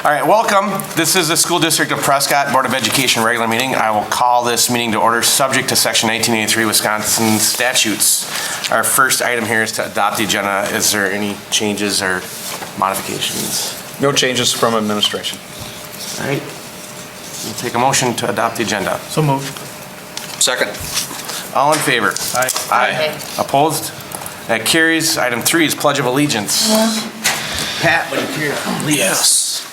All right, welcome. This is the School District of Prescott Board of Education regular meeting. I will call this meeting to order subject to Section 1983 Wisconsin statutes. Our first item here is to adopt the agenda. Is there any changes or modifications? No changes from administration. All right. We'll take a motion to adopt the agenda. So moved. Second. All in favor? Aye. Aye. Opposed? That carries. Item 3 is Pledge of Allegiance. Pat, would you please? Yes.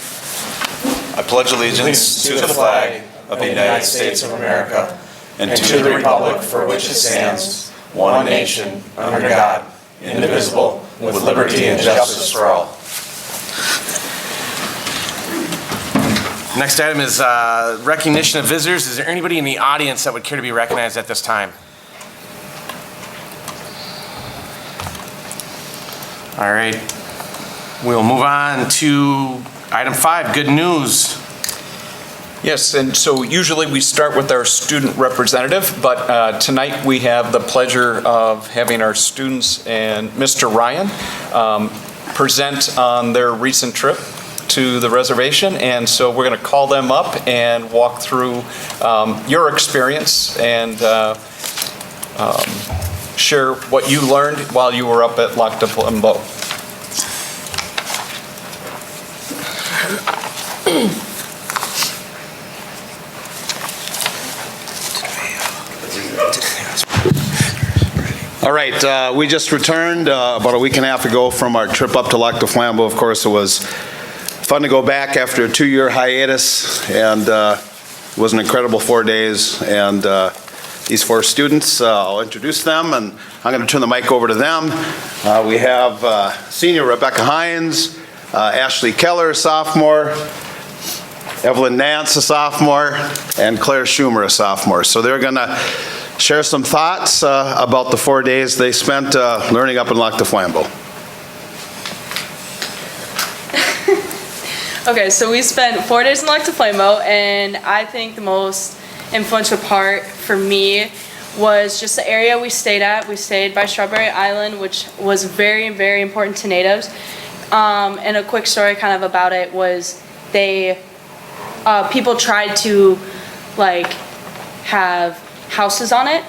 I pledge allegiance to the flag of the United States of America and to the republic for which it stands, one nation, under God, indivisible, with liberty and justice for all. Next item is recognition of visitors. Is there anybody in the audience that would care to be recognized at this time? All right. We'll move on to item 5, good news. Yes, and so usually we start with our student representative, but tonight we have the pleasure of having our students and Mr. Ryan present on their recent trip to the reservation. And so we're going to call them up and walk through your experience and share what you learned while you were up at Lac du Flambeau. All right, we just returned about a week and a half ago from our trip up to Lac du Flambeau. Of course, it was fun to go back after a 2-year hiatus, and it was an incredible 4 days. And these 4 students, I'll introduce them, and I'm going to turn the mic over to them. We have senior Rebecca Hines, Ashley Keller, a sophomore, Evelyn Nance, a sophomore, and Claire Schumer, a sophomore. So they're going to share some thoughts about the 4 days they spent learning up in Lac du Flambeau. Okay, so we spent 4 days in Lac du Flambeau, and I think the most influential part for me was just the area we stayed at. We stayed by Strawberry Island, which was very, very important to natives. And a quick story kind of about it was people tried to like have houses on it,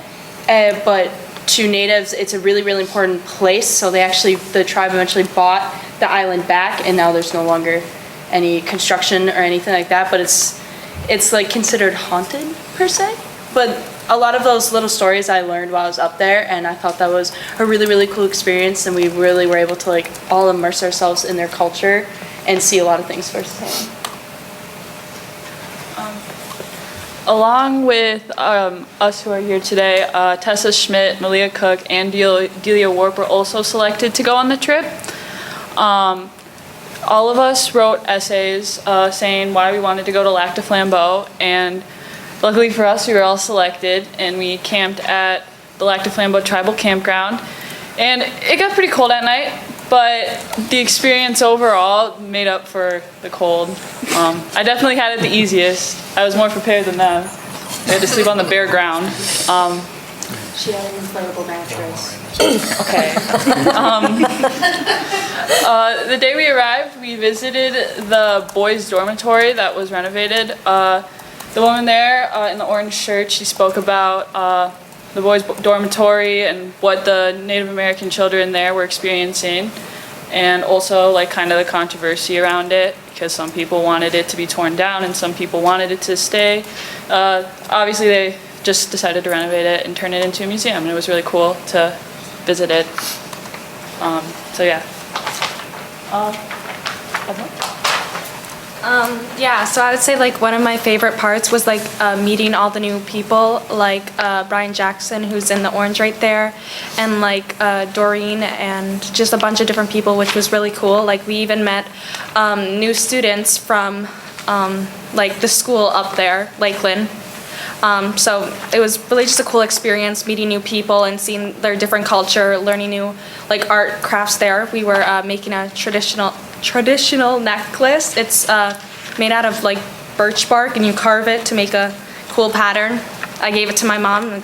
but to natives it's a really, really important place, so the tribe eventually bought the island back, and now there's no longer any construction or anything like that, but it's like considered haunted per se. But a lot of those little stories I learned while I was up there, and I thought that was a really, really cool experience, and we really were able to like all immerse ourselves in their culture and see a lot of things firsthand. Along with us who are here today, Tessa Schmidt, Malia Cook, and Delia Warp were also selected to go on the trip. All of us wrote essays saying why we wanted to go to Lac du Flambeau, and luckily for us, we were all selected, and we camped at the Lac du Flambeau Tribal Campground. And it got pretty cold at night, but the experience overall made up for the cold. I definitely had it the easiest. I was more prepared than them. They had to sleep on the bare ground. She had an inflatable mattress. Okay. The day we arrived, we visited the boys' dormitory that was renovated. The woman there in the orange shirt, she spoke about the boys' dormitory and what the Native American children there were experiencing, and also like kind of the controversy around it, because some people wanted it to be torn down and some people wanted it to stay. Obviously they just decided to renovate it and turn it into a museum, and it was really cool to visit it. So yeah. Yeah, so I would say like one of my favorite parts was like meeting all the new people, like Brian Jackson, who's in the orange right there, and like Doreen, and just a bunch of different people, which was really cool. Like we even met new students from like the school up there, Lakeland. So it was really just a cool experience meeting new people and seeing their different culture, learning new like art crafts there. We were making a traditional necklace. It's made out of like birch bark, and you carve it to make a cool pattern. I gave it to my mom.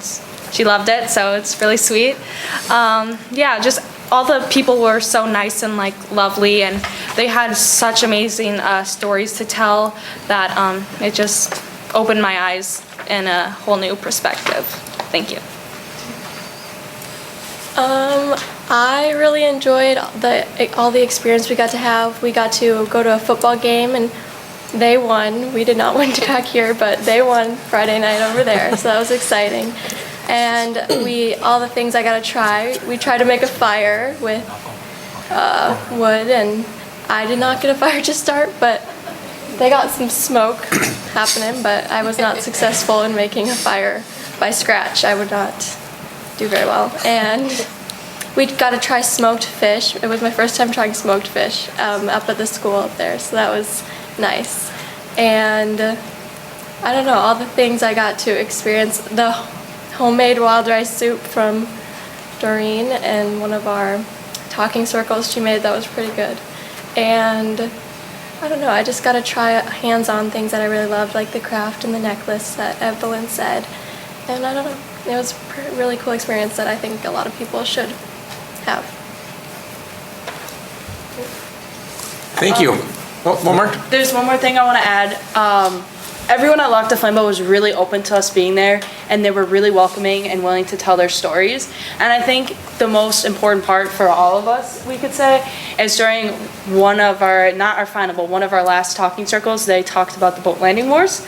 She loved it, so it's really sweet. Yeah, just all the people were so nice and like lovely, and they had such amazing stories to tell that it just opened my eyes in a whole new perspective. Thank you. I really enjoyed all the experience we got to have. We got to go to a football game and they won. We did not win back here, but they won Friday night over there, so that was exciting. And all the things I got to try, we tried to make a fire with wood, and I did not get a fire to start, but they got some smoke happening, but I was not successful in making a fire by scratch. I would not do very well. And we got to try smoked fish. It was my first time trying smoked fish up at the school up there, so that was nice. And I don't know, all the things I got to experience, the homemade wild rice soup from Doreen and one of our talking circles she made, that was pretty good. And I don't know, I just got to try hands-on things that I really loved, like the craft and the necklace that Evelyn said. And I don't know, it was a really cool experience that I think a lot of people should have. Thank you. Oh, one more? There's one more thing I want to add. Everyone at Lac du Flambeau was really open to us being there, and they were really welcoming and willing to tell their stories. And I think the most important part for all of us, we could say, is during one of our, not our final, but one of our last talking circles, they talked about the boat landing wars.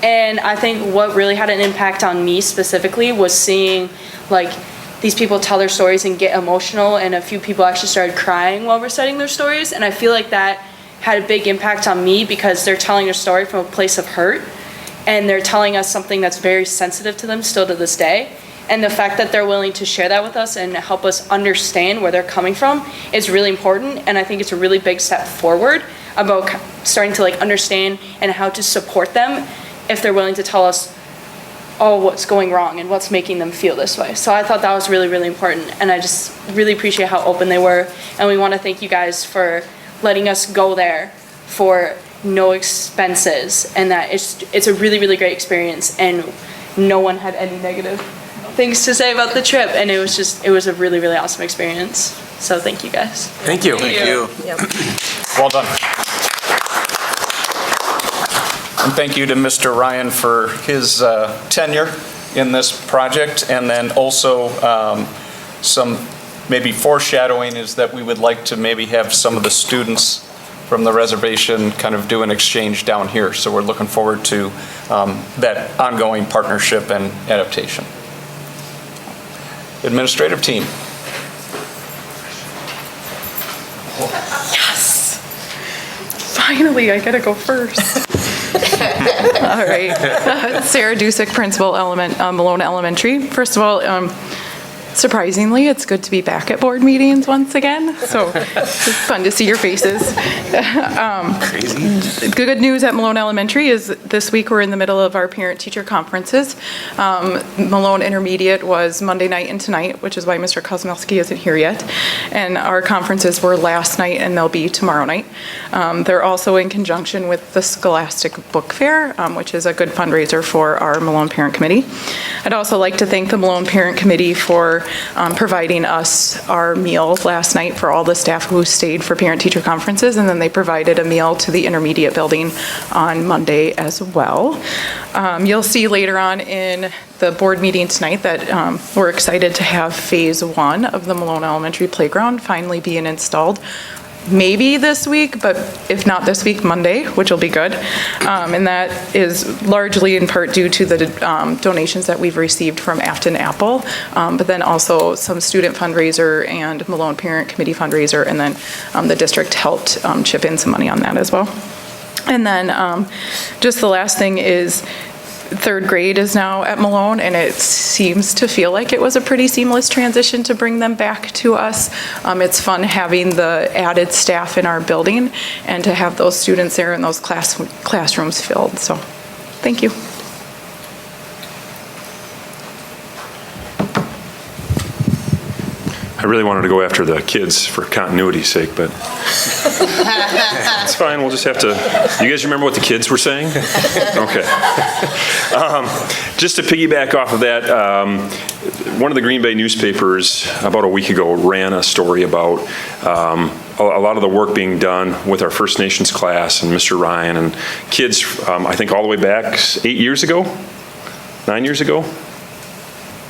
And I think what really had an impact on me specifically was seeing like these people tell their stories and get emotional, and a few people actually started crying while reciting their stories. And I feel like that had a big impact on me because they're telling their story from a place of hurt, and they're telling us something that's very sensitive to them still to this day. And the fact that they're willing to share that with us and help us understand where they're coming from is really important. And I think it's a really big step forward about starting to like understand and how to support them if they're willing to tell us, oh, what's going wrong and what's making them feel this way. So I thought that was really, really important. And I just really appreciate how open they were. And we want to thank you guys for letting us go there for no expenses, and that it's a really, really great experience, and no one had any negative things to say about the trip, and it was a really, really awesome experience. So thank you guys. Thank you. Thank you. Well done. And thank you to Mr. Ryan for his tenure in this project, and then also some maybe foreshadowing is that we would like to maybe have some of the students from the reservation kind of do an exchange down here. So we're looking forward to that ongoing partnership and adaptation. Administrative team. Yes! Finally, I gotta go first. All right. Sarah Dusick, Principal, Malone Elementary. First of all, surprisingly, it's good to be back at board meetings once again, so it's fun to see your faces. Crazy. Good news at Malone Elementary is this week we're in the middle of our parent-teacher conferences. Malone Intermediate was Monday night and tonight, which is why Mr. Kosmowski isn't here yet. And our conferences were last night and they'll be tomorrow night. They're also in conjunction with the Scholastic Book Fair, which is a good fundraiser for our Malone Parent Committee. I'd also like to thank the Malone Parent Committee for providing us our meal last night for all the staff who stayed for parent-teacher conferences, and then they provided a meal to the intermediate building on Monday as well. You'll see later on in the board meeting tonight that we're excited to have phase 1 of the Malone Elementary Playground finally being installed. Maybe this week, but if not this week, Monday, which will be good. And that is largely in part due to the donations that we've received from Afton Apple, but then also some student fundraiser and Malone Parent Committee fundraiser, and then the district helped chip in some money on that as well. And then just the last thing is third grade is now at Malone, and it seems to feel like it was a pretty seamless transition to bring them back to us. It's fun having the added staff in our building and to have those students there and those classrooms filled. So, thank you. I really wanted to go after the kids for continuity's sake, but it's fine. We'll just have to. You guys remember what the kids were saying? Okay. Just to piggyback off of that, one of the Green Bay newspapers about a week ago ran a story about a lot of the work being done with our First Nations class and Mr. Ryan and kids, I think all the way back 8 years ago, 9 years ago,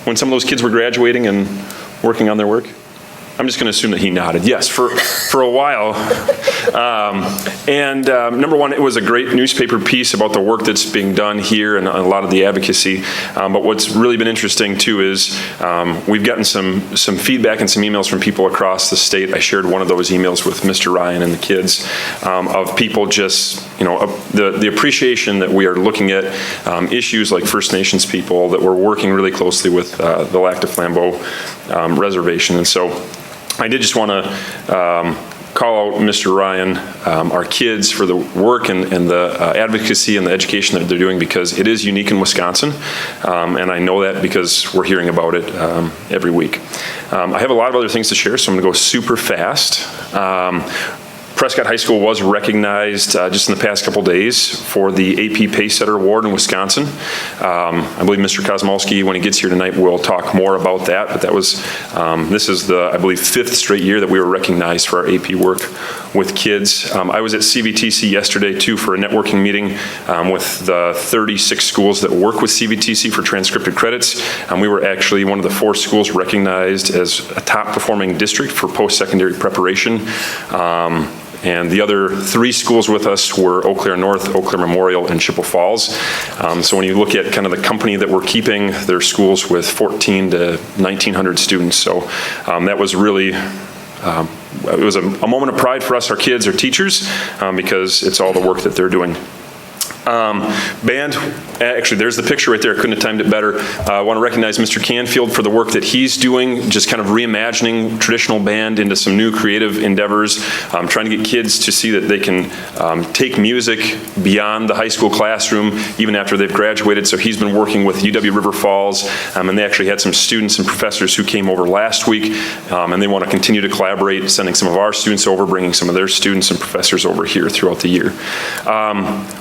when some of those kids were graduating and working on their work. I'm just going to assume that he nodded. Yes, for a while. Number one, it was a great newspaper piece about the work that's being done here and a lot of the advocacy. But what's really been interesting too is we've gotten some feedback and some emails from people across the state. I shared one of those emails with Mr. Ryan and the kids of people just, the appreciation that we are looking at issues like First Nations people, that we're working really closely with the Lac du Flambeau Reservation. And so I did just want to call out Mr. Ryan, our kids, for the work and the advocacy and the education that they're doing, because it is unique in Wisconsin, and I know that because we're hearing about it every week. I have a lot of other things to share, so I'm going to go super fast. Prescott High School was recognized just in the past couple days for the AP Pacesetter Award in Wisconsin. I believe Mr. Kosmolsky, when he gets here tonight, will talk more about that, but that was, this is the, I believe, 5th straight year that we were recognized for our AP work with kids. I was at CVTC yesterday too for a networking meeting with the 36 schools that work with CVTC for transcripted credits. We were actually one of the 4 schools recognized as a top performing district for post-secondary preparation. And the other 3 schools with us were Eau Claire North, Eau Claire Memorial, and Chippewa Falls. So when you look at kind of the company that we're keeping, they're schools with 14 to 1,900 students. So that was really, it was a moment of pride for us, our kids, our teachers, because it's all the work that they're doing. Band, actually there's the picture right there, I couldn't have timed it better. I want to recognize Mr. Canfield for the work that he's doing, just kind of reimagining traditional band into some new creative endeavors, trying to get kids to see that they can take music beyond the high school classroom even after they've graduated. So he's been working with UW River Falls, and they actually had some students and professors who came over last week, and they want to continue to collaborate, sending some of our students over, bringing some of their students and professors over here throughout the year.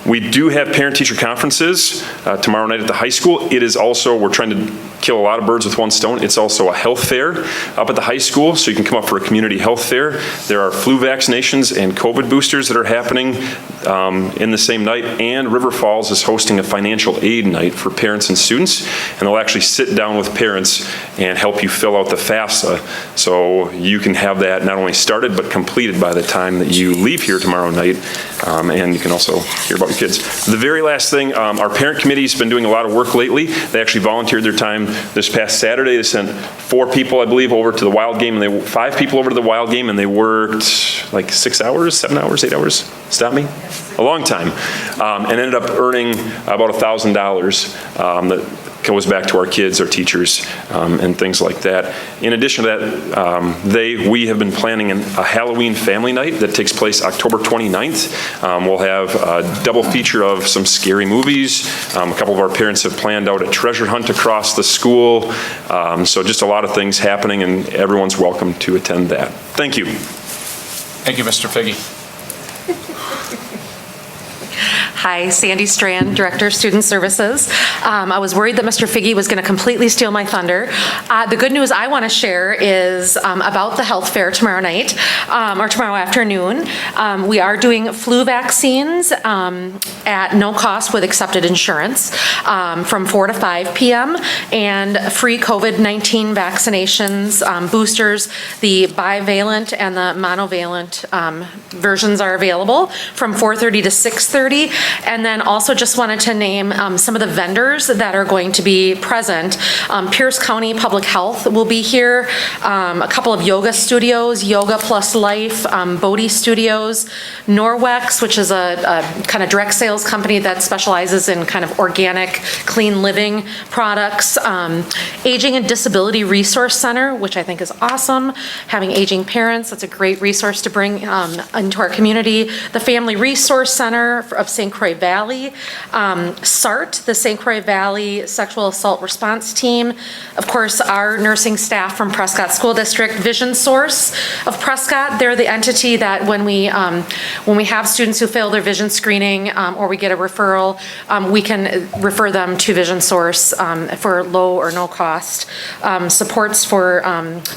We do have parent-teacher conferences tomorrow night at the high school. It is also, we're trying to kill a lot of birds with one stone. It's also a health fair up at the high school, so you can come up for a community health fair. There are flu vaccinations and COVID boosters that are happening in the same night, and River Falls is hosting a financial aid night for parents and students, and they'll actually sit down with parents and help you fill out the FAFSA, so you can have that not only started but completed by the time that you leave here tomorrow night, and you can also hear about your kids. The very last thing, our parent committee's been doing a lot of work lately. They actually volunteered their time this past Saturday. They sent 4 people, I believe, over to the Wild game, and 5 people over to the Wild game, and they worked like 6 hours, 7 hours, 8 hours. Stop me? A long time, and ended up earning about $1,000 that goes back to our kids, our teachers, and things like that. In addition to that, we have been planning a Halloween family night that takes place October 29th. We'll have a double feature of some scary movies. A couple of our parents have planned out a treasure hunt across the school. So just a lot of things happening, and everyone's welcome to attend that. Thank you. Thank you, Mr. Figge. Hi, Sandy Strand, Director of Student Services. I was worried that Mr. Figge was going to completely steal my thunder. The good news I want to share is about the health fair tomorrow night, or tomorrow afternoon. We are doing flu vaccines at no cost with accepted insurance from 4 to 5 p.m. and free COVID-19 vaccinations, boosters. The bivalent and the monovalent versions are available from 4:30 to 6:30. And then also just wanted to name some of the vendors that are going to be present. Pierce County Public Health will be here. A couple of yoga studios, Yoga Plus Life, Bodhi Studios, Norwex, which is a kind of direct sales company that specializes in kind of organic, clean living products. Aging and Disability Resource Center, which I think is awesome. Having aging parents, that's a great resource to bring into our community. The Family Resource Center of St. Croix Croix Valley, SART, the St. Croix Valley Sexual Assault Response Team, of course, our nursing staff from Prescott School District, Vision Source of Prescott. They're the entity that when we have students who fail their vision screening or we get a referral, we can refer them to Vision Source for low or no cost supports for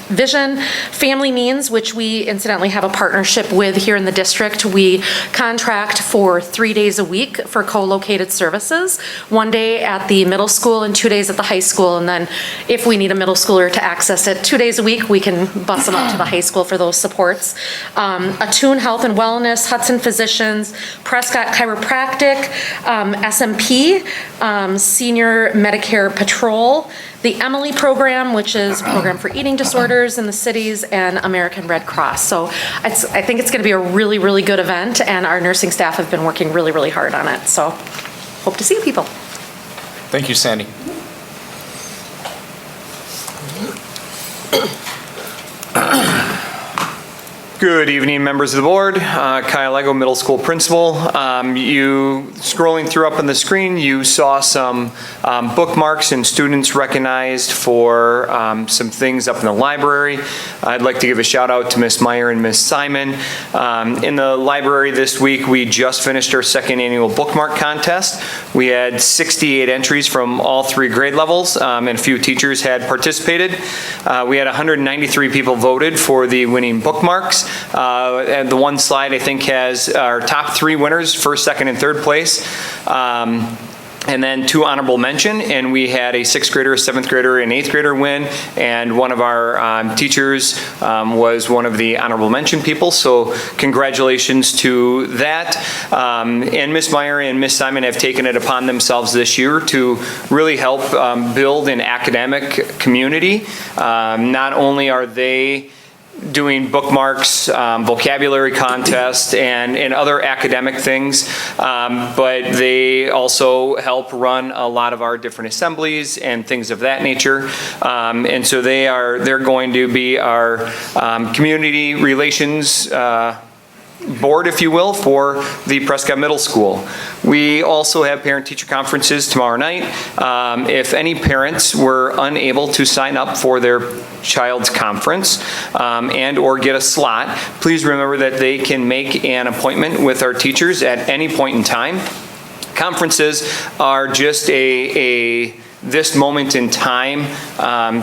vision. Family Means, which we incidentally have a partnership with here in the district. We contract for 3 days a week for co-located services, 1 day at the middle school and 2 days at the high school. And then if we need a middle schooler to access it 2 days a week, we can bus them up to the high school for those supports. Attune Health and Wellness, Hudson Physicians, Prescott Chiropractic, SMP, Senior Medicare Patrol, the Emily Program, which is a program for eating disorders in the cities, and American Red Cross. So I think it's going to be a really, really good event, and our nursing staff have been working really, really hard on it. So hope to see you people. Thank you, Sandy. Good evening, members of the board. Kyle Lego, middle school principal. You scrolling through up on the screen, you saw some bookmarks and students recognized for some things up in the library. I'd like to give a shout out to Miss Meyer and Miss Simon. In the library this week, we just finished our second annual bookmark contest. We had 68 entries from all 3 grade levels, and a few teachers had participated. We had 193 people voted for the winning bookmarks. And the one slide, I think, has our top 3 winners, first, second, and third place. And then 2 honorable mention, and we had a 6th grader, a 7th grader, and 8th grader win, and one of our teachers was one of the honorable mention people, so congratulations to that. And Miss Meyer and Miss Simon have taken it upon themselves this year to really help build an academic community. Not only are they doing bookmarks, vocabulary contests, and other academic things, but they also help run a lot of our different assemblies and things of that nature. And so they're going to be our community relations board, if you will, for the Prescott Middle School. We also have parent-teacher conferences tomorrow night. If any parents were unable to sign up for their child's conference and or get a slot, please remember that they can make an appointment with our teachers at any point in time. Conferences are just this moment in time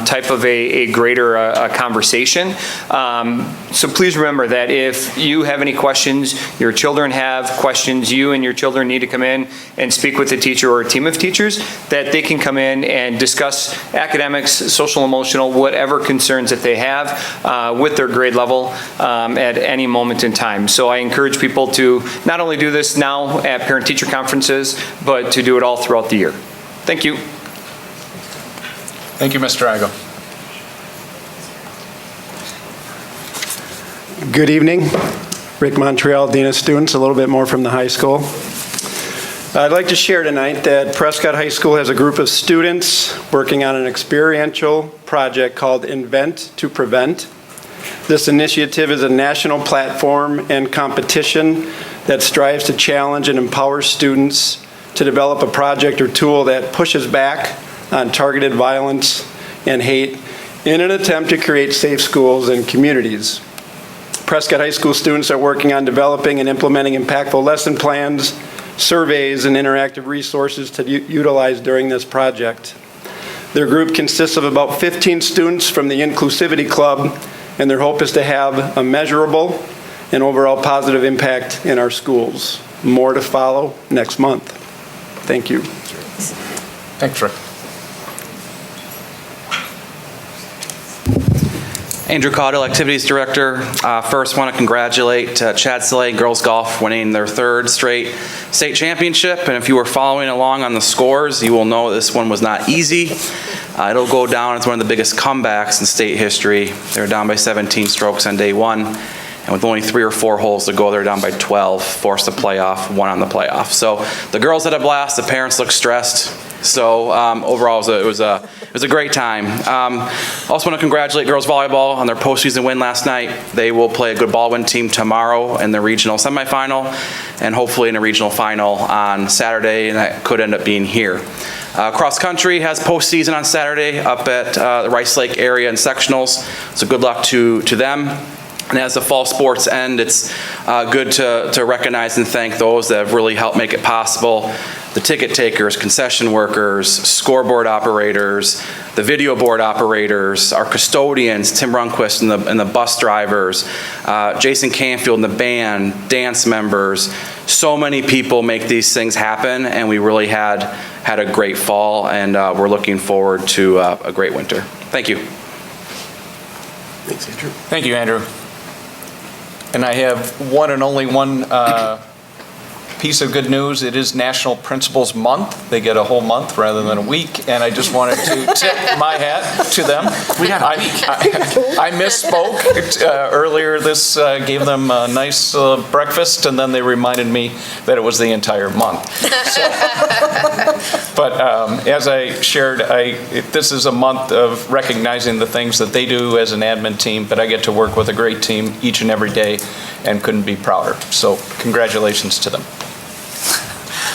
type of a greater conversation. So please remember that if you have any questions, your children have questions, you and your children need to come in and speak with a teacher or a team of teachers, that they can come in and discuss academics, social, emotional, whatever concerns that they have with their grade level at any moment in time. So I encourage people to not only do this now at parent-teacher conferences, but to do it all throughout the year. Thank you. Thank you, Mr. Igo. Good evening. Rick Montreal, Dean of Students, a little bit more from the high school. I'd like to share tonight that Prescott High School has a group of students working on an experiential project called Invent to Prevent. This initiative is a national platform and competition that strives to challenge and empower students to develop a project or tool that pushes back on targeted violence and hate in an attempt to create safe schools and communities. Prescott High School students are working on developing and implementing impactful lesson plans, surveys, and interactive resources to utilize during this project. Their group consists of about 15 students from the Inclusivity Club, and their hope is to have a measurable and overall positive impact in our schools. More to follow next month. Thank you. Thanks, Rick. Andrew Caudill, Activities Director. First, want to congratulate Chad Slay Girls Golf winning their 3rd straight state championship. And if you were following along on the scores, you will know this one was not easy. It'll go down as one of the biggest comebacks in state history. They were down by 17 strokes on day 1. And with only 3 or 4 holes to go, they're down by 12, forced the playoff, won on the playoff. So the girls had a blast, the parents looked stressed. So overall, it was a great time. Also want to congratulate girls volleyball on their postseason win last night. They will play a good ball win team tomorrow in the regional semifinal, and hopefully in a regional final on Saturday, and that could end up being here. Cross country has postseason on Saturday up at the Rice Lake area in sectionals, so good luck to them. And as the fall sports end, it's good to recognize and thank those that have really helped make it possible. The ticket takers, concession workers, scoreboard operators, the video board operators, our custodians, Tim Runquist and the bus drivers, Jason Canfield and the band, dance members. So many people make these things happen, and we really had a great fall, and we're looking forward to a great winter. Thank you. Thanks, Andrew. Thank you, Andrew. And I have one and only one piece of good news. It is National Principals Month. They get a whole month rather than a week, and I just wanted to tip my hat to them. We got a week. I misspoke earlier. This gave them a nice breakfast, and then they reminded me that it was the entire month. But as I shared, this is a month of recognizing the things that they do as an admin team, but I get to work with a great team each and every day and couldn't be prouder. So congratulations to them.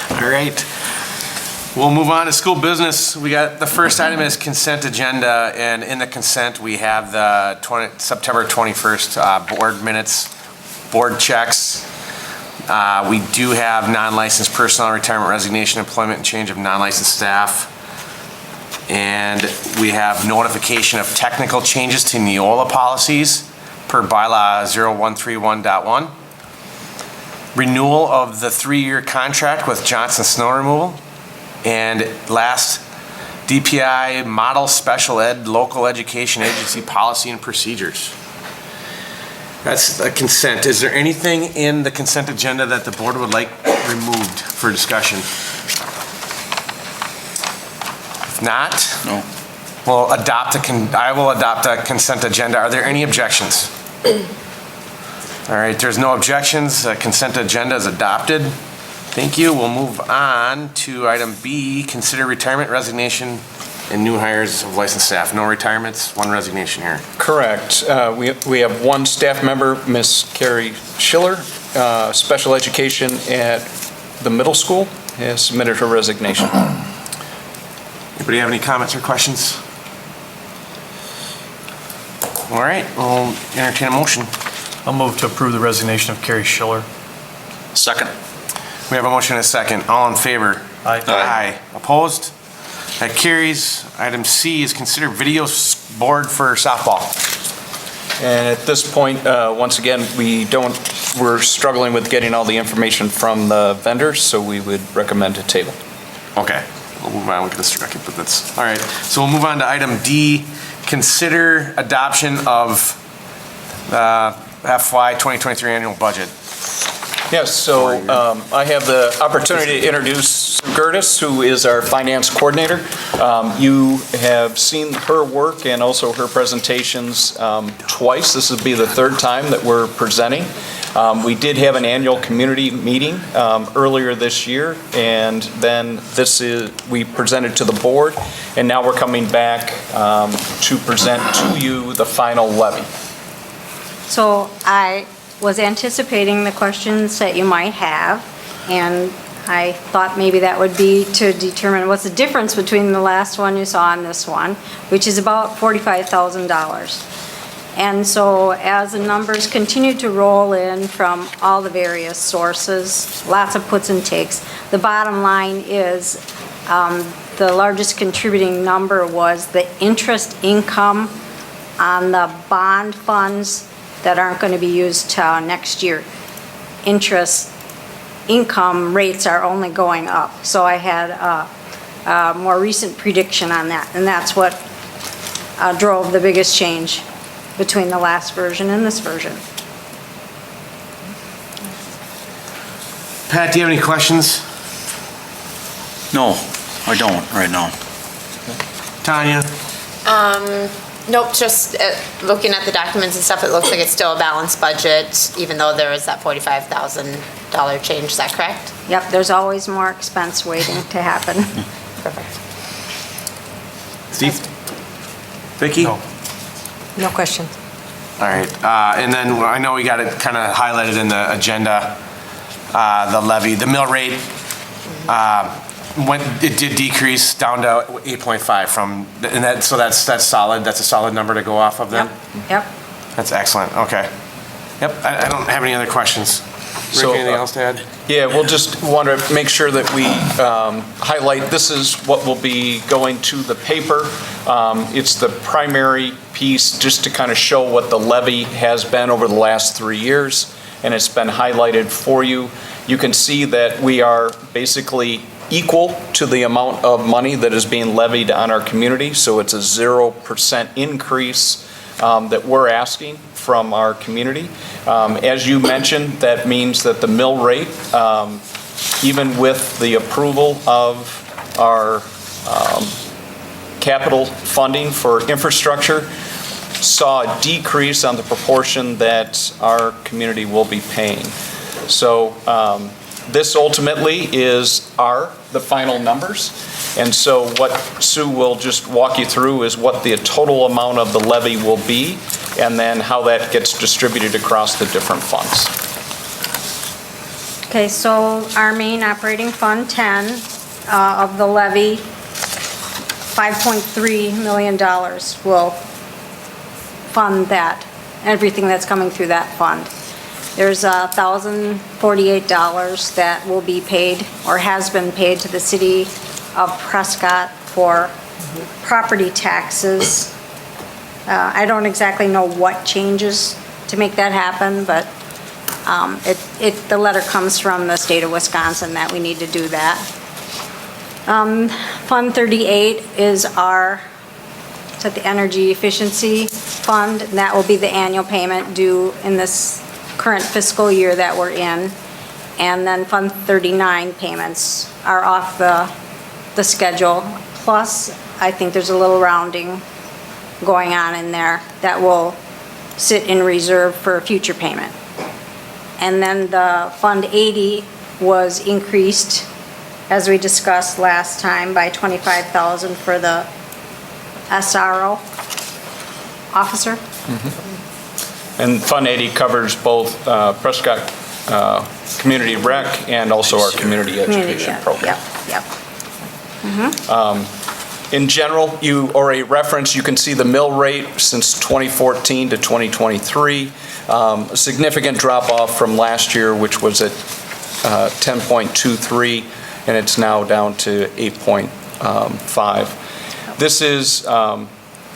All right. We'll move on to school business. We got the first item is consent agenda, and in the consent we have the September 21st board minutes, board checks. We do have non-licensed personnel retirement, resignation, employment, and change of non-licensed staff. And we have notification of technical changes to Neola policies per bylaw 0131.1. Renewal of the 3-year contract with Johnson Snow Removal. And last, DPI Model Special Ed Local Education Agency Policy and Procedures. That's the consent. Is there anything in the consent agenda that the board would like removed for discussion? If not, No. I will adopt a consent agenda. Are there any objections? All right, there's no objections. Consent agenda is adopted. Thank you. We'll move on to item B, consider retirement, resignation, and new hires of licensed staff. No retirements, one resignation here. Correct. We have one staff member, Miss Carrie Schiller, special education at the middle school, has submitted her resignation. Anybody have any comments or questions? All right, we'll entertain a motion. I'll move to approve the resignation of Carrie Schiller. Second. We have a motion and a second. All in favor? Aye. Aye. Opposed? That carries. Item C is consider video board for softball. And at this point, once again, we're struggling with getting all the information from the vendors, so we would recommend a table. Okay, we'll move on. We can strike it, but that's, all right. So we'll move on to item D, consider adoption of FY 2023 annual budget. Yes, so I have the opportunity to introduce Sue Gertis, who is our finance coordinator. You have seen her work and also her presentations twice. This will be the third time that we're presenting. We did have an annual community meeting earlier this year, and then we presented to the board, and now we're coming back to present to you the final levy. So I was anticipating the questions that you might have, and I thought maybe that would be to determine what's the difference between the last one you saw and this one, which is about $45,000. And so as the numbers continue to roll in from all the various sources, lots of puts and takes, the bottom line is the largest contributing number was the interest income on the bond funds that aren't going to be used till next year. Interest income rates are only going up. So I had a more recent prediction on that, and that's what drove the biggest change between the last version and this version. Pat, do you have any questions? No, I don't right now. Tanya? Nope, just looking at the documents and stuff, it looks like it's still a balanced budget, even though there is that $45,000 change. Is that correct? Yep, there's always more expense waiting to happen. Perfect. Steve? Vicki? No. No questions. All right, and then I know we got it kind of highlighted in the agenda, the levy, the mill rate, it did decrease down to 8.5 from, and that, so that's solid, that's a solid number to go off of then? Yep. That's excellent, okay. Yep, I don't have any other questions. Rick, So, anything else to add? Yeah, we'll just want to make sure that we highlight, this is what will be going to the paper. It's the primary piece, just to kind of show what the levy has been over the last 3 years, and it's been highlighted for you. You can see that we are basically equal to the amount of money that is being levied on our community, so it's a 0% increase that we're asking from our community. As you mentioned, that means that the mill rate, even with the approval of our capital funding for infrastructure, saw a decrease on the proportion that our community will be paying. So this ultimately is the final numbers. And so what Sue will just walk you through is what the total amount of the levy will be, and then how that gets distributed across the different funds. Okay, so our main operating fund 10 of the levy, $5.3 million will fund that, everything that's coming through that fund. There's $1,048 that will be paid or has been paid to the city of Prescott for property taxes. I don't exactly know what changes to make that happen, but the letter comes from the state of Wisconsin that we need to do that. Fund 38 is the energy efficiency fund, and that will be the annual payment due in this current fiscal year that we're in. And then Fund 39 payments are off the schedule. Plus, I think there's a little rounding going on in there that will sit in reserve for a future payment. And then the Fund 80 was increased, as we discussed last time, by $25,000 for the SRO officer. And Fund 80 covers both Prescott Community Rec and also our community education program. Yep. In general, or a reference, you can see the mill rate since 2014 to 2023. A significant drop off from last year, which was at 10.23, and it's now down to 8.5. This is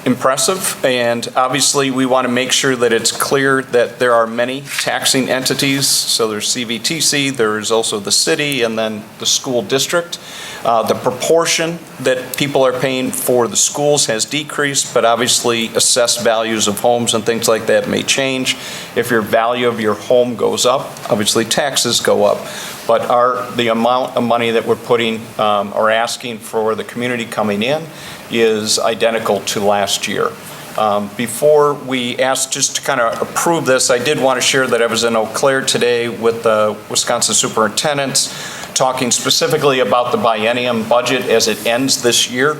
impressive, and obviously we want to make sure that it's clear that there are many taxing entities. So there's CVTC, there's also the city, and then the school district. The proportion that people are paying for the schools has decreased, but obviously assessed values of homes and things like that may change. If your value of your home goes up, obviously taxes go up. But the amount of money that we're putting or asking for the community coming in is identical to last year. Before we asked just to kind of approve this, I did want to share that I was in Eau Claire today with the Wisconsin superintendents, talking specifically about the biennium budget as it ends this year.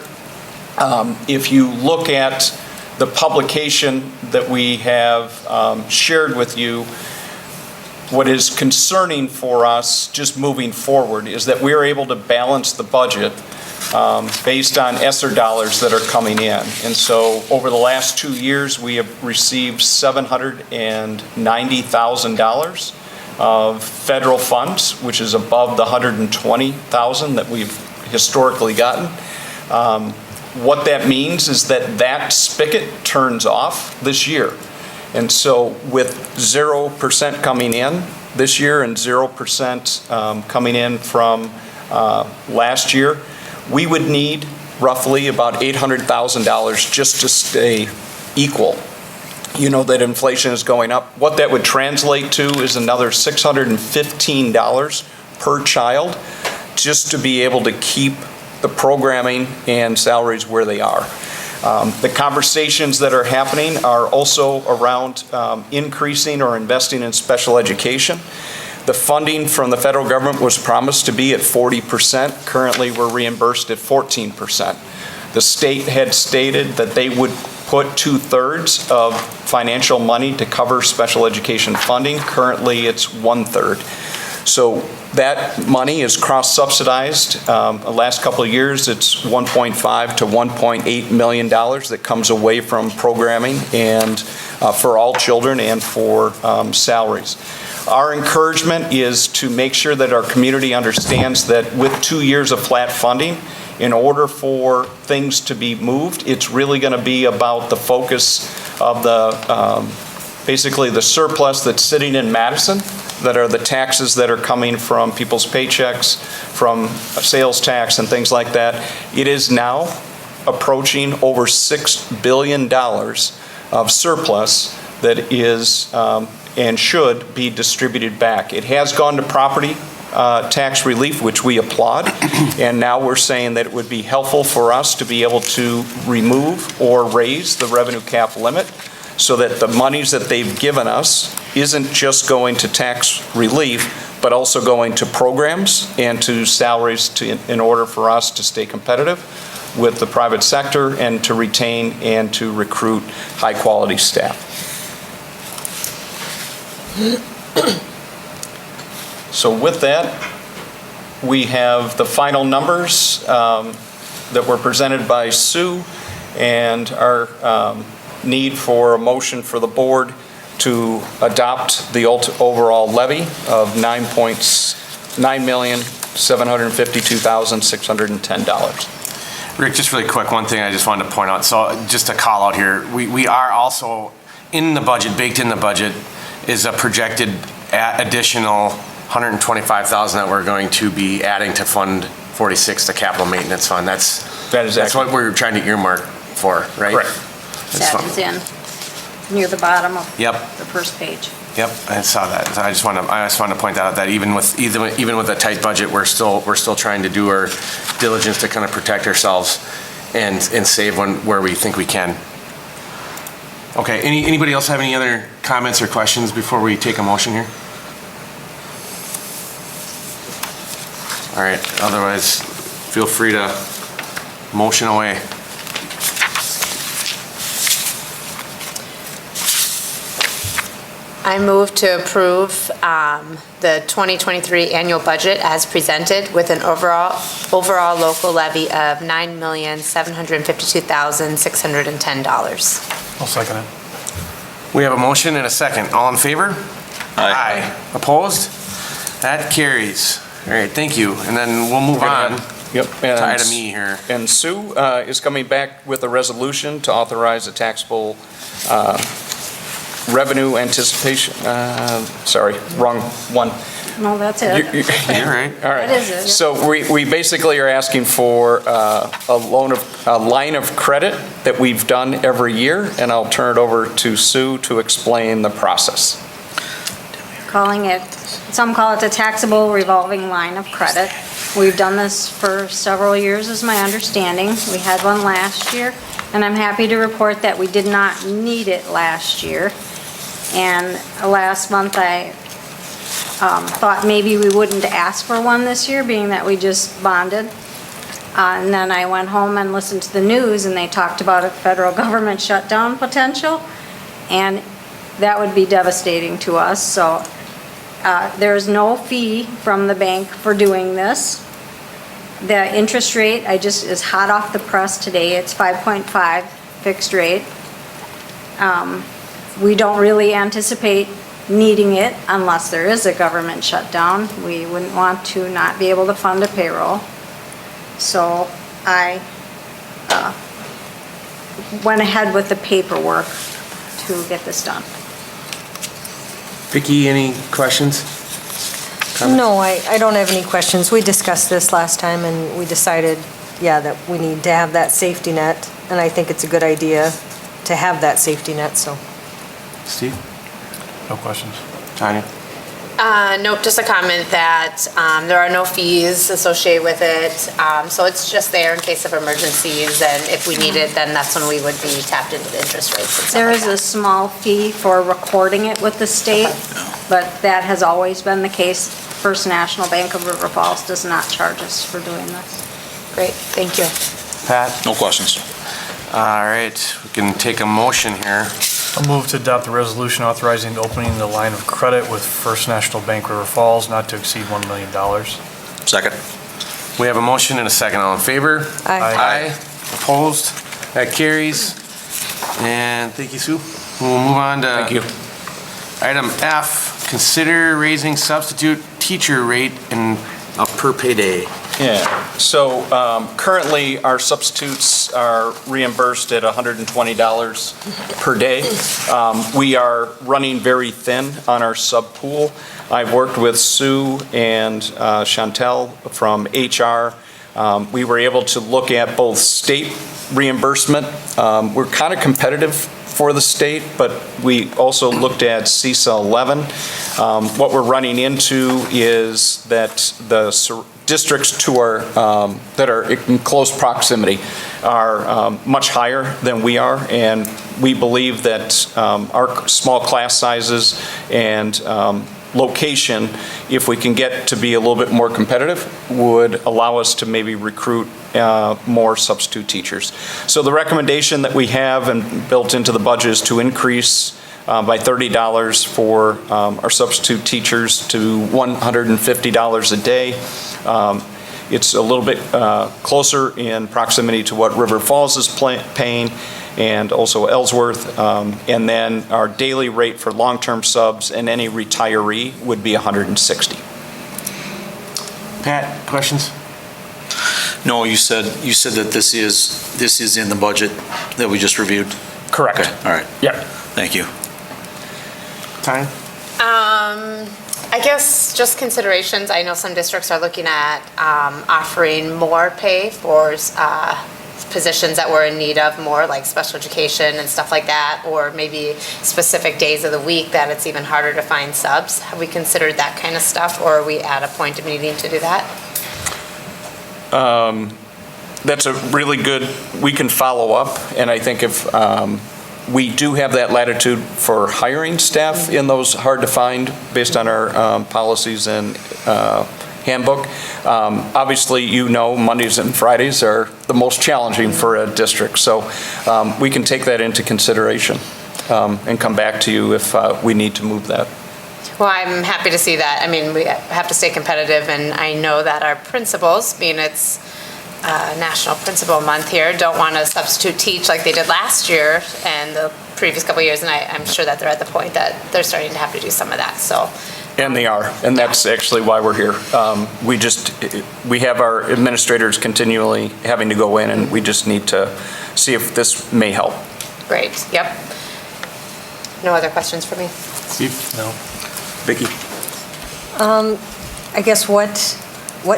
If you look at the publication that we have shared with you, what is concerning for us just moving forward is that we are able to balance the budget based on ESSER dollars that are coming in. And so over the last 2 years, we have received $790,000 of federal funds, which is above the $120,000 that we've historically gotten. What that means is that spigot turns off this year. And so with 0% coming in this year and 0% coming in from last year, we would need roughly about $800,000 just to stay equal. You know that inflation is going up. What that would translate to is another $615 per child just to be able to keep the programming and salaries where they are. The conversations that are happening are also around increasing or investing in special education. The funding from the federal government was promised to be at 40%. Currently, we're reimbursed at 14%. The state had stated that they would put 2/3 of financial money to cover special education funding. Currently, it's 1/3. So that money is cross-subsidized. The last couple of years, it's $1.5 to $1.8 million that comes away from programming and for all children and for salaries. Our encouragement is to make sure that our community understands that with 2 years of flat funding, in order for things to be moved, it's really going to be about the focus of the, basically the surplus that's sitting in Madison, that are the taxes that are coming from people's paychecks, from sales tax and things like that. It is now approaching over $6 billion of surplus that is and should be distributed back. It has gone to property tax relief, which we applaud, and now we're saying that it would be helpful for us to be able to remove or raise the revenue cap limit so that the monies that they've given us isn't just going to tax relief, but also going to programs and to salaries in order for us to stay competitive with the private sector and to retain and to recruit high-quality staff. So with that, we have the final numbers that were presented by Sue and our need for a motion for the board to adopt the overall levy of $9,752,610. Rick, just really quick, one thing I just wanted to point out. So just a call out here, we are also in the budget, baked in the budget, is a projected additional $125,000 that we're going to be adding to Fund 46, the capital maintenance fund. That's what we're trying to earmark for, right? Correct. That is in, near the bottom of Yep. the first page. Yep, I saw that. So I just want to point out that even with a tight budget, we're still trying to do our diligence to kind of protect ourselves and save where we think we can. Okay, anybody else have any other comments or questions before we take a motion here? All right, otherwise, feel free to motion away. I move to approve the 2023 annual budget as presented with an overall local levy of $9,752,610. I'll second it. We have a motion and a second. All in favor? Aye. Opposed? That carries. All right, thank you. And then we'll move on to item E here. And Sue is coming back with a resolution to authorize a taxable revenue anticipation, sorry, wrong one. No, that's it. You're right. All right. That is it. So we basically are asking for a line of credit that we've done every year, and I'll turn it over to Sue to explain the process. Calling it, some call it the taxable revolving line of credit. We've done this for several years, is my understanding. We had one last year, and I'm happy to report that we did not need it last year. And last month, I thought maybe we wouldn't ask for one this year, being that we just bonded. And then I went home and listened to the news, and they talked about a federal government shutdown potential, and that would be devastating to us. So there's no fee from the bank for doing this. The interest rate, is hot off the press today. It's 5.5 fixed rate. We don't really anticipate needing it unless there is a government shutdown. We wouldn't want to not be able to fund a payroll. So I went ahead with the paperwork to get this done. Vicki, any questions? No, I don't have any questions. We discussed this last time and we decided, that we need to have that safety net. And I think it's a good idea to have that safety net, so. Steve? No questions. Tanya? Nope, just a comment that there are no fees associated with it. So it's just there in case of emergencies, and if we need it, then that's when we would be tapped into the interest rates and stuff There like is that. a small fee for recording it with the state, but that has always been the case. First National Bank of River Falls does not charge us for doing this. Great, thank you. Pat? No questions. All right, we can take a motion here. I'll move to adopt the resolution authorizing the opening of the line of credit with First National Bank River Falls not to exceed $1 million. Second. We have a motion and a second. All in favor? Aye. Opposed? That carries. And thank you, Sue. We'll move on to. Thank you. Item F, consider raising substitute teacher rate in a per payday. Yeah, so currently, our substitutes are reimbursed at $120 per day. We are running very thin on our sub pool. I've worked with Sue and Chantel from HR. We were able to look at both state reimbursement. We're kind of competitive for the state, but we also looked at CISA 11. What we're running into is that the districts to our, that are in close proximity are much higher than we are, and we believe that our small class sizes and location, if we can get to be a little bit more competitive, would allow us to maybe recruit more substitute teachers. So the recommendation that we have and built into the budget is to increase by $30 for our substitute teachers to $150 a day. It's a little bit closer in proximity to what River Falls is paying, and also Ellsworth. And then our daily rate for long-term subs and any retiree would be $160. Pat, questions? No, you said that this is in the budget that we just reviewed? Correct. Okay, all right. Yep. Thank you. Time? I guess just considerations. I know some districts are looking at offering more pay for positions that we're in need of more, like special education and stuff like that, or maybe specific days of the week that it's even harder to find subs. Have we considered that kind of stuff, or are we at a point of needing to do that? That's a really good, we can follow up, and I think if we do have that latitude for hiring staff in those hard to find based on our policies and handbook. Obviously, you know, Mondays and Fridays are the most challenging for a district, so we can take that into consideration and come back to you if we need to move that. Well, I'm happy to see that. I mean, we have to stay competitive, and I know that our principals, being it's National Principal Month here, don't want to substitute teach like they did last year and the previous couple of years, and I'm sure that they're at the point that they're starting to have to do some of that, so. And they are, and that's actually why we're here. We have our administrators continually having to go in, and we just need to see if this may help. Great, yep. No other questions for me? Steve? No. Vicki? I guess what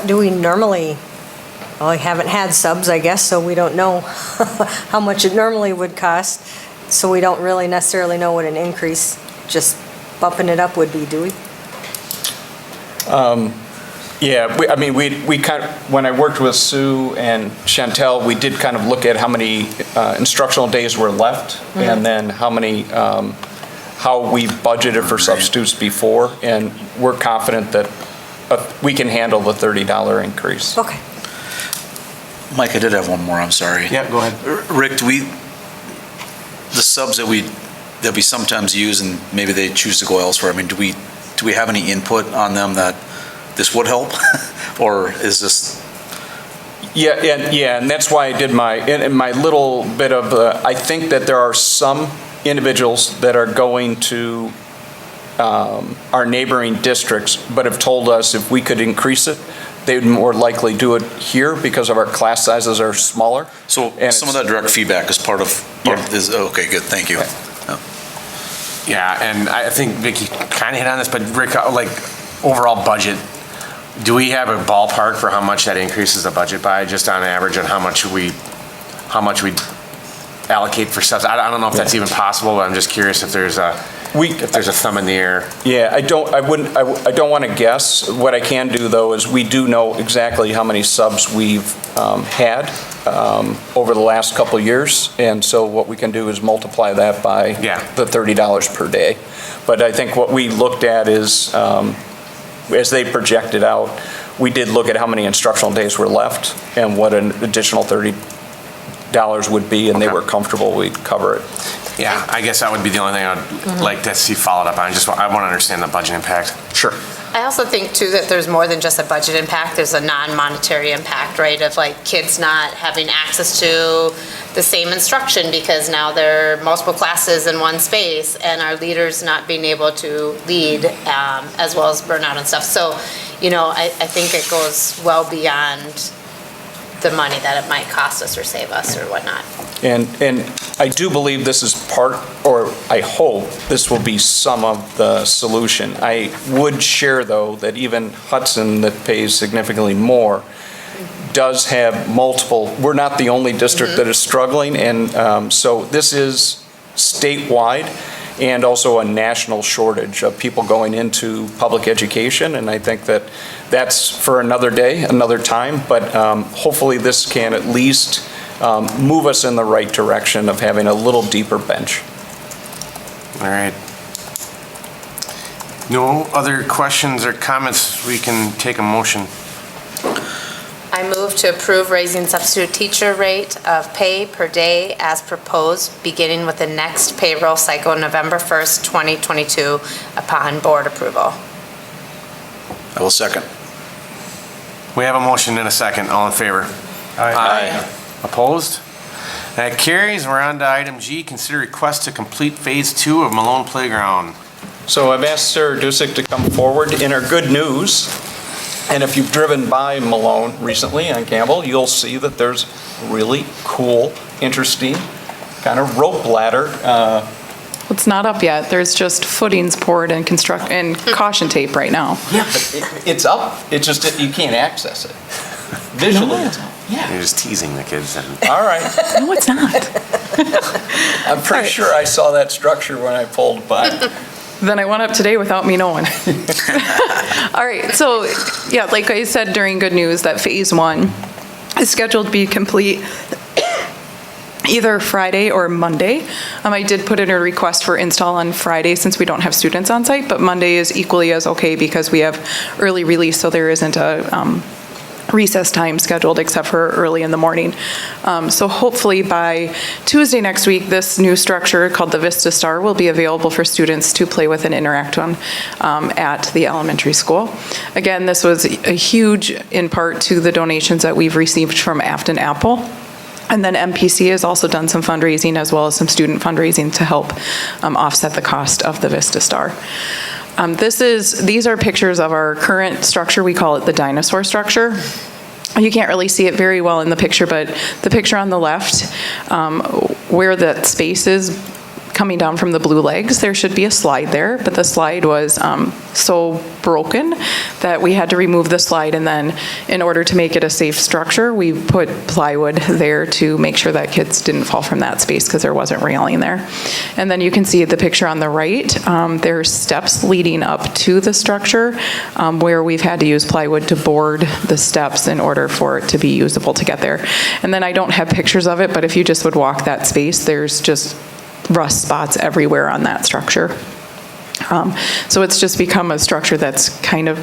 do we normally, well, we haven't had subs, I guess, so we don't know how much it normally would cost. So we don't really necessarily know what an increase, just bumping it up would be, do we? Yeah, we kind of, when I worked with Sue and Chantel, we did kind of look at how many instructional days were left, and then how many, how we budgeted for substitutes before, and we're confident that we can handle the $30 increase. Okay. Mike, I did have one more, I'm sorry. Yeah, go ahead. Rick, the subs that we sometimes use and maybe they choose to go elsewhere, I mean, do we have any input on them that this would help? Or is this? Yeah, and that's why I did my little bit of, I think that there are some individuals that are going to our neighboring districts, but have told us if we could increase it, they would more likely do it here because of our class sizes are smaller. So some of that direct feedback is part of this. Okay, good, thank you. Yeah, and I think Vicki kind of hit on this, but Rick, like overall budget, do we have a ballpark for how much that increases the budget by, just on average, on how much we allocate for subs? I don't know if that's even possible, but I'm just curious if there's if there's a thumb in the air. Yeah, I don't want to guess. What I can do, though, is we do know exactly how many subs we've had over the last couple of years, and so what we can do is multiply that by the $30 per day. But I think what we looked at is, as they projected out, we did look at how many instructional days were left and what an additional $30 would be, and they were comfortable we'd cover it. Yeah, I guess that would be the only thing I'd like to see followed up on. I want to understand the budget impact. Sure. I also think too that there's more than just a budget impact, there's a non-monetary impact, right? Of like kids not having access to the same instruction because now there are multiple classes in one space and our leaders not being able to lead as well as burnout and stuff. So, I think it goes well beyond the money that it might cost us or save us or whatnot. And I do believe this is part, or I hope this will be some of the solution. I would share, though, that even Hudson, that pays significantly more, does have multiple, we're not the only district that is struggling, and so this is statewide and also a national shortage of people going into public education, and I think that that's for another day, another time, but hopefully this can at least move us in the right direction of having a little deeper bench. All right. No other questions or comments, we can take a motion. I move to approve raising substitute teacher rate of pay per day as proposed, beginning with the next payroll cycle, November 1st, 2022, upon board approval. I will second. We have a motion and a second. All in favor? Aye. Opposed? That carries. We're on to item G, consider request to complete phase 2 of Malone Playground. So I've asked Sarah Dusick to come forward in our good news. And if you've driven by Malone recently on Campbell, you'll see that there's really cool, interesting kind of rope ladder. It's not up yet. There's just footings poured and caution tape right now. Yeah, but it's up. It's just you can't access it. Visually, it's up. Yeah. You're just teasing the kids. All right. No, it's not. I'm pretty sure I saw that structure when I pulled by. Then I went up today without me knowing. All right, so yeah, like I said during Good News, that phase 1 is scheduled to be complete either Friday or Monday. I did put in a request for install on Friday since we don't have students on site, but Monday is equally as okay because we have early release, so there isn't a recess time scheduled except for early in the morning. So hopefully by Tuesday next week, this new structure called the Vista Star will be available for students to play with and interact on at the elementary school. Again, this was a huge in part to the donations that we've received from Afton Apple. And then MPC has also done some fundraising as well as some student fundraising to help offset the cost of the Vista Star. These are pictures of our current structure. We call it the dinosaur structure. You can't really see it very well in the picture, but the picture on the left, where that space is coming down from the blue legs, there should be a slide there, but the slide was so broken that we had to remove the slide, and then in order to make it a safe structure, we put plywood there to make sure that kids didn't fall from that space because there wasn't railing there. And then you can see the picture on the right, there's steps leading up to the structure where we've had to use plywood to board the steps in order for it to be usable to get there. And then I don't have pictures of it, but if you just would walk that space, there's just rust spots everywhere on that structure. So it's just become a structure that's kind of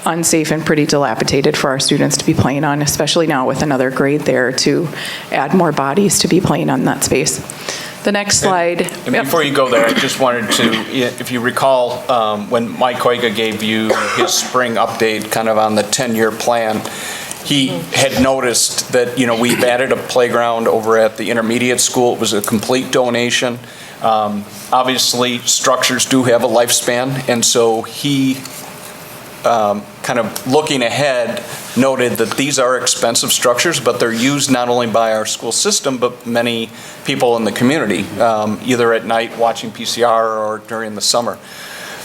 unsafe and pretty dilapidated for our students to be playing on, especially now with another grade there to add more bodies to be playing on that space. The next slide. And before you go there, I just wanted to, if you recall, when Mike Hoyga gave you his spring update kind of on the 10-year plan, he had noticed that, we've added a playground over at the intermediate school. It was a complete donation. Obviously, structures do have a lifespan, and so he, kind of looking ahead, noted that these are expensive structures, but they're used not only by our school system, but many people in the community, either at night watching PCR or during the summer.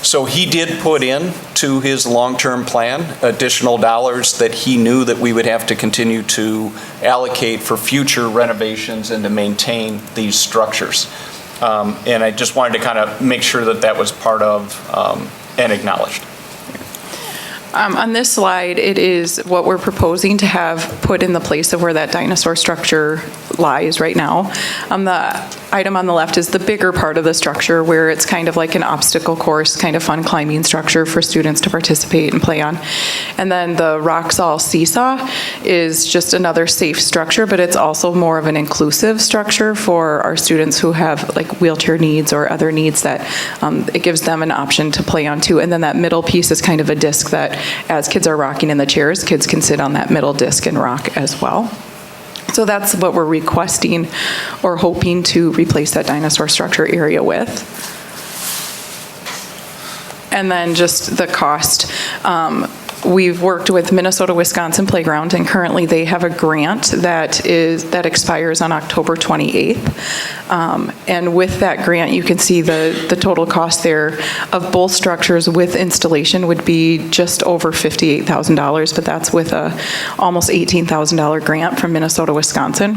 So he did put in to his long-term plan additional dollars that he knew that we would have to continue to allocate for future renovations and to maintain these structures. And I just wanted to kind of make sure that that was part of and acknowledged. On this slide, it is what we're proposing to have put in the place of where that dinosaur structure lies right now. The item on the left is the bigger part of the structure where it's kind of like an obstacle course, kind of fun climbing structure for students to participate and play on. And then the Roxall Seesaw is just another safe structure, but it's also more of an inclusive structure for our students who have like wheelchair needs or other needs that it gives them an option to play on too. And then that middle piece is kind of a disc that as kids are rocking in the chairs, kids can sit on that middle disc and rock as well. So that's what we're requesting or hoping to replace that dinosaur structure area with. And then just the cost. We've worked with Minnesota-Wisconsin Playground, and currently they have a grant that expires on October 28th. And with that grant, you can see the total cost there of both structures with installation would be just over $58,000, but that's with a almost $18,000 grant from Minnesota-Wisconsin.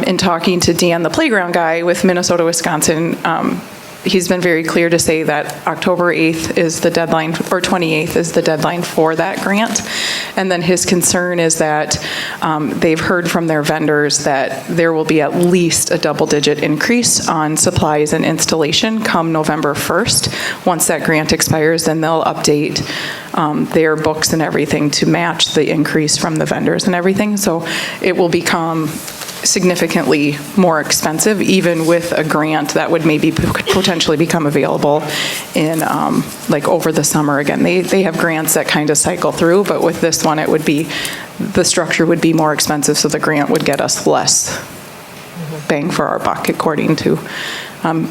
In talking to Dan, the playground guy with Minnesota-Wisconsin, he's been very clear to say that October 8th is the deadline, or 28th is the deadline for that grant. And then his concern is that they've heard from their vendors that there will be at least a double-digit increase on supplies and installation come November 1st. Once that grant expires, then they'll update their books and everything to match the increase from the vendors and everything. So it will become significantly more expensive, even with a grant that would maybe potentially become available in like over the summer again. They have grants that kind of cycle through, but with this one, it would be, the structure would be more expensive, so the grant would get us less bang for our buck, according to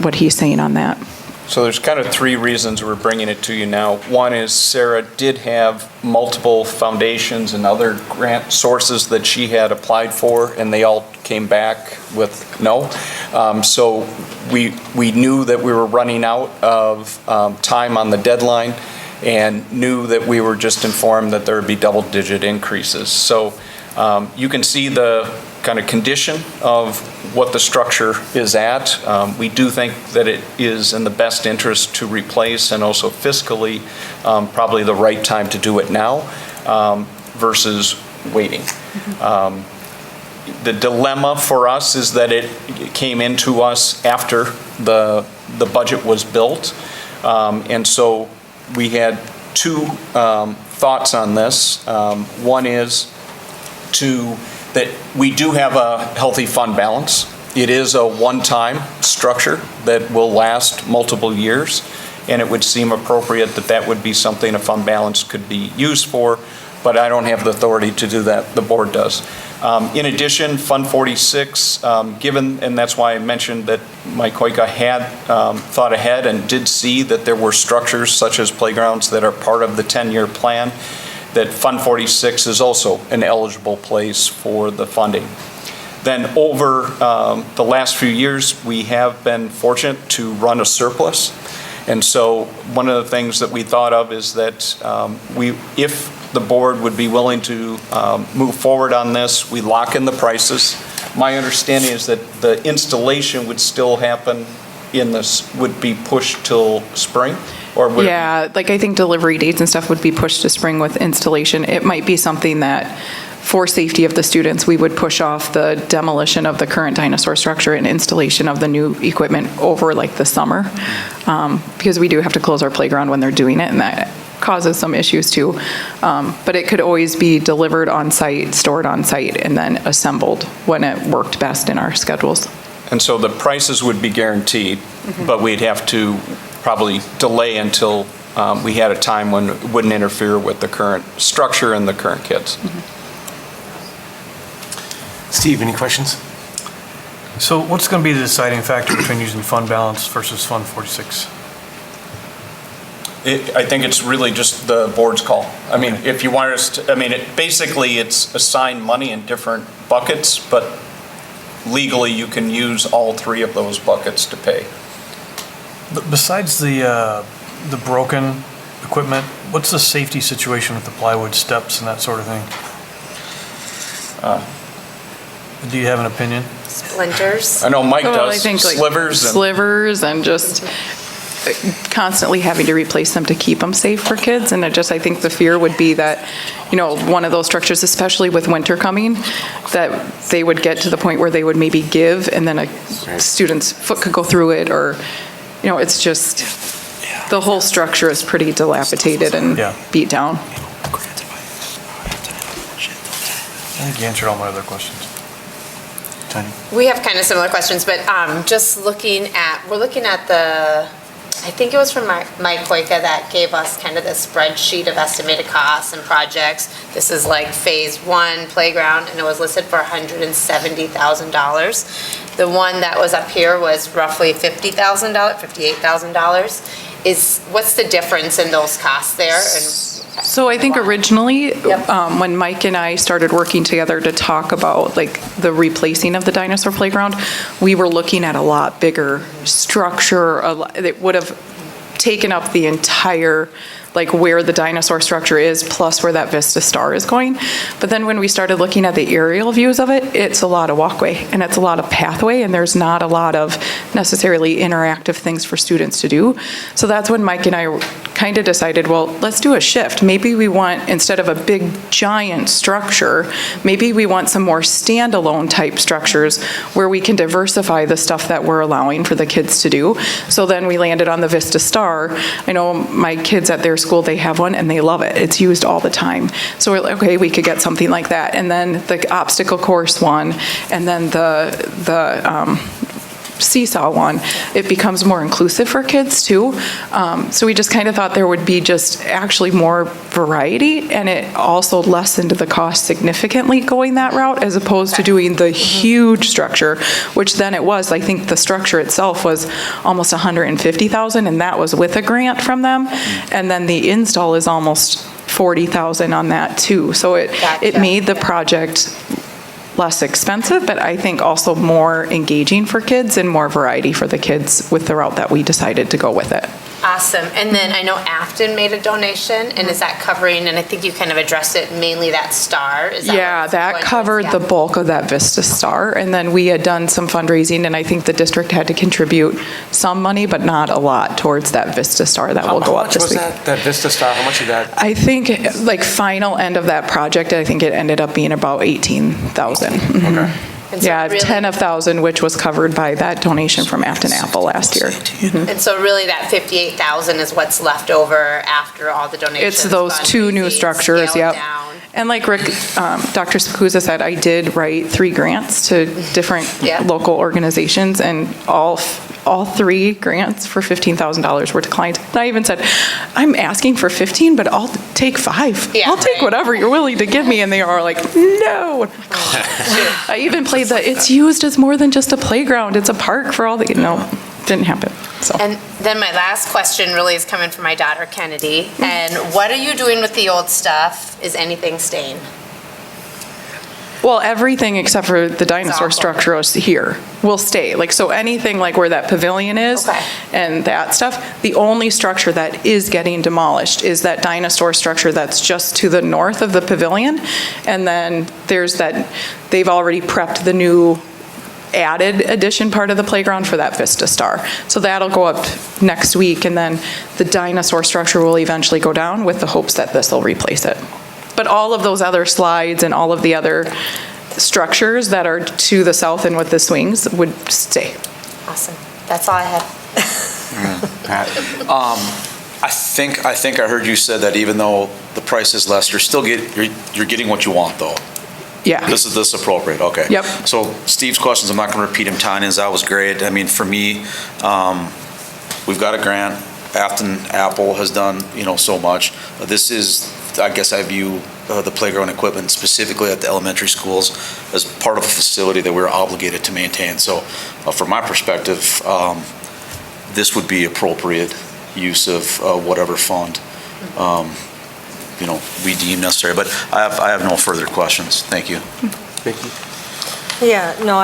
what he's saying on that. So there's kind of three reasons we're bringing it to you now. One is Sarah did have multiple foundations and other grant sources that she had applied for, and they all came back with no. So we knew that we were running out of time on the deadline, and knew that we were just informed that there would be double-digit increases. So you can see the kind of condition of what the structure is at. We do think that it is in the best interest to replace, and also fiscally probably the right time to do it now versus waiting. The dilemma for us is that it came into us after the budget was built. And so we had two thoughts on this. One is that we do have a healthy fund balance. It is a one-time structure that will last multiple years, and it would seem appropriate that that would be something a fund balance could be used for, but I don't have the authority to do that. The board does. In addition, Fund 46, given, and that's why I mentioned that Mike Koika had thought ahead and did see that there were structures such as playgrounds that are part of the 10-year plan, that Fund 46 is also an eligible place for the funding. Then over the last few years, we have been fortunate to run a surplus. And so one of the things that we thought of is that if the board would be willing to move forward on this, we lock in the prices. My understanding is that the installation would still happen would be pushed till spring? Or would like I think delivery dates and stuff would be pushed to spring with installation. It might be something that, for safety of the students, we would push off the demolition of the current dinosaur structure and installation of the new equipment over like the summer, because we do have to close our playground when they're doing it, and that causes some issues too. But it could always be delivered on site, stored on site, and then assembled when it worked best in our schedules. And so the prices would be guaranteed, but we'd have to probably delay until we had a time when it wouldn't interfere with the current structure and the current kids. Steve, any questions? So what's going to be the deciding factor between using fund balance versus Fund 46? I think it's really just the board's call. I mean, if you want us to, I mean, basically it's assigned money in different buckets, but legally you can use all three of those buckets to pay. Besides the broken equipment, what's the safety situation with the plywood steps and that sort of thing? Do you have an opinion? Splinters. I know Mike Well, does, I think like slivers. slivers and just constantly having to replace them to keep them safe for kids. And I think the fear would be that, one of those structures, especially with winter coming, that they would get to the point where they would maybe give and then a student's foot could go through it, or, it's just, the whole structure is pretty dilapidated and beat down. I think you answered all my other questions. Tanya? We have kind of similar questions, but just we're looking at I think it was from Mike Koika that gave us kind of this spreadsheet of estimated costs and projects. This is like phase 1 playground, and it was listed for $170,000. The one that was up here was roughly $50,000, $58,000. What's the difference in those costs there? So I think originally, when Mike and I started working together to talk about like the replacing of the dinosaur playground, we were looking at a lot bigger structure. It would have taken up the entire, like where the dinosaur structure is, plus where that Vista Star is going. But then when we started looking at the aerial views of it, it's a lot of walkway and it's a lot of pathway, and there's not a lot of necessarily interactive things for students to do. So that's when Mike and I kind of decided, well, let's do a shift. Maybe we want, instead of a big giant structure, maybe we want some more standalone type structures where we can diversify the stuff that we're allowing for the kids to do. So then we landed on the Vista Star. I know my kids at their school, they have one and they love it. It's used all the time. So we're like, okay, we could get something like that. And then the obstacle course one, and then the seesaw one, it becomes more inclusive for kids too. So we just kind of thought there would be just actually more variety, and it also lessened the cost significantly going that route as opposed to doing the huge structure, which then it was, I think the structure itself was almost $150,000, and that was with a grant from them. And then the install is almost $40,000 on that too. So it made the project less expensive, but I think also more engaging for kids and more variety for the kids with the route that we decided to go with it. Awesome. And then I know Afton made a donation, and is that covering, and I think you kind of addressed it, mainly that star? That covered the bulk of that Vista Star. And then we had done some fundraising, and I think the district had to contribute some money, but not a lot towards that Vista Star that will go up this week. How much was that Vista Star? How much of that? I think like final end of that project, I think it ended up being about $18,000. Okay. Yeah, 10,000, which was covered by that donation from Afton Apple last year. And so really that $58,000 is what's left over after all the donations? It's those two new structures, yep. And like Rick, Dr. Spikuza said, I did write 3 grants to different local organizations, and all 3 grants for $15,000 were declined. And I even said, I'm asking for 15, but I'll take 5. I'll take whatever you're willing to give me. And they are like, no. I even played it's used as more than just a playground. It's a park for all the, didn't happen. So. And then my last question really is coming from my daughter, Kennedy. And what are you doing with the old stuff? Is anything staying? Well, everything except for the dinosaur structure is here will stay. Like, so anything like where that pavilion is and that stuff, the only structure that is getting demolished is that dinosaur structure that's just to the north of the pavilion. And then there's they've already prepped the new added addition part of the playground for that Vista Star. So that'll go up next week, and then the dinosaur structure will eventually go down with the hopes that this will replace it. But all of those other slides and all of the other structures that are to the south and with the swings would stay. Awesome. That's all I have. I think I heard you said that even though the price is less, you're getting what you want though. Yeah. This is appropriate, okay. Yep. So Steve's questions, I'm not going to repeat him. Tanya's, that was great. I mean, for me, we've got a grant. Afton Apple has done, so much. This is, I guess I view the playground equipment specifically at the elementary schools as part of a facility that we're obligated to maintain. So from my perspective, this would be appropriate use of whatever fund we deem necessary. But I have no further questions. Thank you. Thank you. Yeah, no,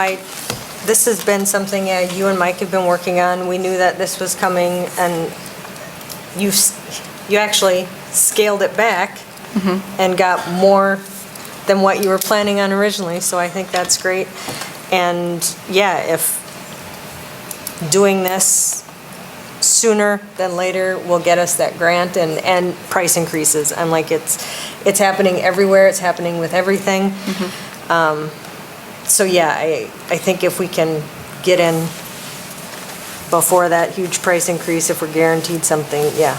this has been something you and Mike have been working on. We knew that this was coming, and you actually scaled it back and got more than what you were planning on originally, so I think that's great. And yeah, if doing this sooner than later will get us that grant and price increases. I'm like, it's happening everywhere, it's happening with everything. So yeah, I think if we can get in before that huge price increase, if we're guaranteed something, yeah.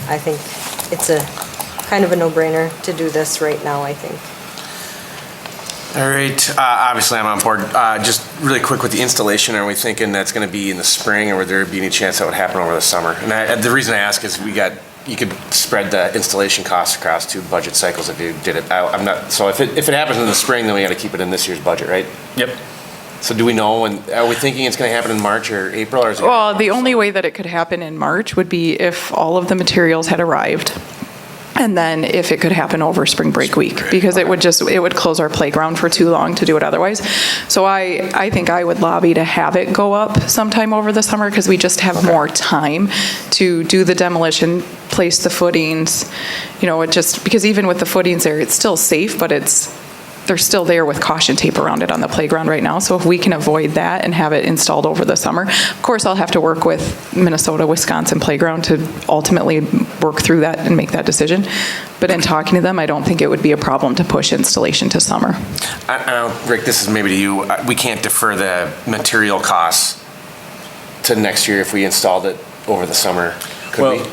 I think it's a kind of a no-brainer to do this right now, I think. All right, obviously I'm on board. Just really quick with the installation, are we thinking that's gonna be in the spring, or would there be any chance that would happen over the summer? And the reason I ask is you could spread the installation costs across 2 budget cycles if you did it. I'm not, so if it happens in the spring, then we gotta keep it in this year's budget, right? Yep. So do we know, and are we thinking it's gonna happen in March or April, or is it? Well, the only way that it could happen in March would be if all of the materials had arrived. And then if it could happen over spring break week, because it would close our playground for too long to do it otherwise. So I think I would lobby to have it go up sometime over the summer, because we just have more time to do the demolition, place the footings, because even with the footings there, it's still safe, but they're still there with caution tape around it on the playground right now. So if we can avoid that and have it installed over the summer, of course, I'll have to work with Minnesota, Wisconsin Playground to ultimately work through that and make that decision. But in talking to them, I don't think it would be a problem to push installation to summer. Rick, this is maybe to you. We can't defer the material costs to next year if we installed it over the summer.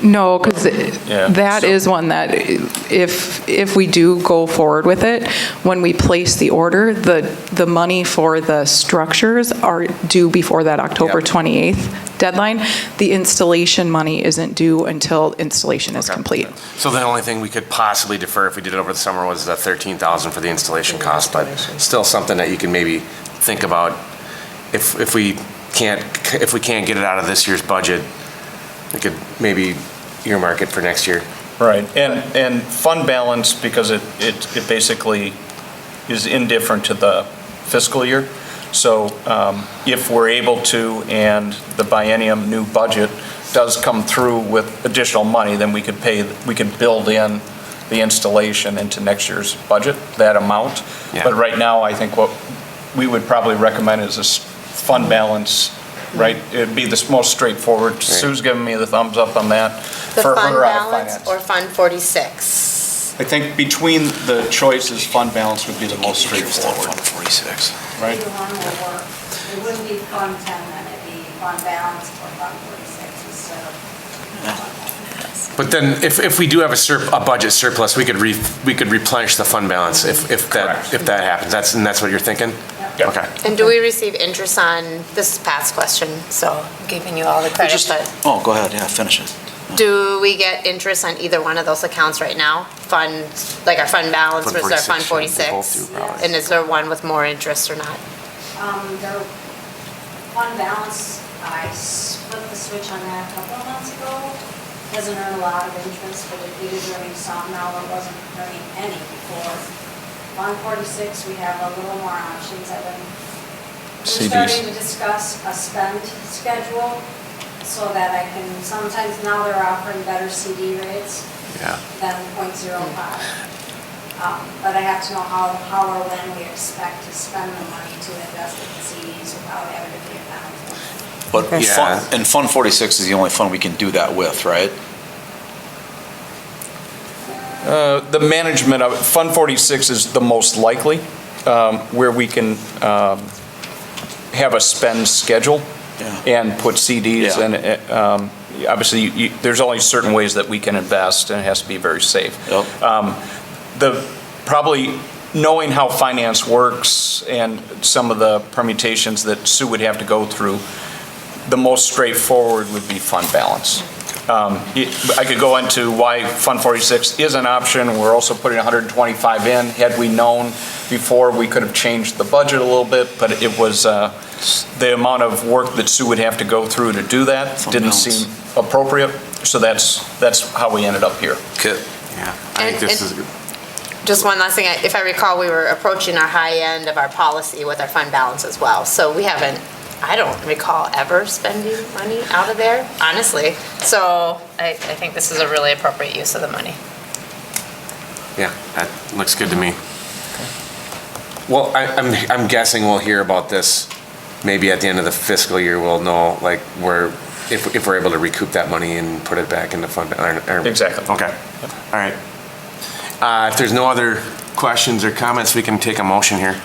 No, because that is one that if we do go forward with it, when we place the order, the money for the structures are due before that October 28th deadline. The installation money isn't due until installation is complete. So the only thing we could possibly defer if we did it over the summer was the $13,000 for the installation cost, but still something that you can maybe think about if we can't get it out of this year's budget. We could maybe earmark it for next year. Right, and fund balance, because it basically is indifferent to the fiscal year. So if we're able to, and the biennium new budget does come through with additional money, then we could build in the installation into next year's budget, that amount. Yeah. But right now, I think what we would probably recommend is this fund balance. Right, it'd be the most straightforward. Sue's giving me the thumbs up on that. The for fund her out of balance finance. or Fund 46? I think between the choices, fund balance would be the most straightforward. Fund 46. Right? Either one will work. It wouldn't be Fund 10 then, it'd be Fund balance or Fund 46 instead of. But then if we do have a budget surplus, we could replenish the fund balance if that happens. That's what you're thinking? Yep. Okay. And do we receive interest on, this is Pat's question, so I'm giving you all the credit, but Oh, go ahead, yeah, finish it. do we get interest on either one of those accounts right now? Like our fund balance Fund versus our 46, Fund yeah, they both 46? do, probably. And is there one with more interest or not? Their fund balance, I flipped the switch on that a couple of months ago. Hasn't earned a lot of interest, but it is earning some now. It wasn't earning any before. Fund 46, we have a little more options. We're starting to discuss a spend schedule so that I can, sometimes now they're offering better CD rates than 0.05. But I have to know how or when we expect to spend the money to invest in CDs without having to pay a penalty. But and Fund 46 is the only fund we can do that with, right? The management of Fund 46 is the most likely, where we can have a spend schedule and put CDs in it. Obviously, there's only certain ways that we can invest, and it has to be very safe. Probably knowing how finance works and some of the permutations that Sue would have to go through, the most straightforward would be fund balance. I could go into why Fund 46 is an option. We're also putting 125 in. Had we known before, we could have changed the budget a little bit, but it was the amount of work that Sue would have to go through to do that didn't seem appropriate. So that's how we ended up here. Okay. Yeah, I think this is good. Just one last thing, if I recall, we were approaching our high end of our policy with our fund balance as well. So we haven't, I don't recall ever spending money out of there, honestly. So I think this is a really appropriate use of the money. Yeah, that looks good to me. Well, I'm guessing we'll hear about this maybe at the end of the fiscal year. We'll know like if we're able to recoup that money and put it back into fund. Exactly. Okay. All right. If there's no other questions or comments, we can take a motion here.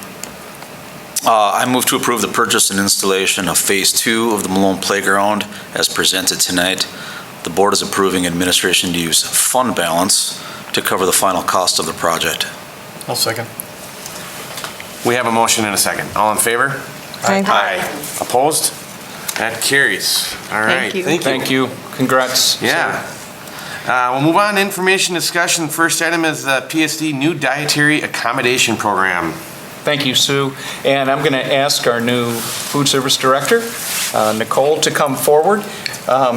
I move to approve the purchase and installation of Phase 2 of the Malone Playground as presented tonight. The board is approving administration to use fund balance to cover the final cost of the project. I'll second. We have a motion and a second. All in favor? Aye. Opposed? That carries. All right. Thank you. Congrats. Yeah. We'll move on to information discussion. First item is the PSD new dietary accommodation program. Thank you, Sue. And I'm going to ask our new food service director, Nicole, to come forward.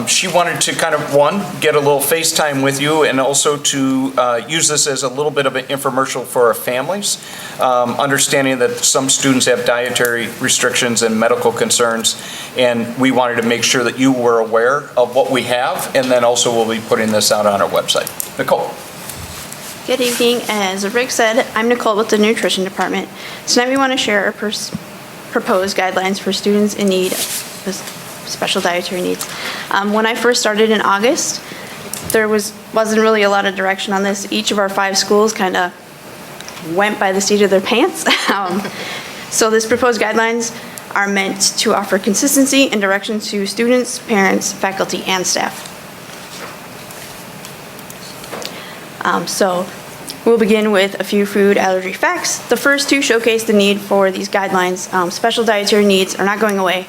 She wanted to kind of, get a little FaceTime with you and also to use this as a little bit of an infomercial for our families, understanding that some students have dietary restrictions and medical concerns, and we wanted to make sure that you were aware of what we have, and then also we'll be putting this out on our website. Nicole. Good evening. As Rick said, I'm Nicole with the Nutrition Department. Tonight we want to share our proposed guidelines for students in need of special dietary needs. When I first started in August, there wasn't really a lot of direction on this. Each of our 5 schools kind of went by the seat of their pants. So this proposed guidelines are meant to offer consistency and direction to students, parents, faculty, and staff. So we'll begin with a few food allergy facts. The first 2 showcase the need for these guidelines. Special dietary needs are not going away.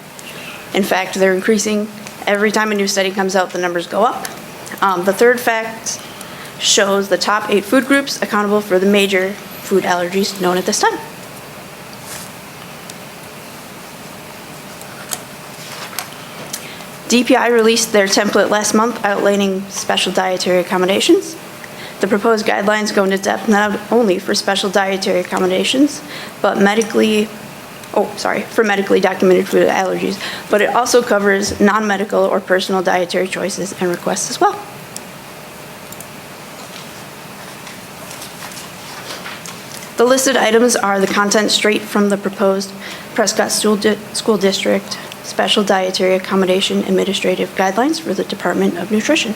In fact, they're increasing. Every time a new study comes out, the numbers go up. The third fact shows the top 8 food groups accountable for the major food allergies known at this time. DPI released their template last month outlining special dietary accommodations. The proposed guidelines go into depth not only for special dietary accommodations, but for medically documented food allergies, but it also covers non-medical or personal dietary choices and requests as well. The listed items are the content straight from the proposed Prescott School District Special Dietary Accommodation Administrative Guidelines for the Department of Nutrition.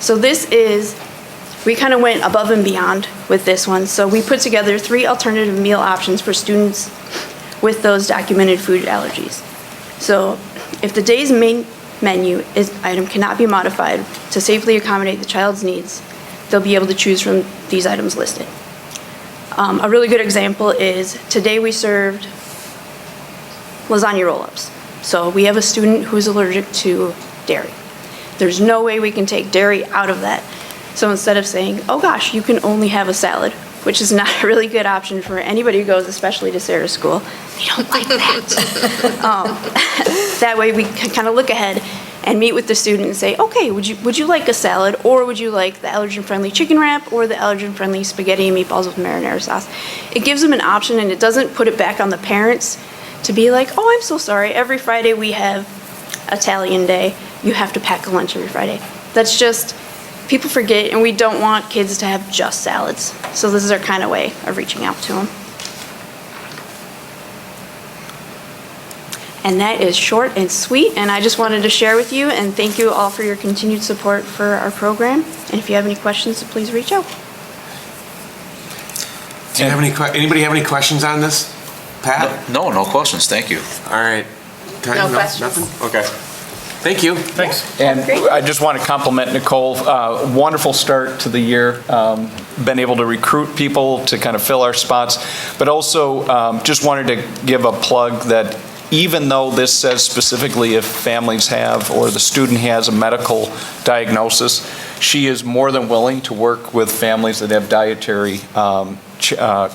So we kind of went above and beyond with this one. So we put together 3 alternative meal options for students with those documented food allergies. So if the day's main menu item cannot be modified to safely accommodate the child's needs, they'll be able to choose from these items listed. A really good example is today we served lasagna roll-ups. So we have a student who's allergic to dairy. There's no way we can take dairy out of that. So instead of saying, oh gosh, you can only have a salad, which is not a really good option for anybody who goes, especially to Sarah's school, they don't like that. That way we can kind of look ahead and meet with the student and say, okay, would you like a salad, or would you like the allergen-friendly chicken wrap or the allergen-friendly spaghetti and meatballs with marinara sauce? It gives them an option, and it doesn't put it back on the parents to be like, oh, I'm so sorry, every Friday we have Italian day. You have to pack a lunch every Friday. That's just, people forget, and we don't want kids to have just salads. So this is our kind of way of reaching out to them. And that is short and sweet, and I just wanted to share with you, and thank you all for your continued support for our program. And if you have any questions, please reach out. Do you have anybody have any questions on this, Pat? No questions. Thank you. All right. No questions. Nothing? Okay. Thank you. Thanks. And I just want to compliment Nicole. Wonderful start to the year. Been able to recruit people to kind of fill our spots, but also just wanted to give a plug that even though this says specifically if families have or the student has a medical diagnosis, she is more than willing to work with families that have dietary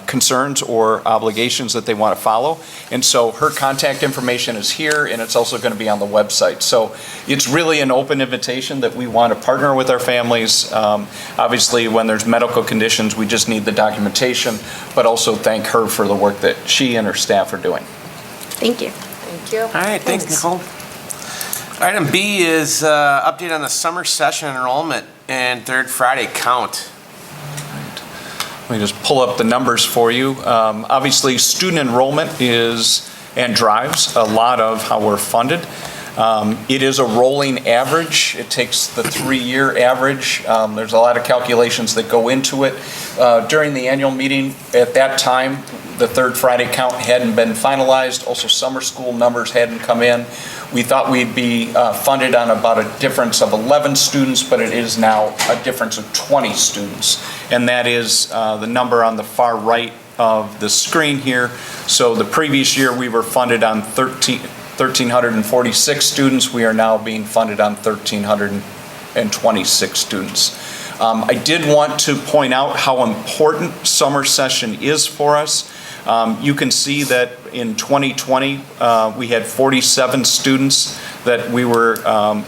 concerns or obligations that they want to follow. And so her contact information is here, and it's also going to be on the website. So it's really an open invitation that we want to partner with our families. Obviously, when there's medical conditions, we just need the documentation, but also thank her for the work that she and her staff are doing. Thank you. Thank you. All right, thanks, Nicole. Item B is update on the summer session enrollment and third Friday count. Let me just pull up the numbers for you. Obviously, student enrollment and drives a lot of how we're funded. It is a rolling average. It takes the 3-year average. There's a lot of calculations that go into it. During the annual meeting, at that time, the third Friday count hadn't been finalized. Also, summer school numbers hadn't come in. We thought we'd be funded on about a difference of 11 students, but it is now a difference of 20 students. And that is the number on the far right of the screen here. So the previous year, we were funded on 1,346 students. We are now being funded on 1,326 students. I did want to point out how important summer session is for us. You can see that in 2020, we had 47 students that we were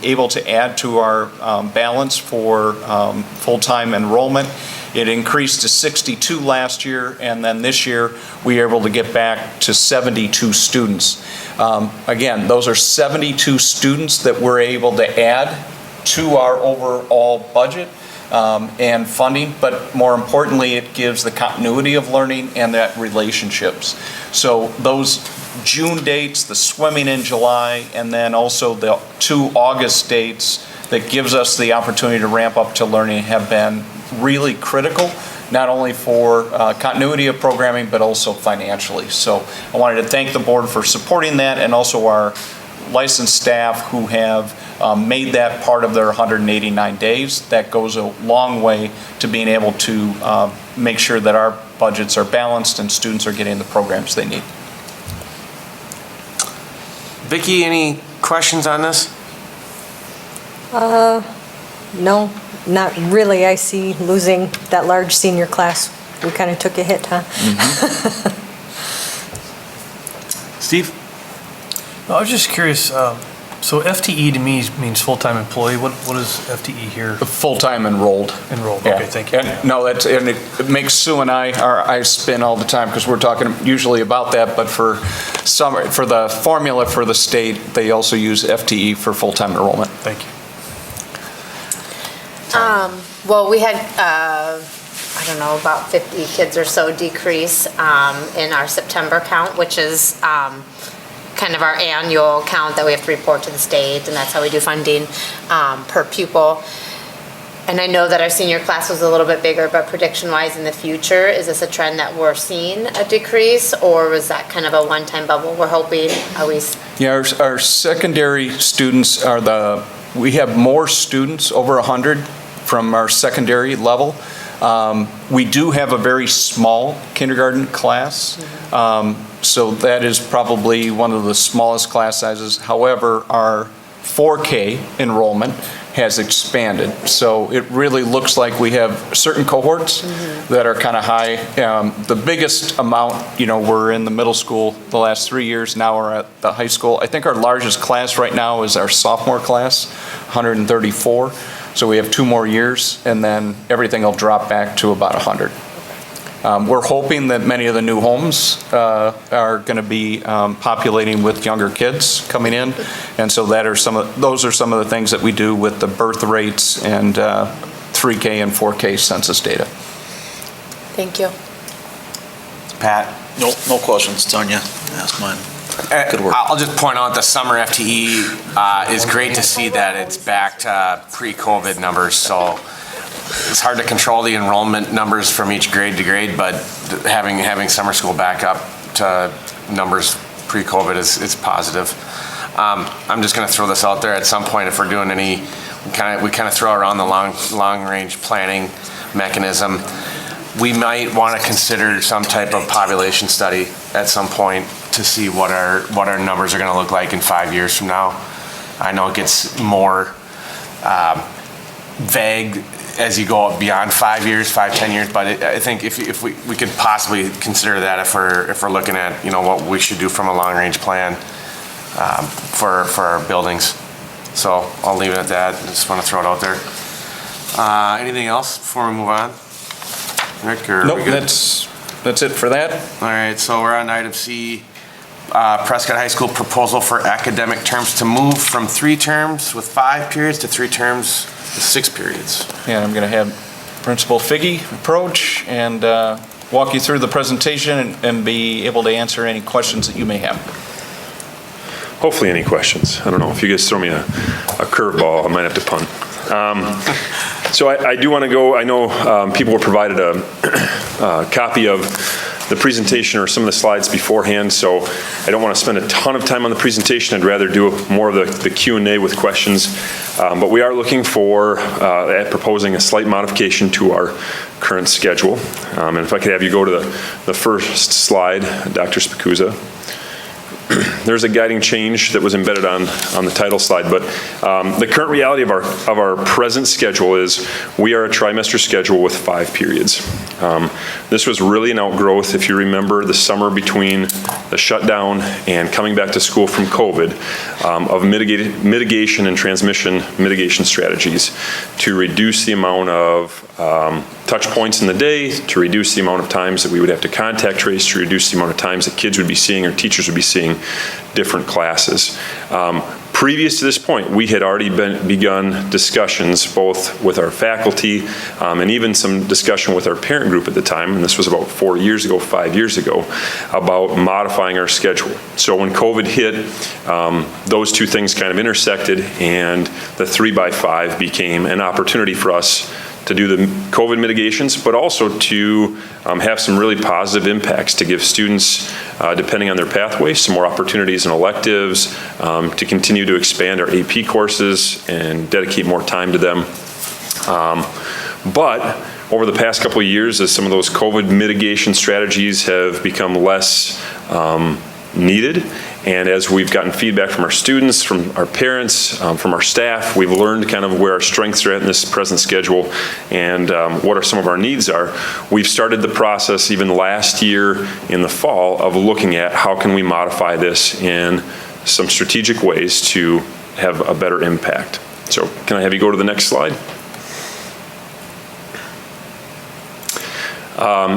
able to add to our balance for full-time enrollment. It increased to 62 last year, and then this year we were able to get back to 72 students. Again, those are 72 students that we're able to add to our overall budget and funding, but more importantly, it gives the continuity of learning and that relationships. So those June dates, the swimming in July, and then also the 2 August dates that gives us the opportunity to ramp up to learning have been really critical, not only for continuity of programming, but also financially. So I wanted to thank the board for supporting that, and also our licensed staff who have made that part of their 189 days. That goes a long way to being able to make sure that our budgets are balanced and students are getting the programs they need. Vicki, any questions on this? No, not really. I see losing that large senior class. We kind of took a hit, huh? Steve? I was just curious, so FTE to me means full-time employee. What is FTE here? Full-time enrolled. Enrolled, Yeah. okay, thank you. And no, and it makes Sue and I, our eyes spin all the time because we're talking usually about that, but for the formula for the state, they also use FTE for full-time enrollment. Thank you. Well, we had, I don't know, about 50 kids or so decrease in our September count, which is kind of our annual count that we have to report to the state, and that's how we do funding per pupil. And I know that our senior class was a little bit bigger, but prediction-wise in the future, is this a trend that we're seeing a decrease, or was that kind of a one-time bubble? We're hoping, are we? Yeah, our secondary students we have more students, over 100 from our secondary level. We do have a very small kindergarten class, so that is probably one of the smallest class sizes. However, our 4K enrollment has expanded. So it really looks like we have certain cohorts that are kind of high. The biggest amount, we're in the middle school the last 3 years. Now we're at the high school. I think our largest class right now is our sophomore class, 134. So we have 2 more years, and then everything will drop back to about 100. We're hoping that many of the new homes are going to be populating with younger kids coming in, and so those are some of the things that we do with the birth rates and 3K and 4K census data. Thank you. Pat? No questions. Tanya, ask mine. Good work. I'll just point out the summer FTE is great to see that it's back to pre-COVID numbers. So it's hard to control the enrollment numbers from each grade to grade, but having summer school back up to numbers pre-COVID is positive. I'm just going to throw this out there. At some point, if we're doing we kind of throw around the long-range planning mechanism. We might want to consider some type of population study at some point to see what our numbers are going to look like in 5 years from now. I know it gets more vague as you go beyond 5 years, 5-10 years, but I think if we could possibly consider that if we're looking at what we should do from a long range plan for our buildings. So I'll leave it at that. I just want to throw it out there. Anything else before we move on? Rick, or nope, that's it for that. All right, so we're on item C, Prescott High School proposal for academic terms to move from 3 terms with 5 periods to 3 terms with 6 periods. And I'm going to have Principal Figge approach and walk you through the presentation and be able to answer any questions that you may have. Hopefully any questions. I don't know, if you guys throw me a curveball, I might have to punt. So I do want to go, I know people were provided a copy of the presentation or some of the slides beforehand, so I don't want to spend a ton of time on the presentation. I'd rather do more of the Q&A with questions. But we are looking for, proposing a slight modification to our current schedule. And if I could have you go to the first slide, Dr. Spikuza. There's a guiding change that was embedded on the title slide, but the current reality of our present schedule is we are a trimester schedule with 5 periods. This was really an outgrowth, if you remember, the summer between the shutdown and coming back to school from COVID, of mitigation and transmission mitigation strategies to reduce the amount of touch points in the day, to reduce the amount of times that we would have to contact trace, to reduce the amount of times that kids would be seeing or teachers would be seeing different classes. Previous to this point, we had already begun discussions both with our faculty and even some discussion with our parent group at the time, and this was about 4 years ago, 5 years ago, about modifying our schedule. So when COVID hit, those two things kind of intersected, and the 3x5 became an opportunity for us to do the COVID mitigations, but also to have some really positive impacts to give students, depending on their pathway, some more opportunities and electives, to continue to expand our AP courses and dedicate more time to them. But over the past couple of years, as some of those COVID mitigation strategies have become less needed, and as we've gotten feedback from our students, from our parents, from our staff, we've learned kind of where our strengths are at in this present schedule and what are some of our needs are. We've started the process even last year in the fall of looking at how can we modify this in some strategic ways to have a better impact. So can I have you go to the next slide?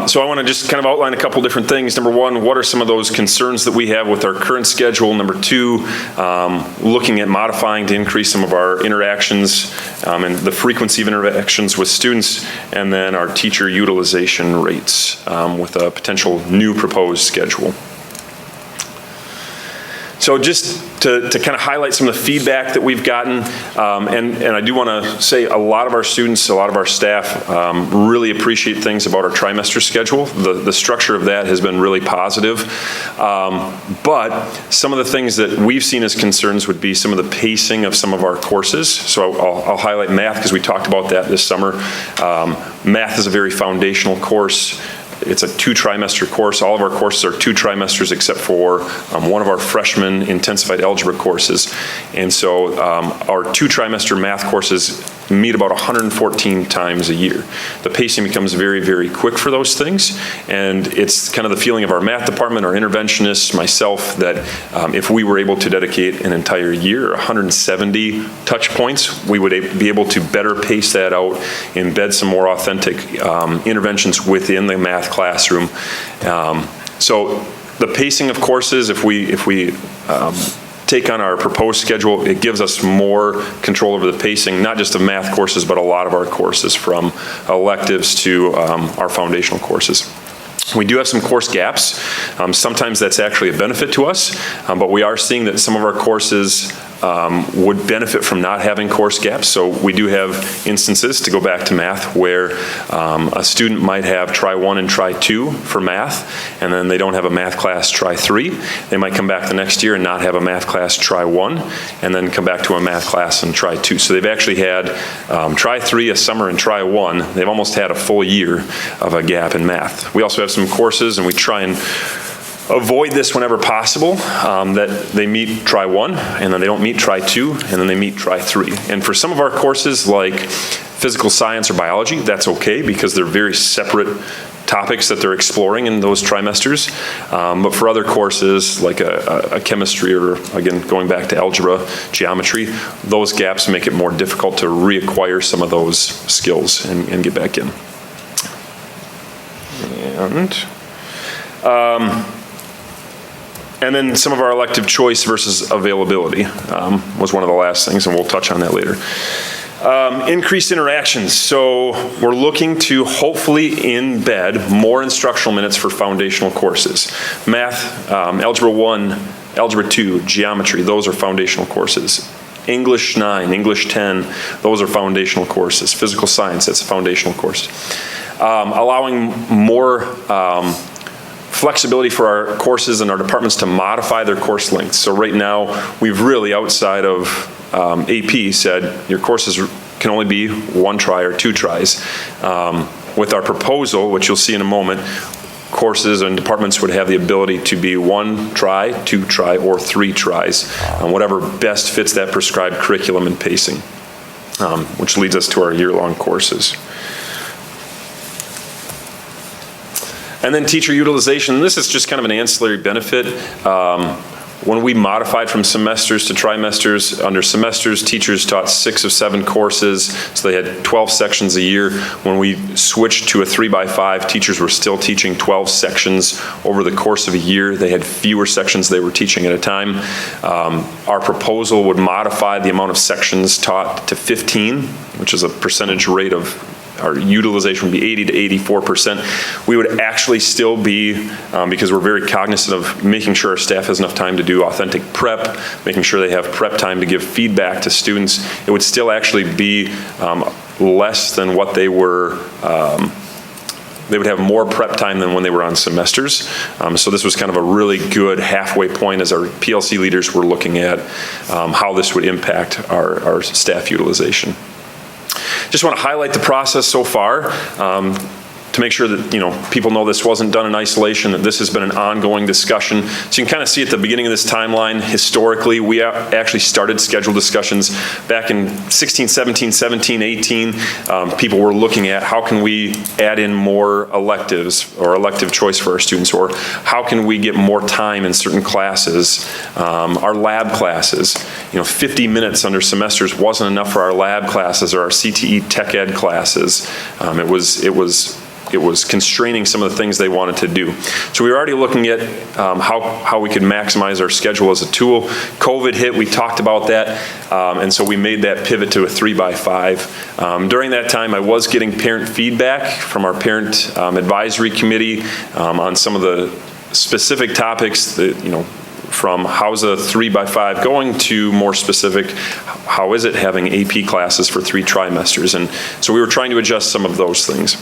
So I want to just kind of outline a couple different things. Number one, what are some of those concerns that we have with our current schedule? Number two, looking at modifying to increase some of our interactions and the frequency of interactions with students, and then our teacher utilization rates with a potential new proposed schedule. So just to kind of highlight some of the feedback that we've gotten, and I do want to say a lot of our students, a lot of our staff really appreciate things about our trimester schedule. The structure of that has been really positive. But some of the things that we've seen as concerns would be some of the pacing of some of our courses. So I'll highlight math because we talked about that this summer. Math is a very foundational course. It's a 2-trimester course. All of our courses are 2 trimesters except for one of our freshman intensified algebra courses. And so our 2-trimester math courses meet about 114 times a year. The pacing becomes very, very quick for those things. And it's kind of the feeling of our math department, our interventionists, myself, that if we were able to dedicate an entire year, 170 touch points, we would be able to better pace that out, embed some more authentic interventions within the math classroom. So the pacing of courses, if we take on our proposed schedule, it gives us more control over the pacing, not just of math courses, but a lot of our courses, from electives to our foundational courses. We do have some course gaps. Sometimes that's actually a benefit to us, but we are seeing that some of our courses would benefit from not having course gaps. So we do have instances, to go back to math, where a student might have try 1 and try 2 for math, and then they don't have a math class try 3. They might come back the next year and not have a math class try 1, and then come back to a math class and try 2. So they've actually had try 3 a summer and try 1. They've almost had a full year of a gap in math. We also have some courses, and we try and avoid this whenever possible, that they meet try 1, and then they don't meet try 2, and then they meet try 3. And for some of our courses, like physical science or biology, that's okay because they're very separate topics that they're exploring in those trimesters. But for other courses, like a chemistry, or again, going back to algebra, geometry, those gaps make it more difficult to reacquire some of those skills and get back in. And And then some of our elective choice versus availability was one of the last things, and we'll touch on that later. Increased interactions. So we're looking to hopefully embed more instructional minutes for foundational courses. Math, Algebra 1, Algebra 2, Geometry, those are foundational courses. English 9, English 10, those are foundational courses. Physical science, that's a foundational course. Allowing more flexibility for our courses and our departments to modify their course lengths. So right now, we've really, outside of AP, said your courses can only be 1 try or 2 tries. With our proposal, which you'll see in a moment, courses and departments would have the ability to be 1 try, 2 try, or 3 tries, whatever best fits that prescribed curriculum and pacing, which leads us to our year-long courses. And then teacher utilization, this is just kind of an ancillary benefit. When we modified from semesters to trimesters, under semesters, teachers taught 6 of 7 courses, so they had 12 sections a year. When we switched to a 3x5, teachers were still teaching 12 sections over the course of a year. They had fewer sections they were teaching at a time. Our proposal would modify the amount of sections taught to 15, which is a percentage rate of our utilization would be 80 to 84%. We would actually still be, because we're very cognizant of making sure our staff has enough time to do authentic prep, making sure they have prep time to give feedback to students, it would still actually be less than what they were, they would have more prep time than when they were on semesters. So this was kind of a really good halfway point as our PLC leaders were looking at how this would impact our staff utilization. Just want to highlight the process so far to make sure that people know this wasn't done in isolation, that this has been an ongoing discussion. So you can kind of see at the beginning of this timeline, historically, we actually started scheduled discussions back in 16, 17, 17, 18. People were looking at how can we add in more electives or elective choice for our students, or how can we get more time in certain classes. Our lab classes, 50 minutes under semesters wasn't enough for our lab classes or our CTE tech ed classes. It was constraining some of the things they wanted to do. So we were already looking at how we could maximize our schedule as a tool. COVID hit, we talked about that, and so we made that pivot to a 3x5. During that time, I was getting parent feedback from our parent advisory committee on some of the specific topics that, from how's a 3x5 going to more specific, how is it having AP classes for 3 trimesters? And so we were trying to adjust some of those things.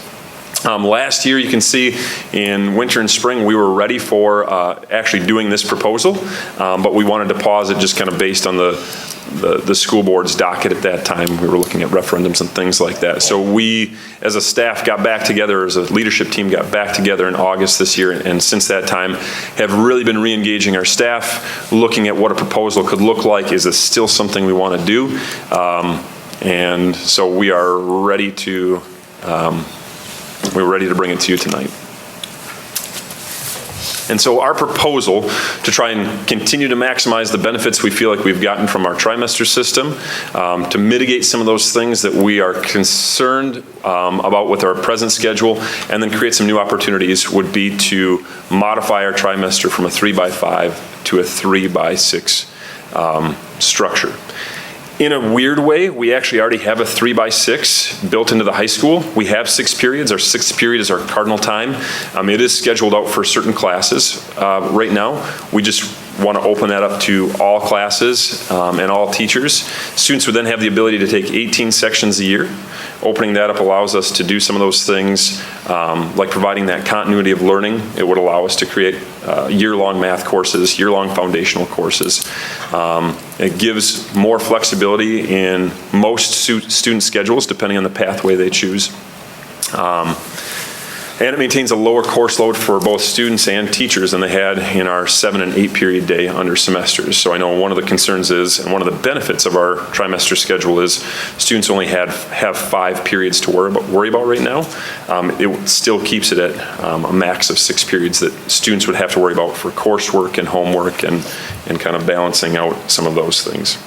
Last year, you can see in winter and spring, we were ready for actually doing this proposal, but we wanted to pause it just kind of based on the school board's docket at that time. We were looking at referendums and things like that. So we, as a staff, got back together, as a leadership team, got back together in August this year, and since that time have really been re-engaging our staff, looking at what a proposal could look like. Is this still something we want to do? And so we are ready to we're ready to bring it to you tonight. And so our proposal to try and continue to maximize the benefits we feel like we've gotten from our trimester system, to mitigate some of those things that we are concerned about with our present schedule, and then create some new opportunities, would be to modify our trimester from a 3x5 to a 3x6 structure. In a weird way, we actually already have a 3x6 built into the high school. We have 6 periods. Our 6th period is our cardinal time. It is scheduled out for certain classes right now. We just want to open that up to all classes and all teachers. Students would then have the ability to take 18 sections a year. Opening that up allows us to do some of those things, like providing that continuity of learning. It would allow us to create year-long math courses, year-long foundational courses. It gives more flexibility in most student schedules, depending on the pathway they choose. And it maintains a lower course load for both students and teachers than they had in our 7 and 8 period day under semesters. So I know one of the concerns is, and one of the benefits of our trimester schedule is, students only have 5 periods to worry about right now. It still keeps it at a max of 6 periods that students would have to worry about for coursework and homework and kind of balancing out some of those things.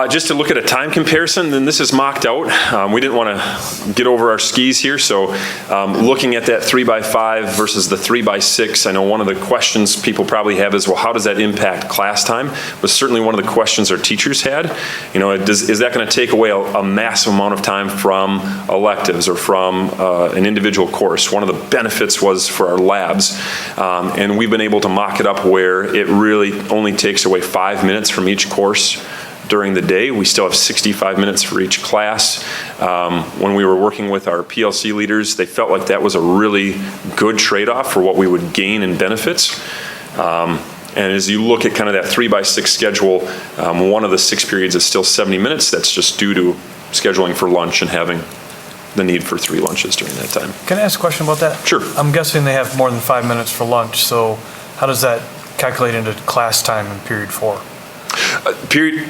Just to look at a time comparison, then this is mocked out. We didn't want to get over our skis here, so looking at that 3x5 versus the 3x6, I know one of the questions people probably have is, well, how does that impact class time? Was certainly one of the questions our teachers had. You know, is that going to take away a massive amount of time from electives or from an individual course? One of the benefits was for our labs, and we've been able to mock it up where it really only takes away 5 minutes from each course during the day. We still have 65 minutes for each class. When we were working with our PLC leaders, they felt like that was a really good trade-off for what we would gain in benefits. And as you look at kind of that 3x6 schedule, one of the 6 periods is still 70 minutes. That's just due to scheduling for lunch and having the need for 3 lunches during that time. Can I ask a question about that? Sure. I'm guessing they have more than 5 minutes for lunch, so how does that calculate into class time in period 4?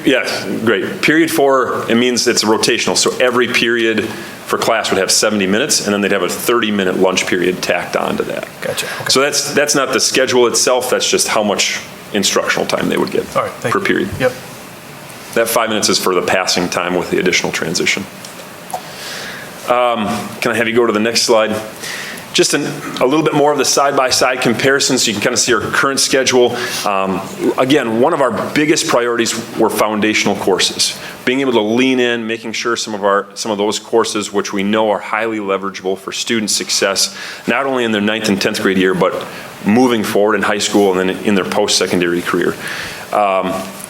Yes, great. Period 4, it means it's rotational. So every period for class would have 70 minutes, and then they'd have a 30-minute lunch period tacked on to that. Gotcha. Okay. So that's not the schedule itself, that's just how much instructional time they would get per period. Yep. That 5 minutes is for the passing time with the additional transition. Can I have you go to the next slide? Just a little bit more of the side-by-side comparison so you can kind of see our current schedule. Again, one of our biggest priorities were foundational courses. Being able to lean in, making sure some of those courses, which we know are highly leverageable for student success, not only in their 9th and 10th grade year, but moving forward in high school and then in their post-secondary career.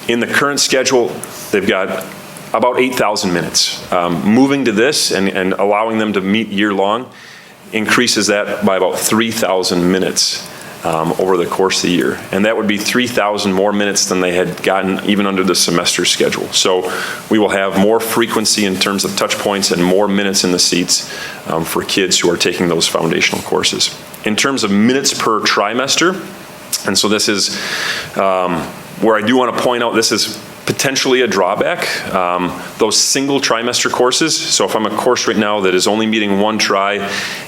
In the current schedule, they've got about 8,000 minutes. Moving to this and allowing them to meet year-long increases that by about 3,000 minutes over the course of the year. And that would be 3,000 more minutes than they had gotten even under the semester schedule. So we will have more frequency in terms of touch points and more minutes in the seats for kids who are taking those foundational courses. In terms of minutes per trimester, and so this is where I do want to point out, this is potentially a drawback. Those single trimester courses, so if I'm a course right now that is only meeting 1 tri,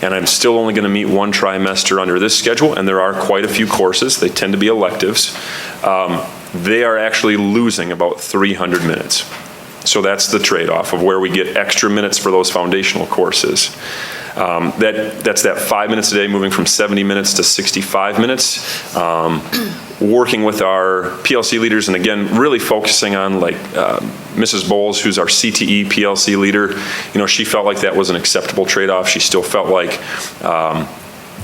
and I'm still only going to meet 1 trimester under this schedule, and there are quite a few courses, they tend to be electives, they are actually losing about 300 minutes. So that's the trade-off of where we get extra minutes for those foundational courses. That's that 5 minutes a day moving from 70 minutes to 65 minutes. Working with our PLC leaders, and again, really focusing on like Mrs. Bowles, who's our CTE PLC leader. You know, she felt like that was an acceptable trade-off. She still felt like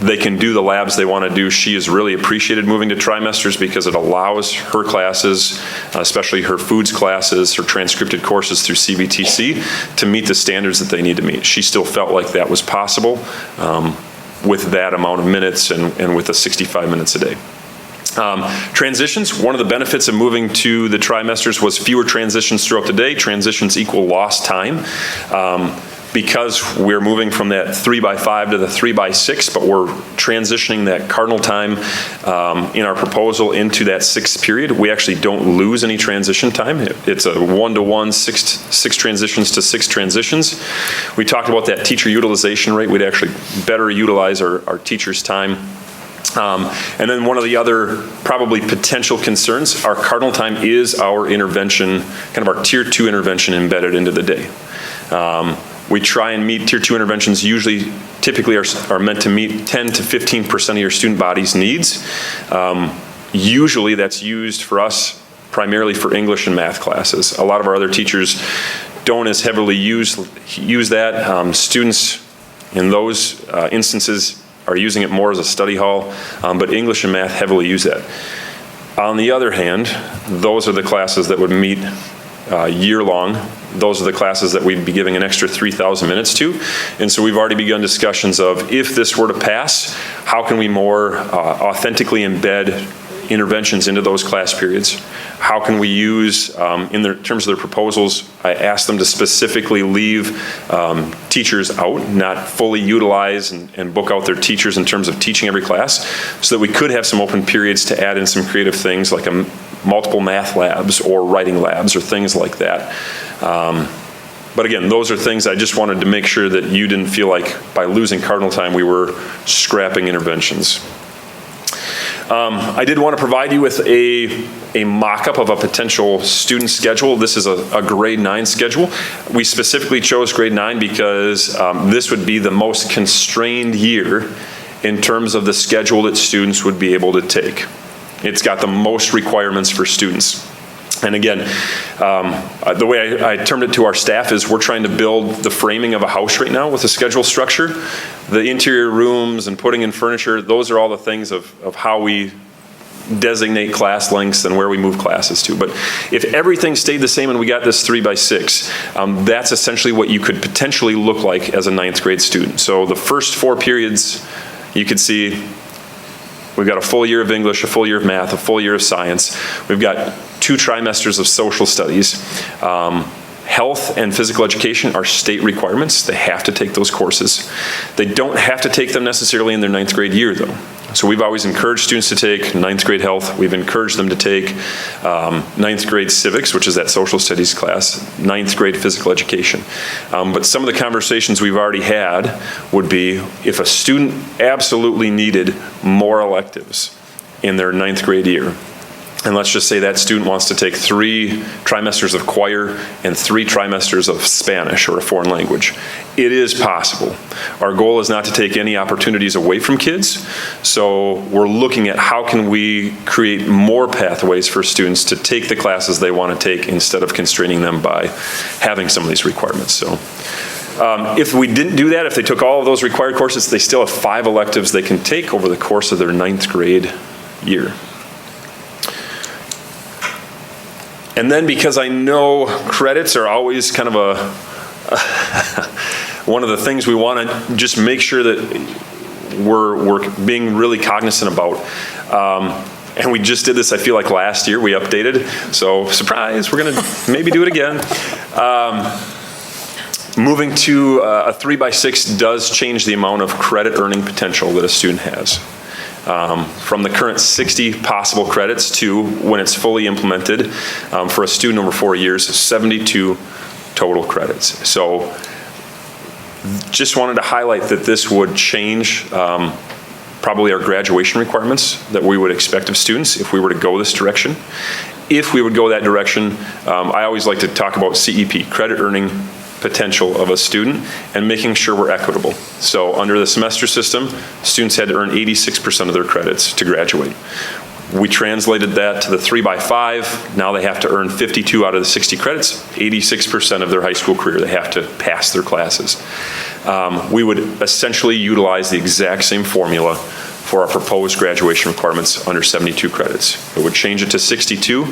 they can do the labs they want to do. She has really appreciated moving to trimesters because it allows her classes, especially her foods classes, her transcripted courses through CBTC, to meet the standards that they need to meet. She still felt like that was possible with that amount of minutes and with the 65 minutes a day. Transitions, one of the benefits of moving to the trimesters was fewer transitions throughout the day. Transitions equal lost time. Because we're moving from that 3x5 to the 3x6, but we're transitioning that cardinal time in our proposal into that 6th period, we actually don't lose any transition time. It's a 1-to-1, 6 transitions to 6 transitions. We talked about that teacher utilization rate. We'd actually better utilize our teachers' time. And then one of the other probably potential concerns, our cardinal time is our intervention, kind of our tier 2 intervention embedded into the day. We try and meet tier 2 interventions typically are meant to meet 10 to 15% of your student body's needs. Usually that's used for us primarily for English and math classes. A lot of our other teachers don't as heavily use that. Students in those instances are using it more as a study hall, but English and math heavily use that. On the other hand, those are the classes that would meet year-long. Those are the classes that we'd be giving an extra 3,000 minutes to. And so we've already begun discussions of, if this were to pass, how can we more authentically embed interventions into those class periods? How can we use, in terms of their proposals, I asked them to specifically leave teachers out, not fully utilize and book out their teachers in terms of teaching every class, so that we could have some open periods to add in some creative things like multiple math labs or writing labs or things like that. But again, those are things I just wanted to make sure that you didn't feel like by losing cardinal time we were scrapping interventions. I did want to provide you with a mock-up of a potential student schedule. This is a grade 9 schedule. We specifically chose grade 9 because this would be the most constrained year in terms of the schedule that students would be able to take. It's got the most requirements for students. And again, the way I termed it to our staff is we're trying to build the framing of a house right now with a schedule structure. The interior rooms and putting in furniture, those are all the things of how we designate class lengths and where we move classes to. But if everything stayed the same and we got this 3x6, that's essentially what you could potentially look like as a 9th grade student. So the first 4 periods, you could see we've got a full year of English, a full year of math, a full year of science. We've got 2 trimesters of social studies. Health and physical education are state requirements. They have to take those courses. They don't have to take them necessarily in their 9th grade year, though. So we've always encouraged students to take 9th grade health. We've encouraged them to take 9th grade civics, which is that social studies class, 9th grade physical education. But some of the conversations we've already had would be if a student absolutely needed more electives in their 9th grade year, and let's just say that student wants to take 3 trimesters of choir and 3 trimesters of Spanish or a foreign language. It is possible. Our goal is not to take any opportunities away from kids, so we're looking at how can we create more pathways for students to take the classes they want to take instead of constraining them by having some of these requirements. So if we didn't do that, if they took all of those required courses, they still have 5 electives they can take over the course of their 9th grade year. And then because I know credits are always kind of one of the things we want to just make sure that we're being really cognizant about. And we just did this, I feel like last year, we updated. So surprise, we're going to maybe do it again. Moving to a 3x6 does change the amount of credit earning potential that a student has. From the current 60 possible credits to, when it's fully implemented, for a student over 4 years, 72 total credits. So just wanted to highlight that this would change probably our graduation requirements that we would expect of students if we were to go this direction. If we would go that direction, I always like to talk about CEP, credit earning potential of a student, and making sure we're equitable. So under the semester system, students had to earn 86% of their credits to graduate. We translated that to the 3x5. Now they have to earn 52 out of the 60 credits, 86% of their high school career. They have to pass their classes. We would essentially utilize the exact same formula for our proposed graduation requirements under 72 credits. It would change it to 62,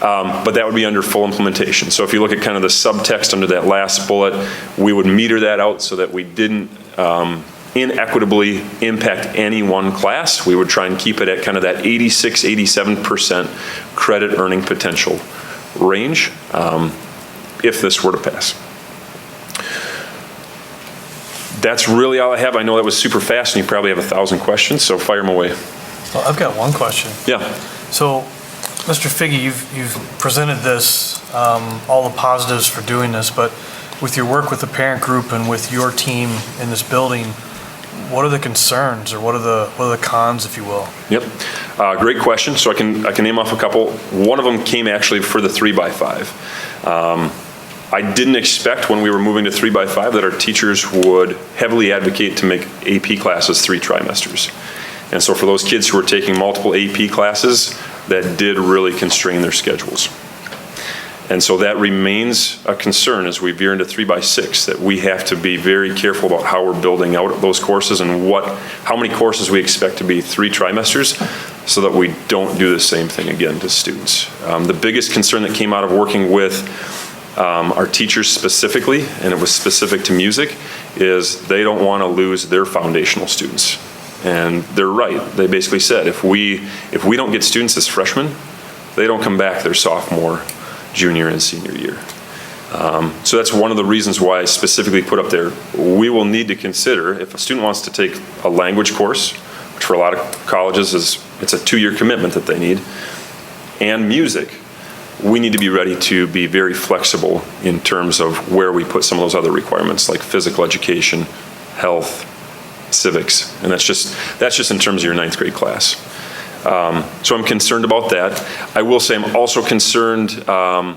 but that would be under full implementation. So if you look at kind of the subtext under that last bullet, we would meter that out so that we didn't inequitably impact any one class. We would try and keep it at kind of that 86, 87% credit earning potential range if this were to pass. That's really all I have. I know that was super fast and you probably have 1,000 questions, so fire them away. Well, I've got one question. Yeah. So, Mr. Figge, you've presented this, all the positives for doing this, but with your work with the parent group and with your team in this building, what are the concerns or what are the cons, if you will? Yep. Great question. So I can name off a couple. One of them came actually for the 3x5. I didn't expect when we were moving to 3x5 that our teachers would heavily advocate to make AP classes 3 trimesters. And so for those kids who are taking multiple AP classes, that did really constrain their schedules. And so that remains a concern as we veer into 3x6, that we have to be very careful about how we're building out those courses and how many courses we expect to be 3 trimesters so that we don't do the same thing again to students. The biggest concern that came out of working with our teachers specifically, and it was specific to music, is they don't want to lose their foundational students. And they're right. They basically said, if we don't get students as freshmen, they don't come back their sophomore, junior, and senior year. So that's one of the reasons why I specifically put up there, we will need to consider, if a student wants to take a language course, which for a lot of colleges it's a 2-year commitment that they need, and music, we need to be ready to be very flexible in terms of where we put some of those other requirements like physical education, health, civics, and that's just in terms of your 9th grade class. So I'm concerned about that. I will say I'm also concerned, a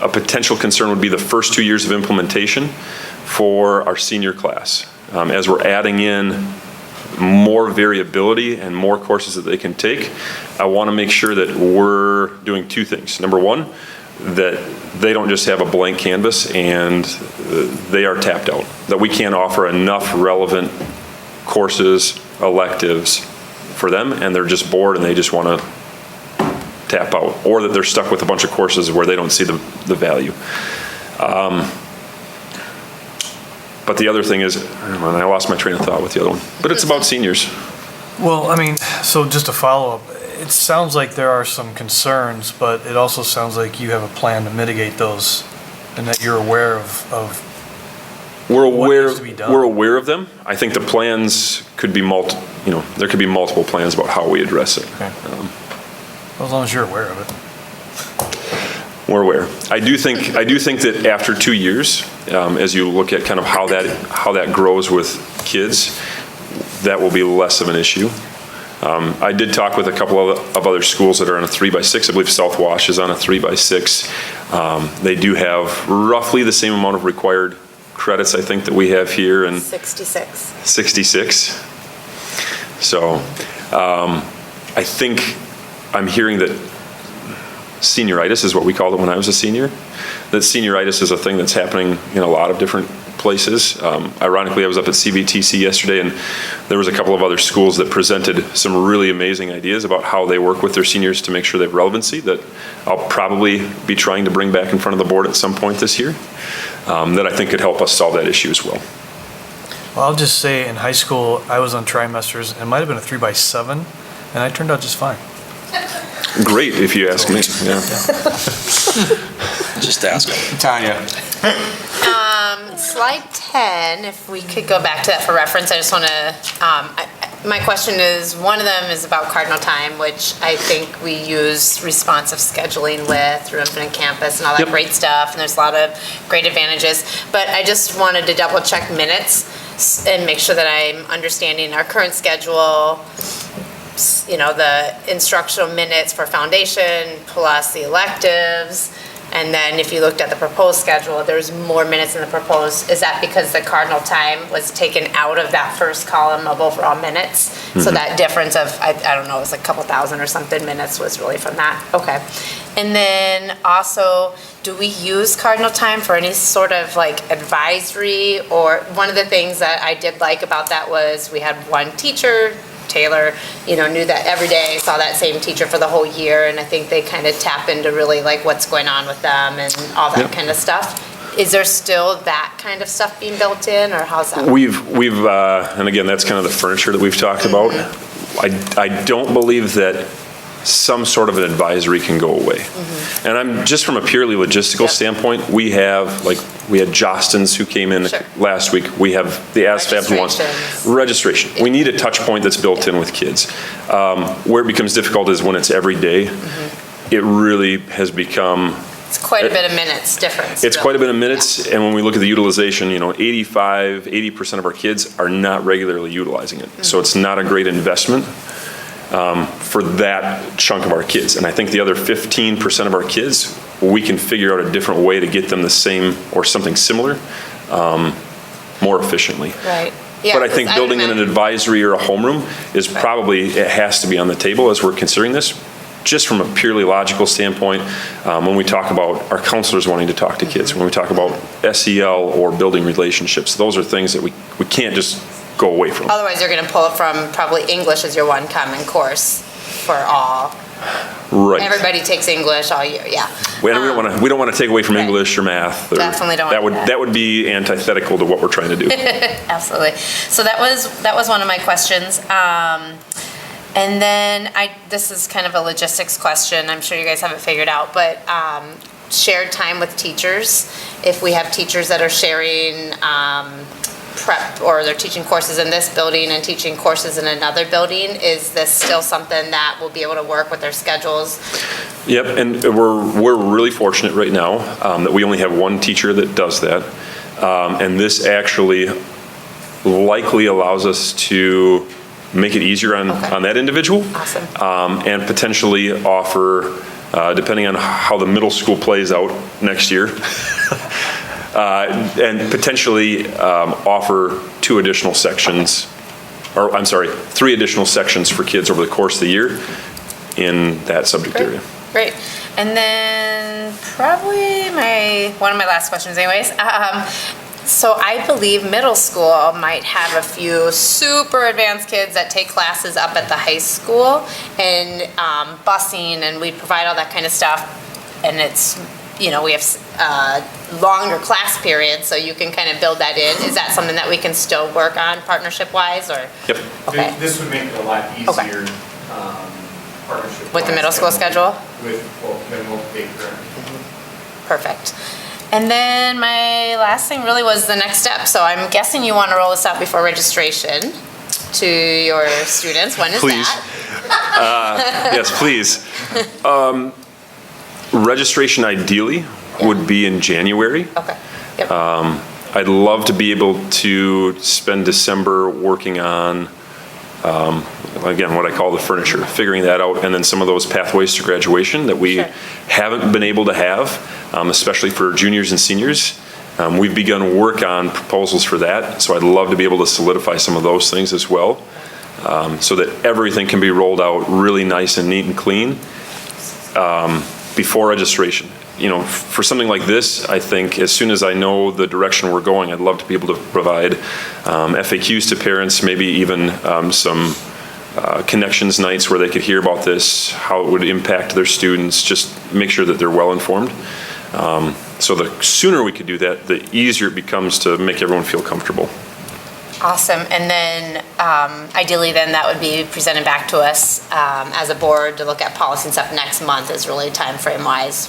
potential concern would be the first 2 years of implementation for our senior class. As we're adding in more variability and more courses that they can take, I want to make sure that we're doing two things. Number one, that they don't just have a blank canvas and they are tapped out, that we can't offer enough relevant courses, electives for them, and they're just bored and they just want to tap out, or that they're stuck with a bunch of courses where they don't see the value. But the other thing is, I lost my train of thought with the other one, but it's about seniors. Well, I mean, so just to follow up, it sounds like there are some concerns, but it also sounds like you have a plan to mitigate those and that you're aware of We're aware, needs to be done. we're aware of them. I think the plans could be there could be multiple plans about how we address it. Okay. Well, as long as you're aware of it. We're aware. I do think that after 2 years, as you look at kind of how that grows with kids, that will be less of an issue. I did talk with a couple of other schools that are on a 3x6. I believe South Wash is on a 3x6. They do have roughly the same amount of required credits, I think, that we have here, and 66. 66. So I think I'm hearing that senioritis is what we called it when I was a senior. That senioritis is a thing that's happening in a lot of different places. Ironically, I was up at CBTC yesterday, and there was a couple of other schools that presented some really amazing ideas about how they work with their seniors to make sure they have relevancy that I'll probably be trying to bring back in front of the board at some point this year, that I think could help us solve that issue as well. Well, I'll just say in high school, I was on trimesters. It might have been a 3x7, and I turned out just fine. Great, if you ask me. Yeah. Just ask them. Tanya. Slide 10, if we could go back to that for reference, I just want to, my question is, one of them is about cardinal time, which I think we use responsive scheduling with through Infinite Campus and all that great stuff, and there's a lot of great advantages. But I just wanted to double check minutes and make sure that I'm understanding our current schedule, the instructional minutes for foundation plus the electives. And then if you looked at the proposed schedule, there's more minutes in the proposed. Is that because the cardinal time was taken out of that first column of overall minutes? Mm-hmm. So that difference of, I don't know, it was a couple thousand or something minutes was really from that? Okay. And then also, do we use cardinal time for any sort of like advisory? Or one of the things that I did like about that was we had one teacher, Taylor, knew that every day, saw that same teacher for the whole year, and I think they kind of tap into really like what's going on with them and all that kind of stuff. Is there still that kind of stuff being built in, or how's that? We've and again, that's kind of the furniture that we've talked about. I don't believe that some sort of an advisory can go away. Mm-hmm. And I'm just from a purely logistical standpoint, we had Jostens who came in last week. We have the ASVAB one. Registration. We need a touch point that's built in with kids. Where it becomes difficult is when it's every day. Mm-hmm. It really has become... It's quite a bit of minutes difference. It's quite a bit of minutes, and when we look at the utilization, 80% of our kids are not regularly utilizing it. Mm-hmm. So it's not a great investment for that chunk of our kids. And I think the other 15% of our kids, we can figure out a different way to get them the same or something similar more efficiently. Right. Yeah, but I think building in an advisory or a homeroom is probably, it has to be on the table as we're considering this. Just from a purely logical standpoint, when we talk about our counselors wanting to talk to kids, when we talk about SEL or building relationships, those are things that we can't just go away from. Otherwise, you're going to pull it from probably English as your one common course for all. Right. Everybody takes English all year, yeah. We don't want to take away from English or math. Definitely don't want that. That would be antithetical to what we're trying to do. Absolutely. So that was one of my questions. And then this is kind of a logistics question. I'm sure you guys have it figured out, but shared time with teachers. If we have teachers that are sharing prep, or they're teaching courses in this building and teaching courses in another building, is this still something that will be able to work with their schedules? Yep, and we're really fortunate right now that we only have one teacher that does that. And this actually likely allows us to make it easier on that individual. Awesome. And potentially offer, depending on how the middle school plays out next year, and potentially offer 2 additional sections, or I'm sorry, 3 additional sections for kids over the course of the year in that subject area. Great. And then probably one of my last questions anyways. So I believe middle school might have a few super advanced kids that take classes up at the high school and busing, and we provide all that kind of stuff. And it's, we have longer class periods, so you can kind of build that in. Is that something that we can still work on partnership-wise, or? Yep. Okay. This would make it a lot easier, partnership. With the middle school schedule? With, then we'll pay for it. Perfect. And then my last thing really was the next step. So I'm guessing you want to roll this out before registration to your students. When is Please. that? Yes, please. Registration ideally would be in January. Okay. Yep. I'd love to be able to spend December working on, again, what I call the furniture, figuring that out, and then some of those pathways to graduation that we haven't been able to have, especially for juniors and seniors. We've begun work on proposals for that, so I'd love to be able to solidify some of those things as well, so that everything can be rolled out really nice and neat and clean before registration. For something like this, I think as soon as I know the direction we're going, I'd love to be able to provide FAQs to parents, maybe even some connections nights where they could hear about this, how it would impact their students, just make sure that they're well informed. So the sooner we could do that, the easier it becomes to make everyone feel comfortable. Awesome. And then ideally then that would be presented back to us as a board to look at policy and stuff next month is really time frame wise,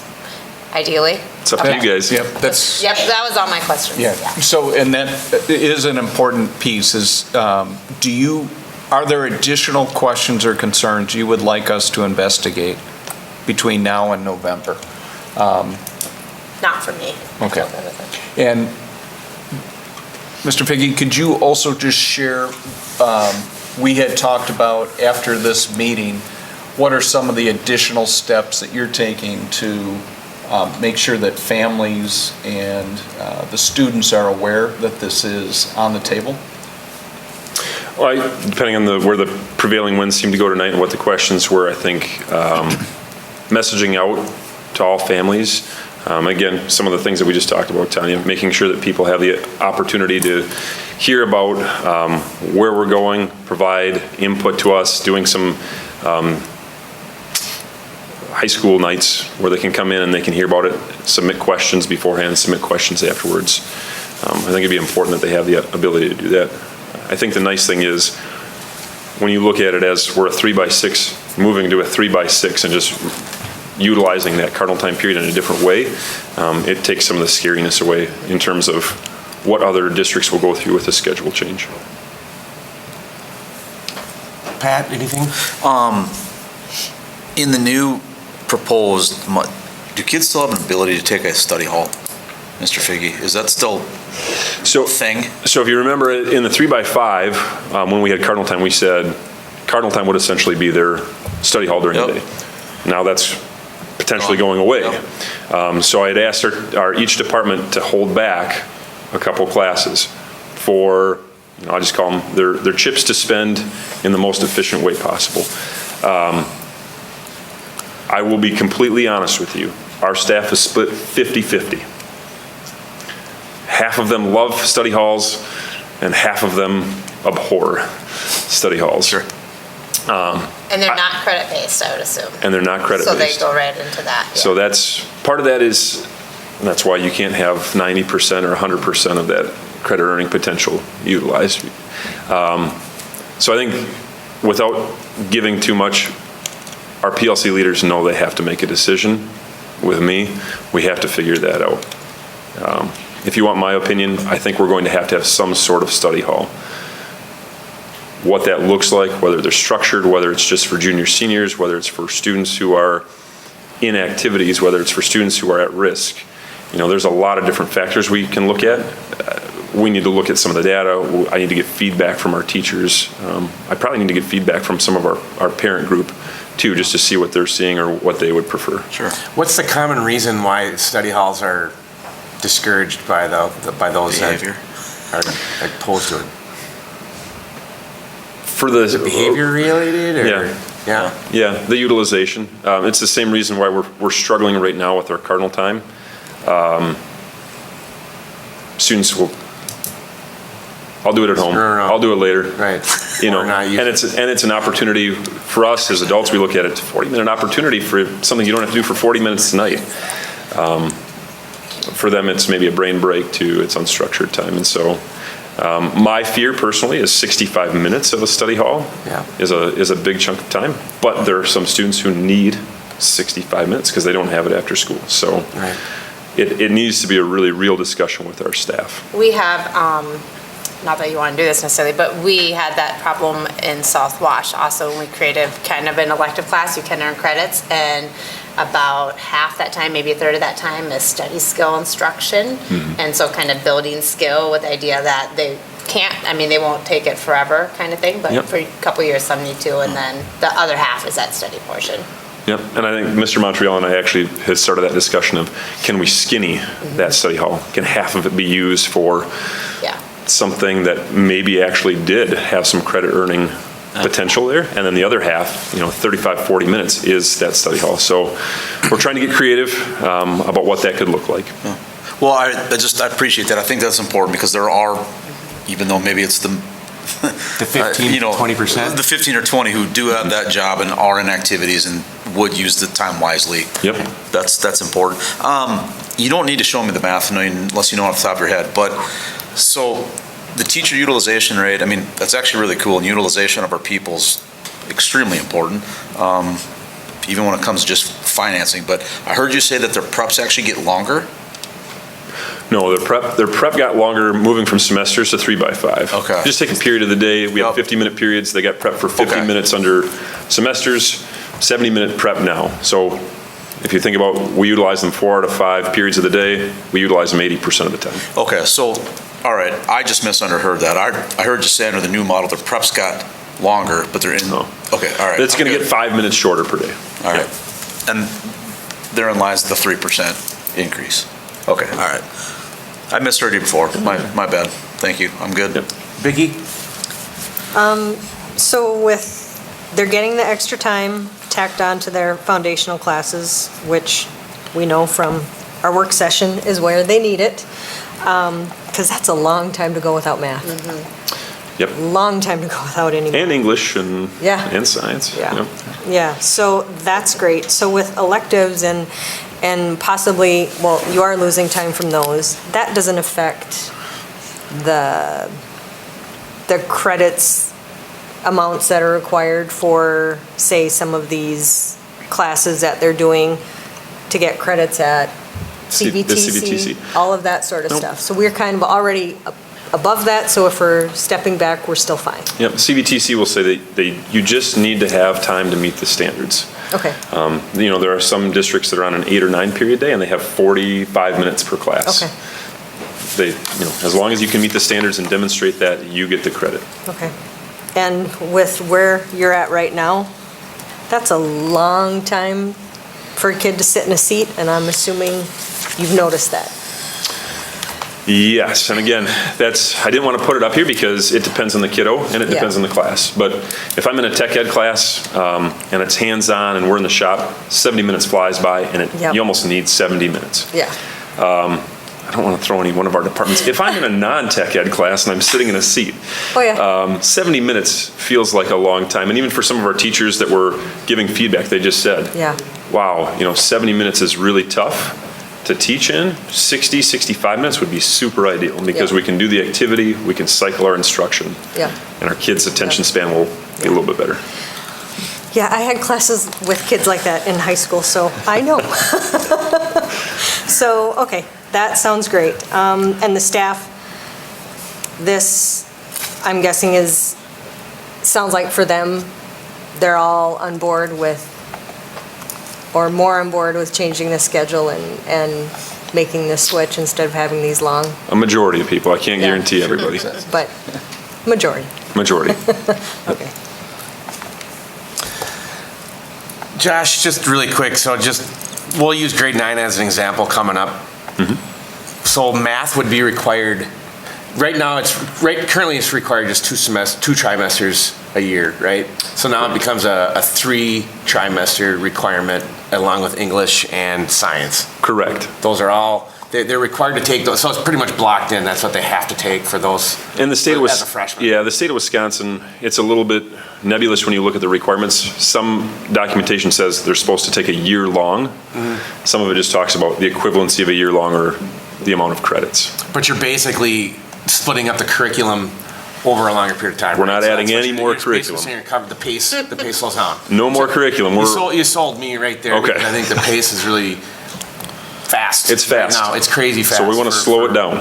ideally. It's up to you guys. Yep, that's. Yep, that was all my questions. Yeah, so, and that is an important piece is, are there additional questions or concerns you would like us to investigate between now and November? Not for me. Okay. And Mr. Figge, could you also just share, we had talked about after this meeting, what are some of the additional steps that you're taking to make sure that families and the students are aware that this is on the table? Well, depending on where the prevailing winds seem to go tonight and what the questions were, I think messaging out to all families. Again, some of the things that we just talked about, Tanya, making sure that people have the opportunity to hear about where we're going, provide input to us, doing some high school nights where they can come in and they can hear about it, submit questions beforehand, submit questions afterwards. I think it'd be important that they have the ability to do that. I think the nice thing is when you look at it as we're a 3x6, moving to a 3x6 and just utilizing that cardinal time period in a different way, it takes some of the scariness away in terms of what other districts will go through with the schedule change. Pat, anything? In the new proposed, do kids still have an ability to take a study hall, Mr. Figge? Is that still a thing? So if you remember in the 3x5, when we had cardinal time, we said cardinal time would essentially be their study hall during the day. Now that's potentially going away. So I had asked each department to hold back a couple classes for, I'll just call them their chips to spend in the most efficient way possible. I will be completely honest with you. Our staff is split 50-50. Half of them love study halls and half of them abhor study halls. Sure. And they're not credit-based, I would assume. And they're not credit-based. So they go right into that. Yeah. So that's, part of that is, that's why you can't have 90% or 100% of that credit earning potential utilized. So I think without giving too much, our PLC leaders know they have to make a decision with me. We have to figure that out. If you want my opinion, I think we're going to have some sort of study hall. What that looks like, whether they're structured, whether it's just for junior seniors, whether it's for students who are in activities, whether it's for students who are at risk. There's a lot of different factors we can look at. we need to look at some of the data. I need to get feedback from our teachers. I probably need to get feedback from some of our parent group too, just to see what they're seeing or what they would prefer. Sure. What's the common reason why study halls are discouraged by those Behavior. that are opposed to it? For the Behavior related, or? Yeah, the utilization. It's the same reason why we're struggling right now with our Cardinal time. Students will, I'll do it at home. I'll do it later. Right. You know, and it's an opportunity for us as adults. We look at it, 40-minute opportunity for something you don't have to do for 40 minutes tonight. For them, it's maybe a brain break too. It's unstructured time, and so. My fear personally is 65 minutes of a study hall is a big chunk of time, but there are some students who need 65 minutes because they don't have it after school. So it needs to be a really real discussion with our staff. We have, not that you want to do this necessarily, but we had that problem in South Wash also when we created kind of an elective class. You can earn credits, and about half that time, maybe a third of that time is study skill instruction. And so kind of building skill with the idea that they can't, I mean, they won't take it forever kind of thing, but for a couple years some need to, and then the other half is that study portion. Yep, and I think Mr. Montreal and I actually had started that discussion of, can we skinny that study hall? Can half of it be used for something that maybe actually did have some credit earning potential there, and then the other half, 35, 40 minutes is that study hall. So we're trying to get creative about what that could look like. Well, I appreciate that. I think that's important because there are, even though maybe it's the 15, 20%? The 15 or 20 who do have that job and are in activities and would use the time wisely. Yep. That's important. You don't need to show me the math unless you know off the top of your head, but so the teacher utilization rate, I mean, that's actually really cool, and utilization of our people's extremely important, even when it comes to just financing. But I heard you say that their preps actually get longer? No, their prep got longer moving from semesters to 3x5. Okay. Just take a period of the day. We have 50-minute periods. They got prep for 50 minutes under semesters, 70-minute prep now. So if you think about, we utilize them 4 out of 5 periods of the day. We utilize them 80% of the time. Okay, so, all right, I just misunderstood that. I heard you say under the new model, the preps got longer, but they're in. Okay, all right. It's going to get 5 minutes shorter per day. All right. And therein lies the 3% increase. Okay, all right. I misheard you before. My bad. Thank you. I'm good. Vicki? So they're getting the extra time tacked on to their foundational classes, which we know from our work session is where they need it, because that's a long time to go without math. Yep. Long time to go without any math. And English and science. Yeah. Yep. Yeah, so that's great. So with electives and possibly, well, you are losing time from those, that doesn't affect the credits amounts that are required for, say, some of these classes that they're doing to get credits at CVTC, all of that sort of stuff. So we're kind of already above that, so if we're stepping back, we're still fine. Yep, CVTC will say that you just need to have time to meet the standards. Okay. There are some districts that are on an 8 or 9 period day and they have 45 minutes per class. Okay. As long as you can meet the standards and demonstrate that, you get the credit. Okay. And with where you're at right now, that's a long time for a kid to sit in a seat, and I'm assuming you've noticed that. Yes, and again, I didn't want to put it up here because it depends on the kiddo and it depends on the class. But if I'm in a tech ed class and it's hands-on and we're in the shop, 70 minutes flies by and you almost need 70 minutes. Yeah. I don't want to throw any one of our departments. If I'm in a non-tech ed class and I'm sitting in a seat, 70 minutes feels like a long time. And even for some of our teachers that were giving feedback, they just said, wow, 70 minutes is really tough to teach in. 60, 65 minutes would be super ideal because we can do the activity, we can cycle our instruction, and our kids' attention span will be a little bit better. Yeah, I had classes with kids like that in high school, so I know. So, okay, that sounds great. And the staff, this, I'm guessing sounds like for them, they're all on board with, or more on board with changing the schedule and making this switch instead of having these long, A majority of people, I can't guarantee everybody. but majority. Majority. Okay. Josh, just really quick, so we'll use grade 9 as an example coming up. So math would be required, right now, currently it's required just 2 trimesters a year, right? So now it becomes a 3 trimester requirement along with English and science. Correct. Those are all, they're required to take those, so it's pretty much blocked in, that's what they have to take for those And the state of as a freshman. Yeah, the state of Wisconsin, it's a little bit nebulous when you look at the requirements. Some documentation says they're supposed to take a year long. Some of it just talks about the equivalency of a year long or the amount of credits. But you're basically splitting up the curriculum over a longer period of time. We're right? not So adding that's what any you're- more you're basically curriculum. saying you're covered the pace slows down. No more curriculum. You sold me right there. Okay. Because I think the pace is really fast. It's fast. Right now. It's crazy fast. So we want to slow it down.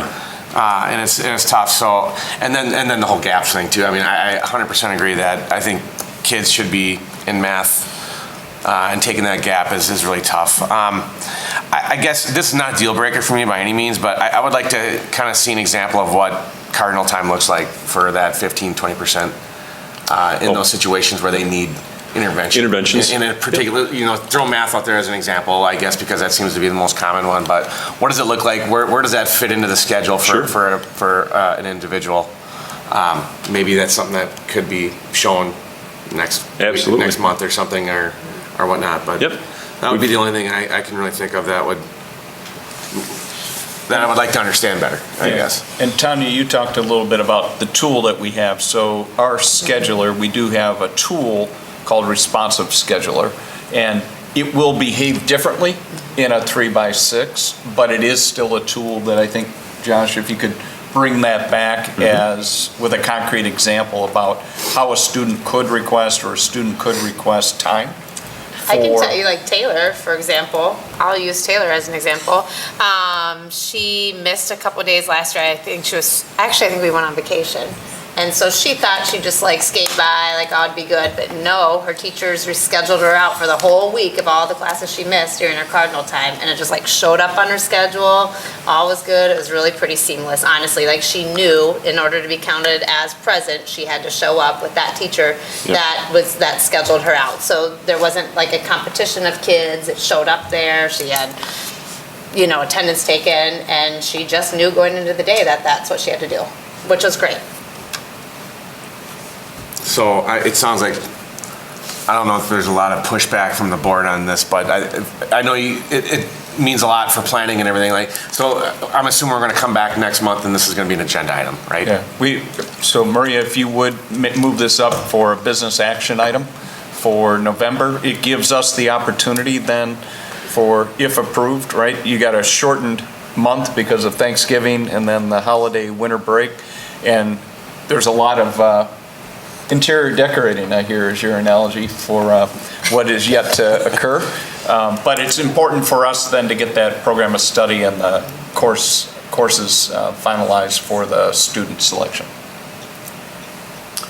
And it's tough. So and then the whole gaps thing too. I mean, I 100% agree that I think kids should be in math. And taking that gap is really tough. I guess this is not a deal breaker for me by any means, but I would like to kind of see an example of what cardinal time looks like for that 15-20% in those situations where they need intervention. Interventions. In a particular, throw math out there as an example, I guess, because that seems to be the most common one. But what does it look like? Where does that fit into the schedule for an individual? Maybe that's something that could be shown next month or something or whatnot. But that would be the only thing I can really think of that I would like to understand better, I guess. And Tanya, you talked a little bit about the tool that we have. So our scheduler, we do have a tool called Responsive Scheduler, and it will behave differently in a 3x6, but it is still a tool that I think, Josh, if you could bring that back as with a concrete example about how a student could request or a student could request time. I can tell you, like Taylor, for example, I'll use Taylor as an example. She missed a couple days last year. I think we went on vacation. And so she thought she'd just like skate by, like, oh, it'd be good. But no, her teachers rescheduled her out for the whole week of all the classes she missed during her cardinal time. And it just like showed up on her schedule. All was good. It was really pretty seamless, honestly. Like she knew in order to be counted as present, she had to show up with that teacher that scheduled her out. So there wasn't like a competition of kids. It showed up there. She had, attendance taken, and she just knew going into the day that that's what she had to do, which was great. So it sounds like, I don't know if there's a lot of pushback from the board on this, but I know it means a lot for planning and everything. So I'm assuming we're going to come back next month and this is going to be an agenda item, right? Yeah. So Maria, if you would move this up for a business action item for November, it gives us the opportunity then for, if approved, right? You got a shortened month because of Thanksgiving and then the holiday winter break. And there's a lot of interior decorating, I hear, is your analogy for what is yet to occur. But it's important for us then to get that program of study and the courses finalized for the student selection.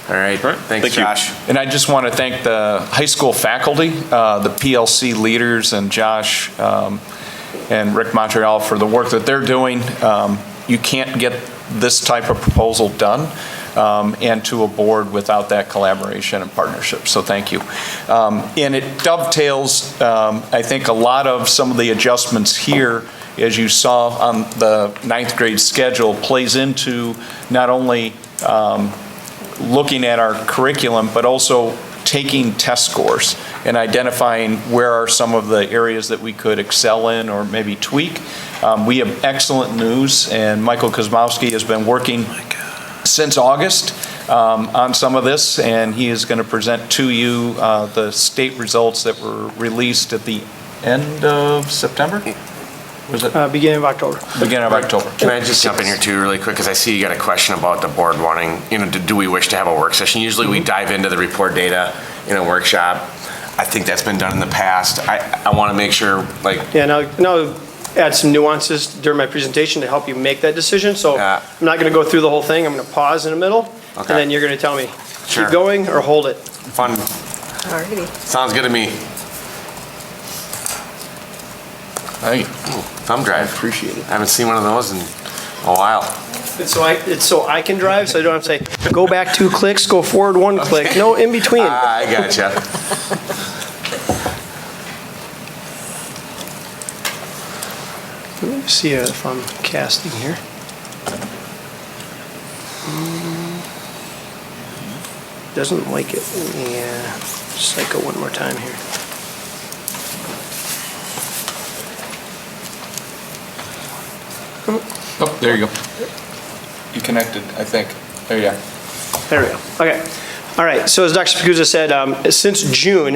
All right. Thanks, Josh. And I just want to thank the high school faculty, the PLC leaders, and Josh and Rick Montreal for the work that they're doing. You can't get this type of proposal done and to a board without that collaboration and partnership. So thank you. And it dovetails, I think, a lot of some of the adjustments here, as you saw on the 9th grade schedule, plays into not only looking at our curriculum, but also taking test scores and identifying where are some of the areas that we could excel in or maybe tweak. We have excellent news, and Michael Kozmowski has been working since August on some of this, and he is going to present to you the state results that were released at the end of September? Was it? Beginning of October. Beginning of October. Can I just jump in here too really quick, because I see you got a question about the board wanting, do we wish to have a work session? Usually we dive into the report data in a workshop. I think that's been done in the past. I want to make sure, Yeah, now add some nuances during my presentation to help you make that decision. So I'm not going to go through the whole thing. I'm going to pause in the middle, and then you're going to tell me, keep going or hold it. Fun. Alrighty. Sounds good to me. Hey, thumb drive. Appreciate it. I haven't seen one of those in a while. It's so I can drive, so I don't have to say, go back 2 clicks, go forward 1 click. No in between. I gotcha. Let me see if I'm casting here. Doesn't like it. Yeah, just like go one more time here. Oh, there you go. You connected, I think. There you go. There we go. Okay. All right. So as Dr. Spikuza said, since June,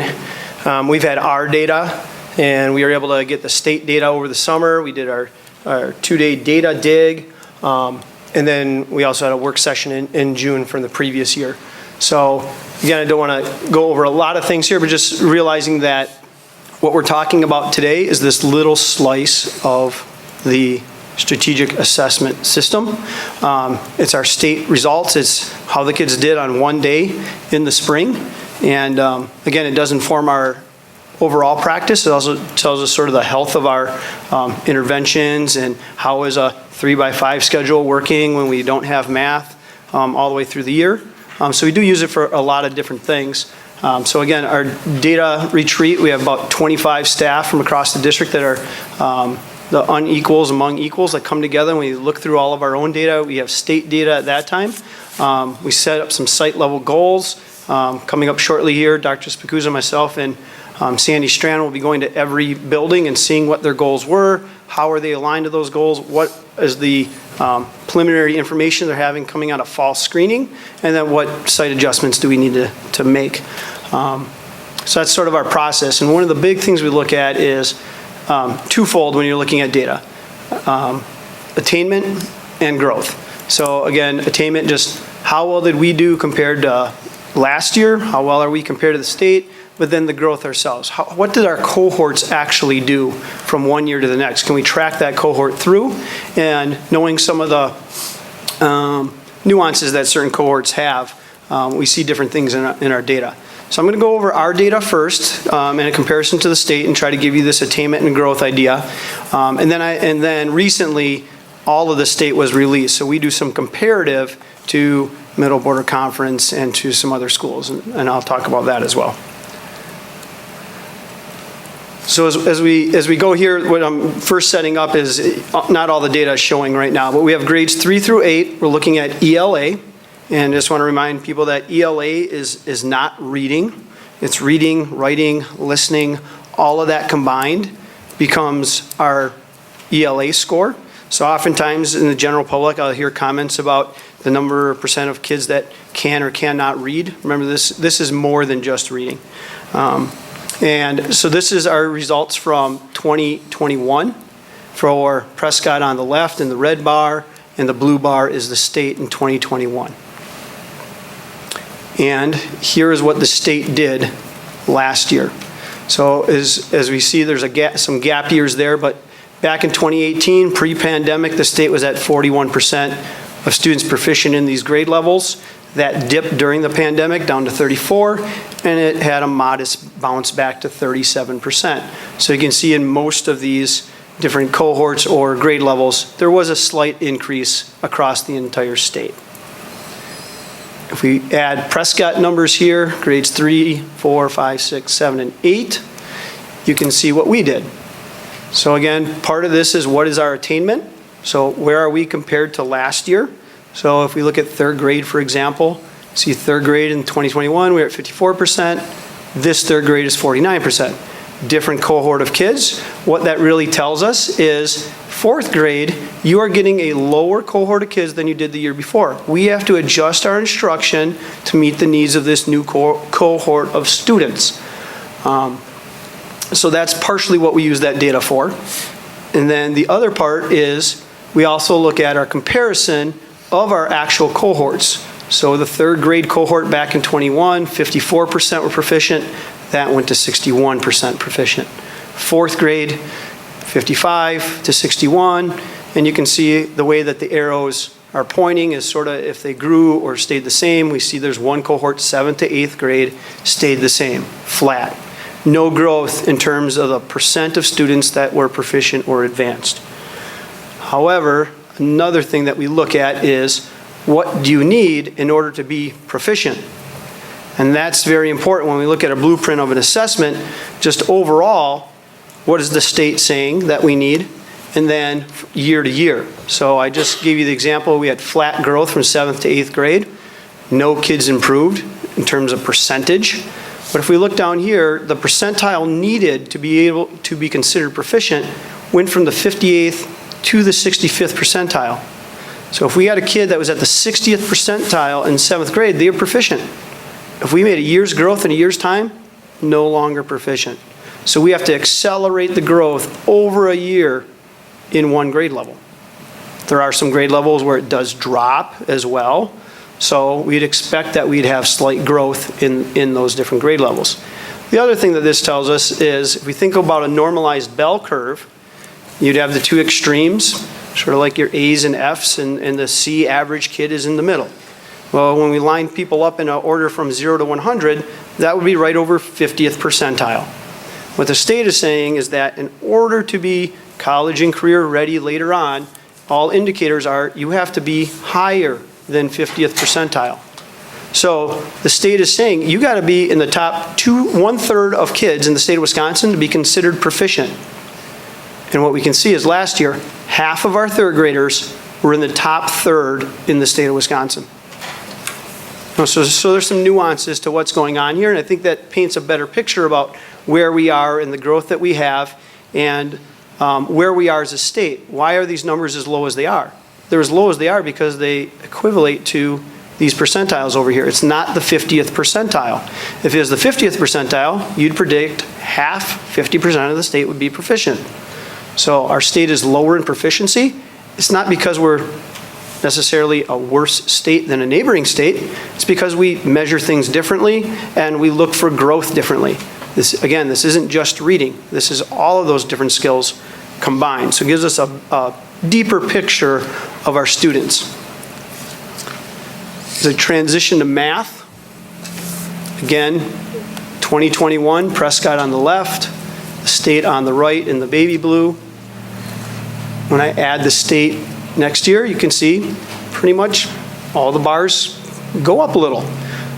we've had our data, and we were able to get the state data over the summer. We did our 2-day data dig, and then we also had a work session in June from the previous year. So again, I don't want to go over a lot of things here, but just realizing that what we're talking about today is this little slice of the strategic assessment system. It's our state results. It's how the kids did on one day in the spring. And again, it does inform our overall practice. It also tells us sort of the health of our interventions and how is a 3x5 schedule working when we don't have math all the way through the year. So we do use it for a lot of different things. So again, our data retreat, we have about 25 staff from across the district that are the unequals among equals that come together and we look through all of our own data. We have state data at that time. We set up some site level goals. Coming up shortly here, Dr. Spikuza, myself, and Sandy Strand will be going to every building and seeing what their goals were, how are they aligned to those goals, what is the preliminary information they're having coming out of fall screening, and then what site adjustments do we need to make. So that's sort of our process. And one of the big things we look at is twofold when you're looking at data, attainment and growth. So again, attainment, just how well did we do compared to last year? How well are we compared to the state? But then the growth ourselves. What did our cohorts actually do from one year to the next? Can we track that cohort through? And knowing some of the nuances that certain cohorts have, we see different things in our data. So I'm going to go over our data first in a comparison to the state and try to give you this attainment and growth idea. And then recently, all of the state was released. So we do some comparative to Middle Border Conference and to some other schools, and I'll talk about that as well. So as we go here, what I'm first setting up is not all the data is showing right now, but we have grades 3 through 8. We're looking at ELA, and I just want to remind people that ELA is not reading. It's reading, writing, listening, all of that combined becomes our ELA score. So oftentimes in the general public, I'll hear comments about the number or percent of kids that can or cannot read. Remember, this is more than just reading. And so this is our results from 2021 for Prescott on the left in the red bar, and the blue bar is the state in 2021. And here is what the state did last year. So as we see, there's some gap years there, but back in 2018, pre-pandemic, the state was at 41% of students proficient in these grade levels. That dipped during the pandemic down to 34, and it had a modest bounce back to 37%. So you can see in most of these different cohorts or grade levels, there was a slight increase across the entire state. If we add Prescott numbers here, grades 3, 4, 5, 6, 7, and 8, you can see what we did. So again, part of this is what is our attainment? So where are we compared to last year? So if we look at third grade, for example, see third grade in 2021, we're at 54%. This third grade is 49%. Different cohort of kids. What that really tells us is fourth grade, you are getting a lower cohort of kids than you did the year before. We have to adjust our instruction to meet the needs of this new cohort of students. So that's partially what we use that data for. And then the other part is we also look at our comparison of our actual cohorts. So the third grade cohort back in 21, 54% were proficient. That went to 61% proficient. Fourth grade, 55 to 61. And you can see the way that the arrows are pointing is sort of if they grew or stayed the same. We see there's one cohort, 7th to 8th grade, stayed the same, flat. no growth in terms of the percent of students that were proficient or advanced. However, another thing that we look at is what do you need in order to be proficient? And that's very important when we look at a blueprint of an assessment, just overall, what is the state saying that we need? And then year to year. So I just gave you the example, we had flat growth from 7th to 8th grade. No kids improved in terms of percentage. But if we look down here, the percentile needed to be able to be considered proficient went from the 58th to the 65th percentile. So if we had a kid that was at the 60th percentile in 7th grade, they were proficient. If we made a year's growth in a year's time, no longer proficient. So we have to accelerate the growth over a year in one grade level. There are some grade levels where it does drop as well. So we'd expect that we'd have slight growth in those different grade levels. The other thing that this tells us is if we think about a normalized bell curve, you'd have the two extremes, sort of like your A's and F's, and the C average kid is in the middle. Well, when we line people up in an order from 0 to 100, that would be right over 50th percentile. What the state is saying is that in order to be college and career ready later on, all indicators are you have to be higher than 50th percentile. So the state is saying you got to be in the top 1/3 of kids in the state of Wisconsin to be considered proficient. And what we can see is last year, half of our third graders were in the top third in the state of Wisconsin. So there's some nuances to what's going on here, and I think that paints a better picture about where we are and the growth that we have and where we are as a state. Why are these numbers as low as they are? They're as low as they are because they equivalent to these percentiles over here. It's not the 50th percentile. If it was the 50th percentile, you'd predict half, 50% of the state would be proficient. So our state is lower in proficiency. It's not because we're necessarily a worse state than a neighboring state. It's because we measure things differently and we look for growth differently. This isn't just reading. This is all of those different skills combined. So it gives us a deeper picture of our students. As a transition to math, again, 2021, Prescott on the left, the state on the right in the baby blue. When I add the state next year, you can see pretty much all the bars go up a little.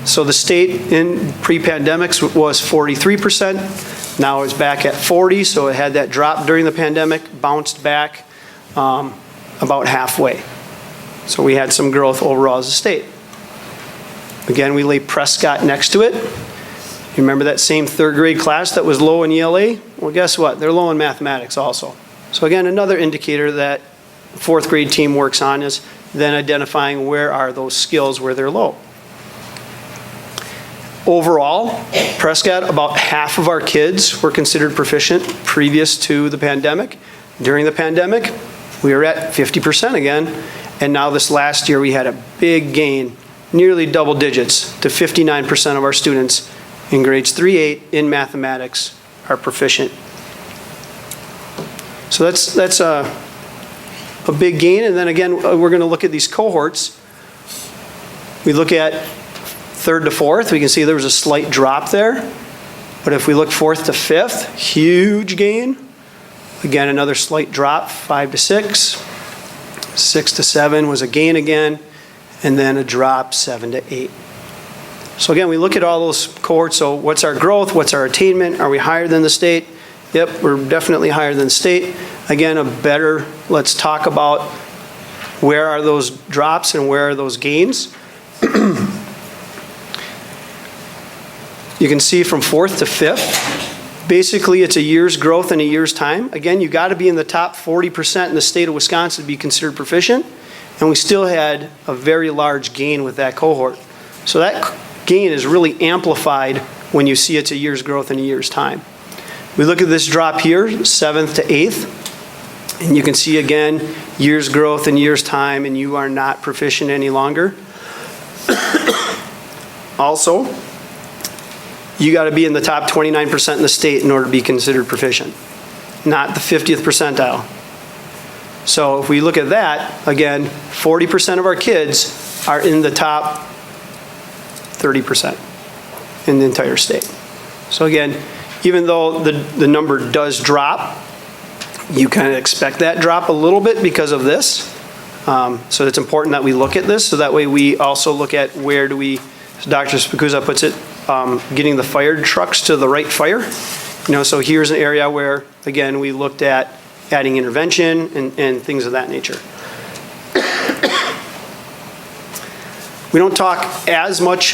So the state in pre-pandemics was 43%. Now it's back at 40, so it had that drop during the pandemic, bounced back about halfway. So we had some growth overall as a state. Again, we lay Prescott next to it. You remember that same third grade class that was low in ELA? Well, guess what? They're low in mathematics also. So again, another indicator that the fourth grade team works on is then identifying where are those skills where they're low. Overall, Prescott, about half of our kids were considered proficient previous to the pandemic. During the pandemic, we were at 50% again, and now this last year we had a big gain, nearly double digits, to 59% of our students in grades 3-8 in mathematics are proficient. So that's a big gain, and then again, we're going to look at these cohorts. We look at 3rd to 4th, we can see there was a slight drop there. But if we look 4th to 5th, huge gain. Again, another slight drop, 5 to 6. 6 to 7 was a gain again, and then a drop, 7 to 8. So again, we look at all those cohorts. So what's our growth? What's our attainment? Are we higher than the state? Yep, we're definitely higher than the state. Again, let's talk about where are those drops and where are those gains. You can see from 4th to 5th, basically it's a year's growth in a year's time. Again, you got to be in the top 40% in the state of Wisconsin to be considered proficient, and we still had a very large gain with that cohort. So that gain is really amplified when you see it's a year's growth in a year's time. We look at this drop here, 7th to 8th, and you can see again, year's growth in year's time, and you are not proficient any longer. Also, you got to be in the top 29% in the state in order to be considered proficient, not the 50th percentile. So if we look at that, again, 40% of our kids are in the top 30% in the entire state. So again, even though the number does drop, you kind of expect that drop a little bit because of this. So it's important that we look at this, so that way we also look at where do we, as Dr. Spikuza puts it, getting the fire trucks to the right fire. So here's an area where, again, we looked at adding intervention and things of that nature. We don't talk as much,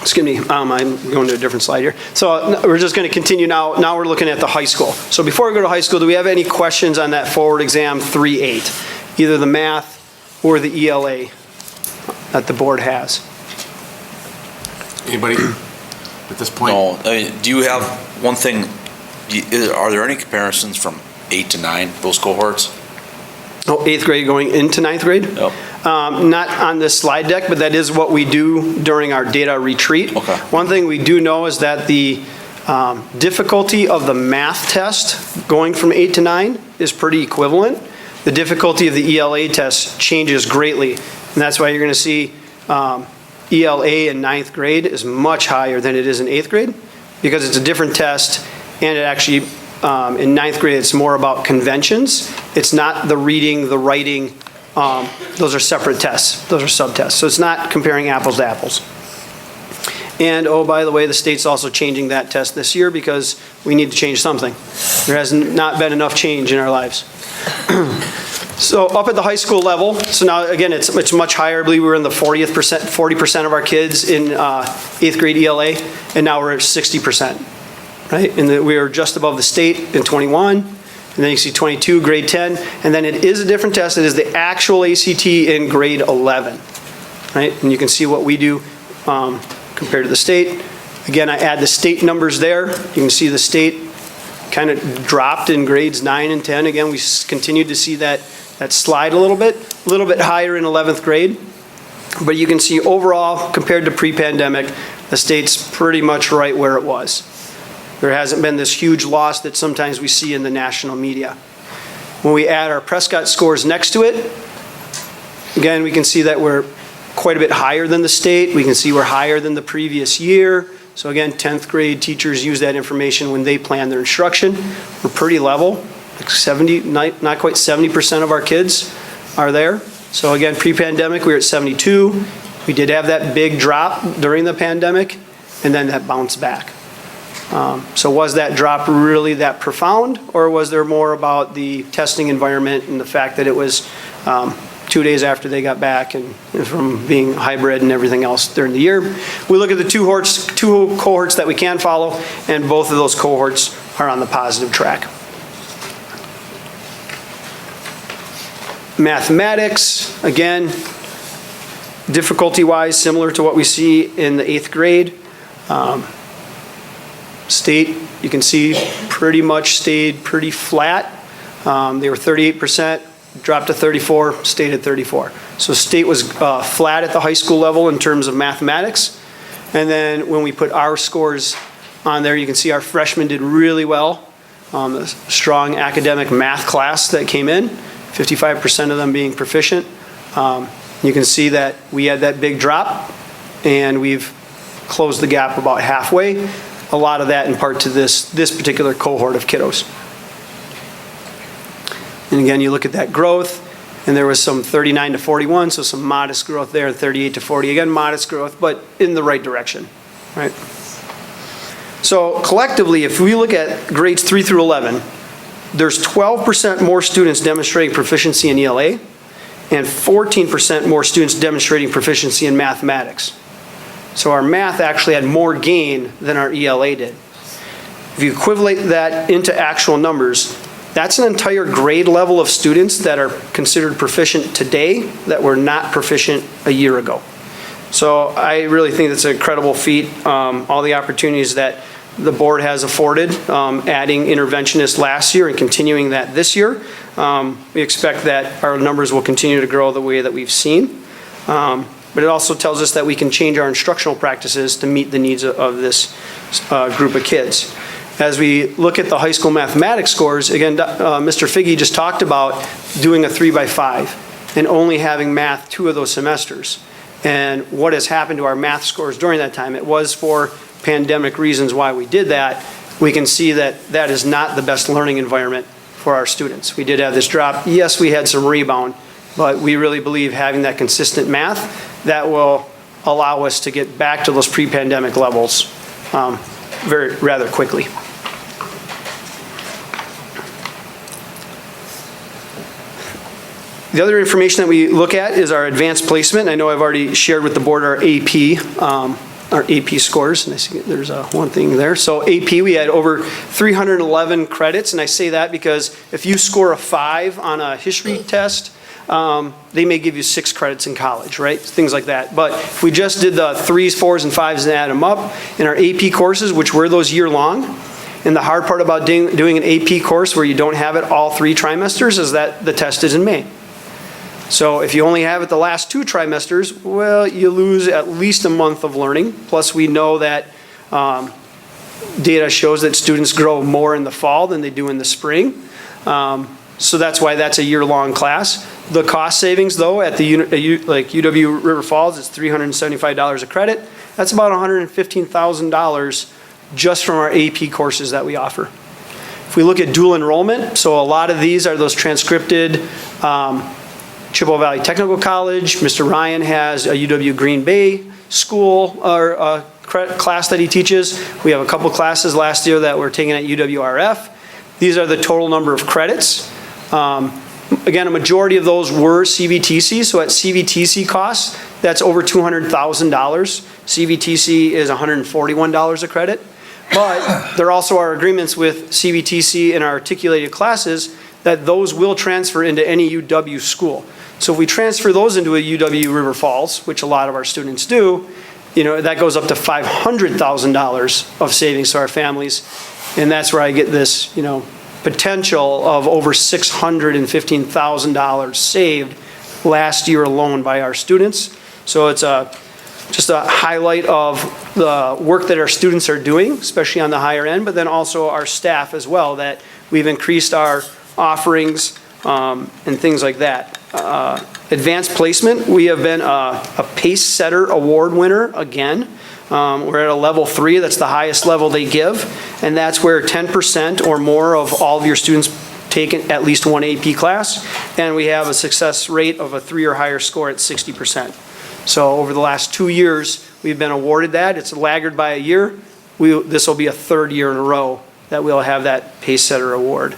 excuse me, I'm going to a different slide here. So we're just going to continue now. Now we're looking at the high school. So before we go to high school, do we have any questions on that forward exam 3.8? Either the math or the ELA that the board has? Anybody at this point? No. Do you have one thing, are there any comparisons from 8 to 9, those cohorts? Oh, 8th grade going into 9th grade? Yep. Not on this slide deck, but that is what we do during our data retreat. Okay. One thing we do know is that the difficulty of the math test going from 8 to 9 is pretty equivalent. The difficulty of the ELA test changes greatly, and that's why you're going to see ELA in 9th grade is much higher than it is in 8th grade, because it's a different test, and it actually, in 9th grade, it's more about conventions. It's not the reading, the writing. Those are separate tests. Those are sub-tests. So it's not comparing apples to apples. And, oh, by the way, the state's also changing that test this year because we need to change something. There has not been enough change in our lives. So up at the high school level, so now, again, it's much higher. I believe we were in the 40% of our kids in 8th grade ELA, and now we're at 60%. Right? And we are just above the state in 21, and then you see 22, grade 10, and then it is a different test. It is the actual ACT in grade 11, right? And you can see what we do compared to the state. Again, I add the state numbers there. You can see the state kind of dropped in grades 9 and 10. Again, we continued to see that slide a little bit higher in 11th grade. But you can see overall, compared to pre-pandemic, the state's pretty much right where it was. There hasn't been this huge loss that sometimes we see in the national media. When we add our Prescott scores next to it, again, we can see that we're quite a bit higher than the state. We can see we're higher than the previous year. So again, 10th grade teachers use that information when they plan their instruction. We're pretty level, like 70, not quite 70% of our kids are there. So again, pre-pandemic, we were at 72. We did have that big drop during the pandemic, and then that bounced back. So was that drop really that profound, or was there more about the testing environment and the fact that it was 2 days after they got back and from being hybrid and everything else during the year? We look at the two cohorts that we can follow, and both of those cohorts are on the positive track. Mathematics, again, difficulty-wise, similar to what we see in the 8th grade. State, you can see, pretty much stayed pretty flat. They were 38%, dropped to 34, stayed at 34. So state was flat at the high school level in terms of mathematics. And then when we put our scores on there, you can see our freshmen did really well. A strong academic math class that came in, 55% of them being proficient. You can see that we had that big drop, and we've closed the gap about halfway. A lot of that in part to this particular cohort of kiddos. And again, you look at that growth, and there was some 39 to 41, so some modest growth there, 38 to 40. Again, modest growth, but in the right direction, right? So collectively, if we look at grades 3 through 11, there's 12% more students demonstrating proficiency in ELA, and 14% more students demonstrating proficiency in mathematics. So our math actually had more gain than our ELA did. If you equivalent that into actual numbers, that's an entire grade level of students that are considered proficient today that were not proficient a year ago. So I really think that's an incredible feat. All the opportunities that the board has afforded, adding interventionists last year and continuing that this year, we expect that our numbers will continue to grow the way that we've seen. But it also tells us that we can change our instructional practices to meet the needs of this group of kids. As we look at the high school mathematics scores, again, Mr. Figge just talked about doing a 3x5 and only having math 2 of those semesters. And what has happened to our math scores during that time? It was for pandemic reasons why we did that, we can see that that is not the best learning environment for our students. We did have this drop. Yes, we had some rebound, but we really believe having that consistent math, that will allow us to get back to those pre-pandemic levels rather quickly. The other information that we look at is our advanced placement. I know I've already shared with the board our AP scores, and I see there's one thing there. So AP, we had over 311 credits, and I say that because if you score a 5 on a history test, they may give you 6 credits in college, right? Things like that. But if we just did the 3s, 4s, and 5s and add them up in our AP courses, which were those year long, and the hard part about doing an AP course where you don't have it all 3 trimesters is that the test is in May. So if you only have it the last 2 trimesters, well, you lose at least a month of learning. Plus, we know that data shows that students grow more in the fall than they do in the spring. So that's why that's a year-long class. The cost savings, though, at the like UW River Falls, is $375 a credit. That's about $115,000 just from our AP courses that we offer. If we look at dual enrollment, so a lot of these are those transcripted Chippewa Valley Technical College. Mr. Ryan has a UW Green Bay school or a class that he teaches. We have a couple classes last year that were taken at UWRF. These are the total number of credits. Again, a majority of those were CVTC. So at CVTC costs, that's over $200,000. CVTC is $141 a credit. But there also are agreements with CVTC in our articulated classes that those will transfer into any UW school. So if we transfer those into a UW River Falls, which a lot of our students do, that goes up to $500,000 of savings to our families. And that's where I get this, potential of over $615,000 saved last year alone by our students. So it's just a highlight of the work that our students are doing, especially on the higher end, but then also our staff as well, that we've increased our offerings and things like that. Advanced placement, we have been a Pace Setter Award winner again. We're at a level 3, that's the highest level they give, and that's where 10% or more of all of your students take at least one AP class, and we have a success rate of a 3 or higher score at 60%. So over the last 2 years, we've been awarded that. It's laggard by a year. This will be a 3rd year in a row that we'll have that Pace Setter Award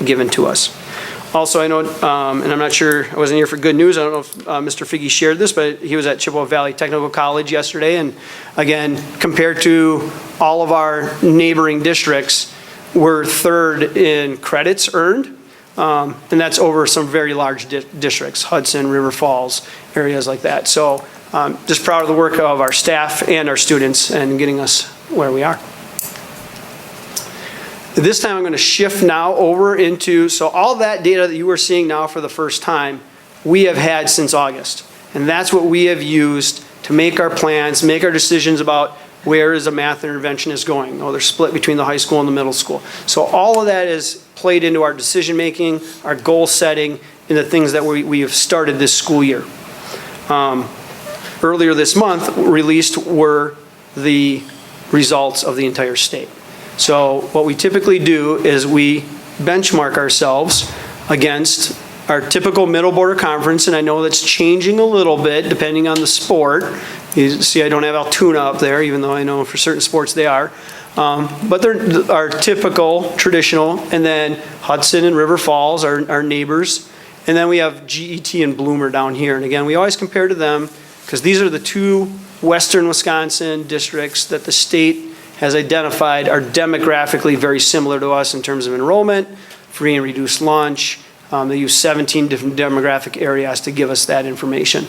given to us. Also, I know, and I'm not sure, I wasn't here for good news. I don't know if Mr. Figge shared this, but he was at Chippewa Valley Technical College yesterday. And again, compared to all of our neighboring districts, we're 3rd in credits earned. And that's over some very large districts, Hudson, River Falls, areas like that. So just proud of the work of our staff and our students and getting us where we are. This time I'm going to shift now over into, so all that data that you are seeing now for the first time, we have had since August. And that's what we have used to make our plans, make our decisions about where is a math intervention is going. Oh, they're split between the high school and the middle school. So all of that is played into our decision making, our goal setting, and the things that we have started this school year. Earlier this month, released were the results of the entire state. So what we typically do is we benchmark ourselves against our typical middle border conference, and I know that's changing a little bit depending on the sport. You see I don't have Altoona up there, even though I know for certain sports they are. But they're our typical, traditional, and then Hudson and River Falls are our neighbors. And then we have GET and Bloomer down here. And again, we always compare to them because these are the 2 western Wisconsin districts that the state has identified are demographically very similar to us in terms of enrollment, free and reduced lunch. They use 17 different demographic areas to give us that information.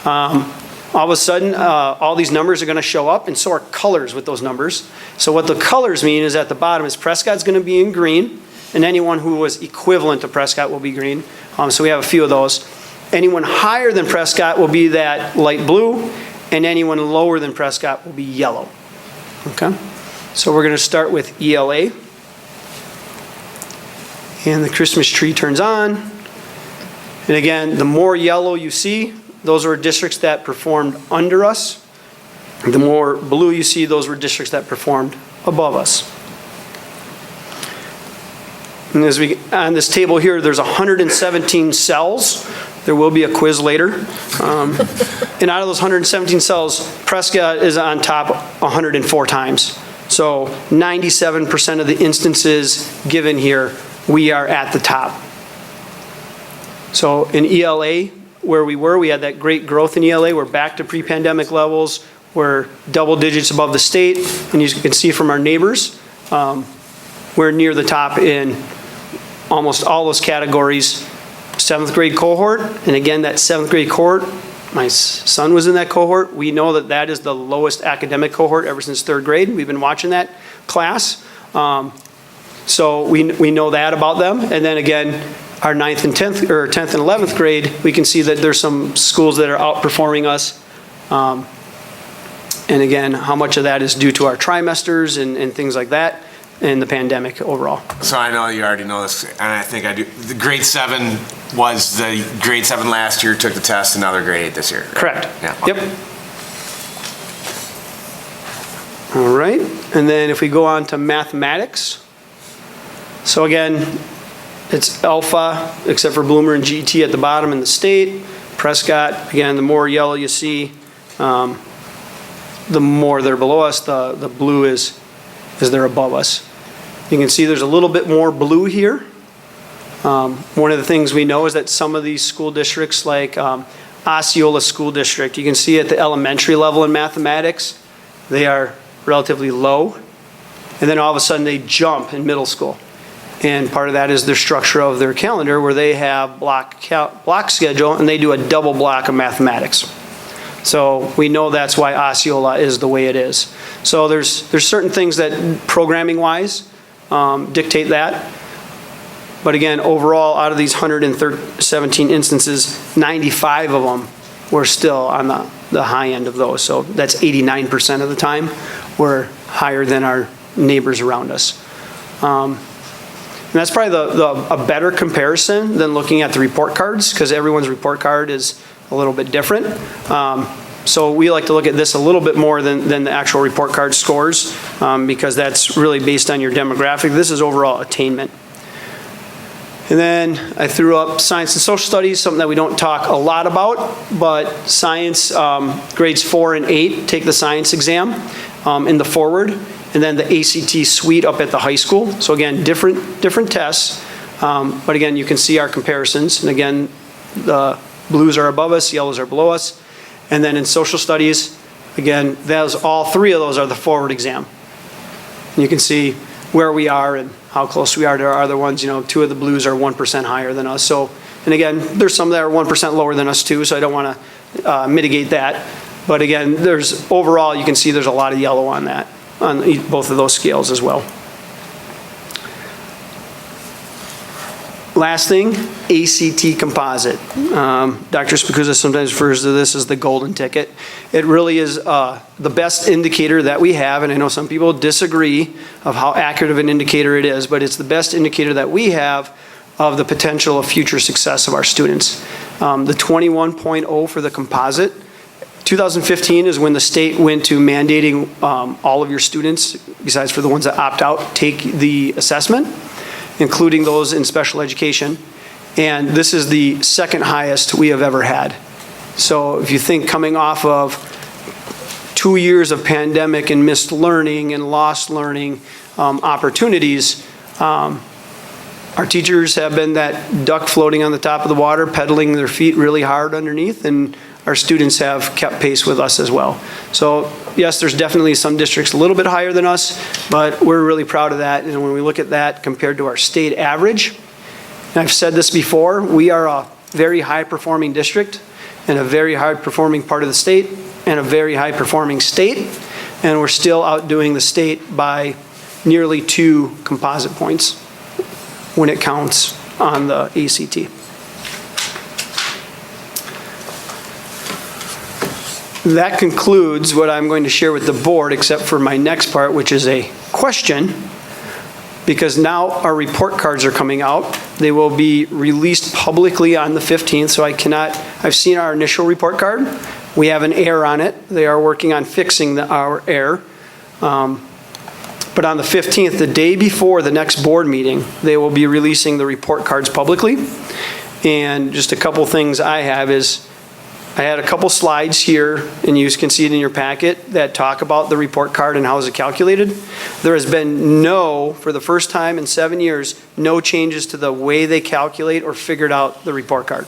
All of a sudden, all these numbers are going to show up, and so are colors with those numbers. So what the colors mean is at the bottom is Prescott's going to be in green, and anyone who was equivalent to Prescott will be green. So we have a few of those. Anyone higher than Prescott will be that light blue, and anyone lower than Prescott will be yellow. Okay, so we're going to start with ELA. And the Christmas tree turns on. And again, the more yellow you see, those are districts that performed under us. The more blue you see, those were districts that performed above us. And on this table here, there's 117 cells. There will be a quiz later. And out of those 117 cells, Prescott is on top 104 times. So 97% of the instances given here, we are at the top. So in ELA, where we had that great growth in ELA. We're back to pre-pandemic levels. We're double digits above the state. And you can see from our neighbors, we're near the top in almost all those categories. 7th grade cohort, and again, that 7th grade cohort, my son was in that cohort. We know that that is the lowest academic cohort ever since 3rd grade. We've been watching that class. So we know that about them. And then again, our 9th and 10th, or 10th and 11th grade, we can see that there's some schools that are outperforming us. And again, how much of that is due to our trimesters and things like that, and the pandemic overall. So I know you already know this, and I think I do. The grade 7 was the grade 7 last year, took the test, another grade 8 this year. Correct. Yeah. Yep. All right, and then if we go on to mathematics. So again, it's alpha, except for Bloomer and GT at the bottom in the state. Prescott, again, the more yellow you see, the more they're below us. The blue is they're above us. You can see there's a little bit more blue here. One of the things we know is that some of these school districts, like Osceola School District, you can see at the elementary level in mathematics, they are relatively low. And then all of a sudden they jump in middle school. And part of that is their structure of their calendar, where they have block schedule and they do a double block of mathematics. So we know that's why Osceola is the way it is. So there's certain things that programming-wise dictate that. But again, overall, out of these 117 instances, 95 of them were still on the high end of those. So that's 89% of the time we're higher than our neighbors around us. And that's probably a better comparison than looking at the report cards, because everyone's report card is a little bit different. So we like to look at this a little bit more than the actual report card scores, because that's really based on your demographic. This is overall attainment. And then I threw up science and social studies, something that we don't talk a lot about, but science, grades 4 and 8 take the science exam in the forward, and then the ACT suite up at the high school. So again, different tests, but again, you can see our comparisons. And again, the blues are above us, yellows are below us. And then in social studies, again, all 3 of those are the forward exam. And you can see where we are and how close we are to our other ones. 2 of the blues are 1% higher than us. So, and again, there's some that are 1% lower than us too, so I don't want to mitigate that. But again, overall, you can see there's a lot of yellow on that, on both of those scales as well. Last thing, ACT composite. Dr. Spicuzza sometimes refers to this as the golden ticket. It really is the best indicator that we have, and I know some people disagree of how accurate of an indicator it is, but it's the best indicator that we have of the potential of future success of our students. The 21.0 for the composite. 2015 is when the state went to mandating all of your students, besides for the ones that opt out, take the assessment, including those in special education. And this is the second highest we have ever had. So if you think coming off of 2 years of pandemic and missed learning and lost learning opportunities, our teachers have been that duck floating on the top of the water, pedaling their feet really hard underneath, and our students have kept pace with us as well. So yes, there's definitely some districts a little bit higher than us, but we're really proud of that. And when we look at that compared to our state average, and I've said this before, we are a very high performing district and a very high performing part of the state and a very high performing state. And we're still outdoing the state by nearly 2 composite points when it counts on the ACT. That concludes what I'm going to share with the board, except for my next part, which is a question, because now our report cards are coming out. They will be released publicly on the 15th, so I've seen our initial report card. We have an error on it. They are working on fixing our error. But on the 15th, the day before the next board meeting, they will be releasing the report cards publicly. And just a couple things I have is, I had a couple slides here, and you can see it in your packet, that talk about the report card and how is it calculated. There has been for the first time in 7 years, no changes to the way they calculate or figured out the report card.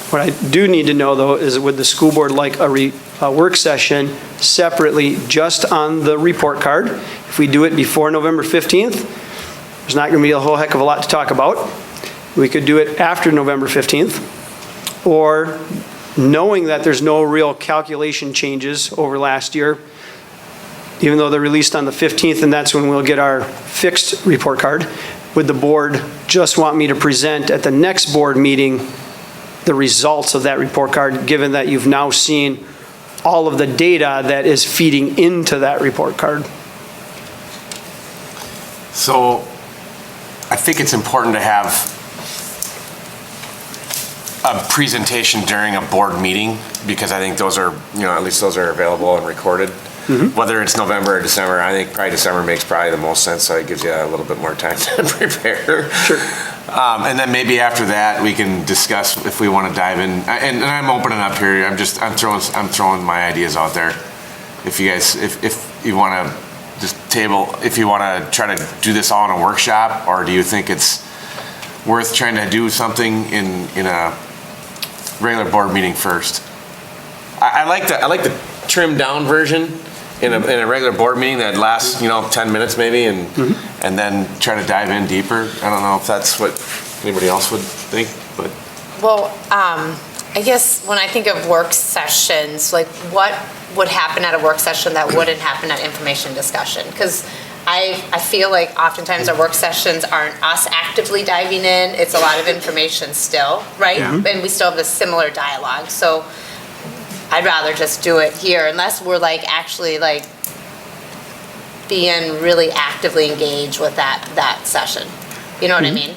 What I do need to know, though, is would the school board like a work session separately just on the report card? If we do it before November 15th, there's not going to be a whole heck of a lot to talk about. We could do it after November 15th, or knowing that there's no real calculation changes over last year, even though they're released on the 15th, and that's when we'll get our fixed report card. Would the board just want me to present at the next board meeting the results of that report card, given that you've now seen all of the data that is feeding into that report card? So I think it's important to have a presentation during a board meeting, because I think those are, at least those are available and recorded. Whether it's November or December, I think probably December makes probably the most sense, so it gives you a little bit more time to prepare. Sure. And then maybe after that, we can discuss if we want to dive in. And I'm opening up here. I'm throwing my ideas out there. If you guys, if you want to just table, if you want to try to do this all in a workshop, or do you think it's worth trying to do something in a regular board meeting first? I like the trimmed down version in a regular board meeting that lasts 10 minutes maybe, and then try to dive in deeper. I don't know if that's what anybody else would think, but. Well, I guess when I think of work sessions, like what would happen at a work session that wouldn't happen at information discussion? Because I feel like oftentimes our work sessions aren't us actively diving in. It's a lot of information still, right? Yeah. And we still have a similar dialogue. So I'd rather just do it here, unless we're actually being really actively engaged with that session. You know what I mean?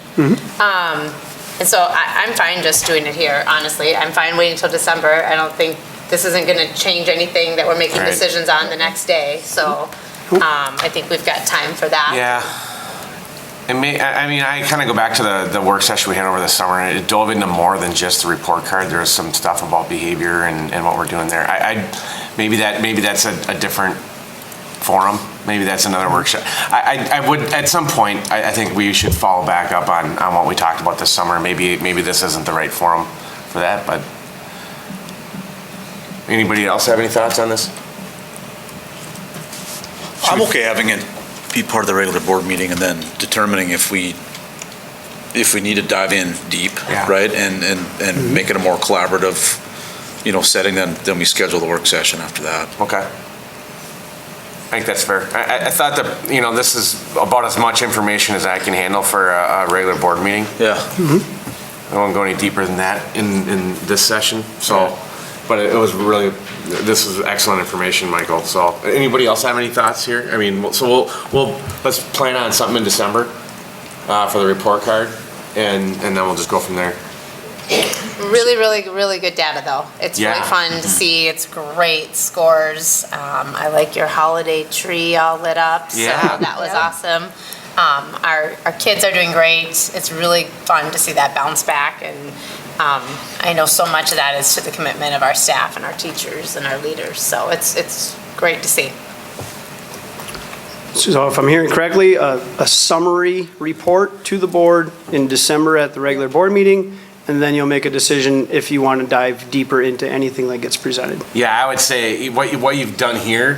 And so I'm fine just doing it here, honestly. I'm fine waiting until December. I don't think this isn't going to change anything that we're making decisions on the next day. So I think we've got time for that. Yeah. I kind of go back to the work session we had over the summer, and it dove into more than just the report card. There was some stuff about behavior and what we're doing there. Maybe that's a different forum. Maybe that's another workshop. I would, at some point, I think we should follow back up on what we talked about this summer. Maybe this isn't the right forum for that, but anybody else have any thoughts on this? I'm okay having it be part of the regular board meeting and then determining if we need to dive in deep, right? And make it a more collaborative, setting, then we schedule the work session after that. Okay. I think that's fair. I thought that, this is about as much information as I can handle for a regular board meeting. Yeah. I won't go any deeper than that in this session, so, but it was really, this is excellent information, Michael. So anybody else have any thoughts here? So let's plan on something in December for the report card, and then we'll just go from there. Really, really, really good data, though. It's really fun to see. It's great scores. I like your holiday tree all lit up, so that was awesome. Our kids are doing great. It's really fun to see that bounce back, and I know so much of that is to the commitment of our staff and our teachers and our leaders, so it's great to see. So if I'm hearing correctly, a summary report to the board in December at the regular board meeting, and then you'll make a decision if you want to dive deeper into anything that gets presented. Yeah, I would say what you've done here,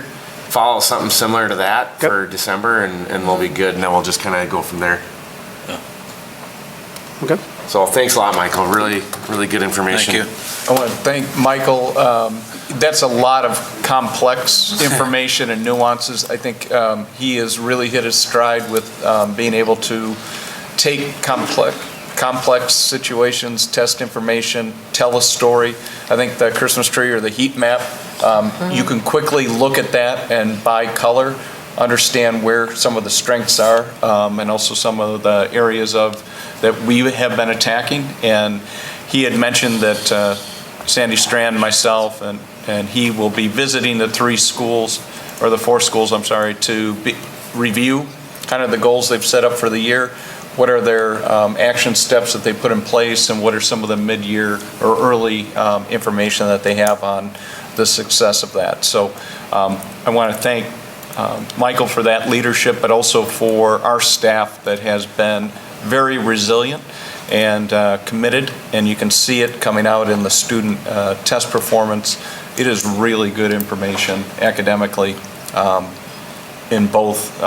follow something similar to that for December, and we'll be good, and then we'll just kind of go from there. Okay. So thanks a lot, Michael. Really, really good information. Thank you. I want to thank Michael. That's a lot of complex information and nuances. I think he has really hit his stride with being able to take complex situations, test information, tell a story. I think the Christmas tree or the heat map, you can quickly look at that and by color understand where some of the strengths are, and also some of the areas that we have been attacking. And he had mentioned that Sandy Strand, myself, and he will be visiting the 3 schools, or the 4 schools, I'm sorry, to review kind of the goals they've set up for the year. What are their action steps that they put in place, and what are some of the mid-year or early information that they have on the success of that. So I want to thank Michael for that leadership, but also for our staff that has been very resilient and committed, and you can see it coming out in the student test performance. It is really good information academically in both,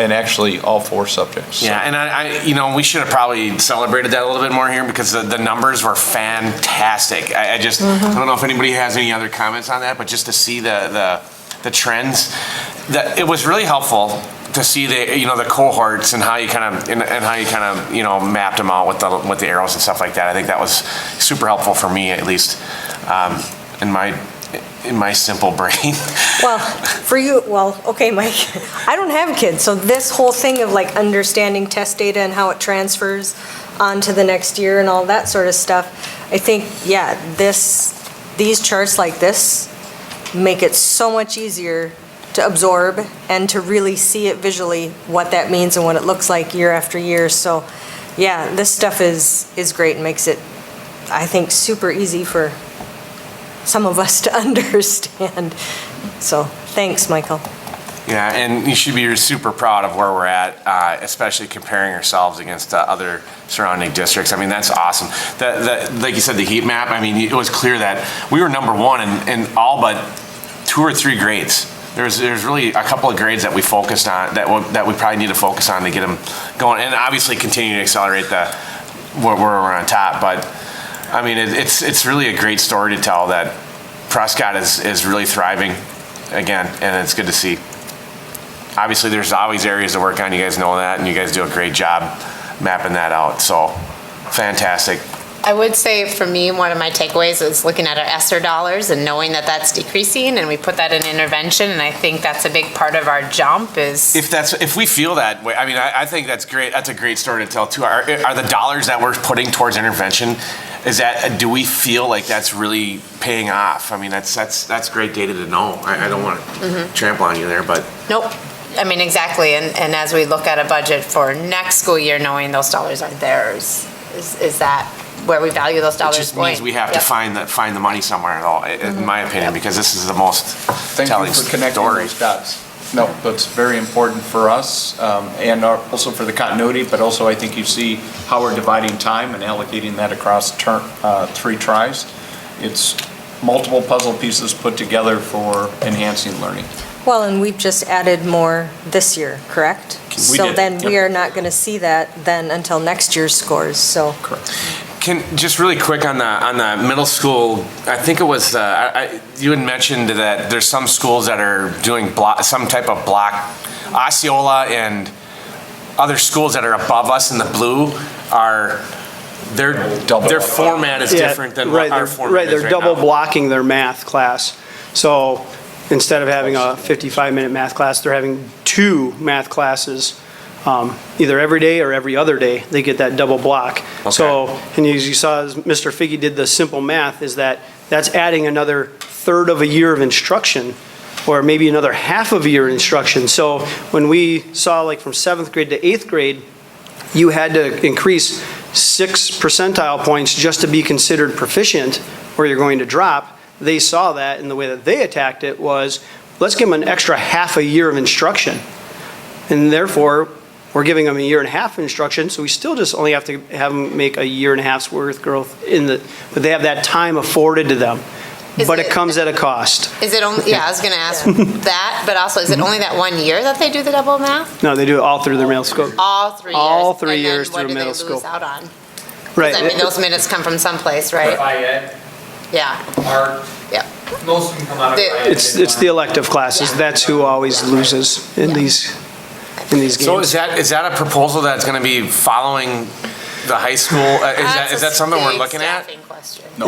and actually all 4 subjects. Yeah, and I we should have probably celebrated that a little bit more here because the numbers were fantastic. I just, I don't know if anybody has any other comments on that, but just to see the trends, that it was really helpful to see the cohorts and how you kind of mapped them out with the arrows and stuff like that. I think that was super helpful for me, at least in my simple brain. Well, for you, okay, Mike, I don't have kids, so this whole thing of like understanding test data and how it transfers onto the next year and all that sort of stuff, I think, yeah, these charts like this make it so much easier to absorb and to really see it visually, what that means and what it looks like year after year. So, yeah, this stuff is great and makes it, I think, super easy for some of us to understand. So, thanks, Michael. Yeah, and you should be super proud of where we're at, especially comparing ourselves against other surrounding districts. I mean, that's awesome. Like you said, the heat map, I mean, it was clear that we were number 1 in all but 2 or 3 grades. There's really a couple of grades that we focused on, that we probably need to focus on to get them going, and obviously continue to accelerate where we're on top. But I mean, it's really a great story to tell that Prescott is really thriving again, and it's good to see. Obviously, there's always areas to work on. You guys know that, and you guys do a great job mapping that out. So, fantastic. I would say for me, one of my takeaways is looking at our ESSER dollars and knowing that that's decreasing, and we put that in intervention, and I think that's a big part of our jump is... If we feel that way, I mean, I think that's great. That's a great story to tell too. Are the dollars that we're putting towards intervention, do we feel like that's really paying off? I mean, that's great data to know. I don't want to trample on you there, but... Nope. I mean, exactly, and as we look at a budget for next school year, knowing those dollars aren't there, is that where we value those dollars going? It just means we have to find the money somewhere at all, in my opinion, because this is the most telling story. Thank you for connecting those dots. No, that's very important for us, and also for the continuity, but also I think you see how we're dividing time and allocating that across 3 tries. It's multiple puzzle pieces put together for enhancing learning. Well, and we've just added more this year, correct? So then we are not going to see that then until next year's scores, so. Correct. Just really quick on the middle school, I think it was, you had mentioned that there's some schools that are doing some type of block. Osceola and other schools that are above us in the blue their format is different than what our format is right now. They're double now. blocking their math class. So instead of having a 55-minute math class, they're having 2 math classes, either every day or every other day. They get that double block. Okay. So, and as you saw, as Mr. Figge did the simple math, that's adding another third of a year of instruction, or maybe another half of a year of instruction. So when we saw, like, from 7th grade to 8th grade, you had to increase 6 percentile points just to be considered proficient, or you're going to drop. They saw that, and the way that they attacked it was, let's give them an extra half a year of instruction. And therefore, we're giving them a year and a half of instruction, so we still just only have to have them make a year and a half's worth growth but they have that time afforded to them. But it comes at a cost. Is it only, I was going to ask that, but also, is it only that 1 year that they do the double math? No, they do it all through their middle school. All 3 years? All 3 years through middle school. What do they lose out on? Right. I mean, those minutes come from someplace, right? Ed. Yeah. Art. Yeah. Most of them come out of It's the elective classes. That's who always loses in these games. So is that a proposal that's going to be following the high school? Is that something we're looking at? Question. No.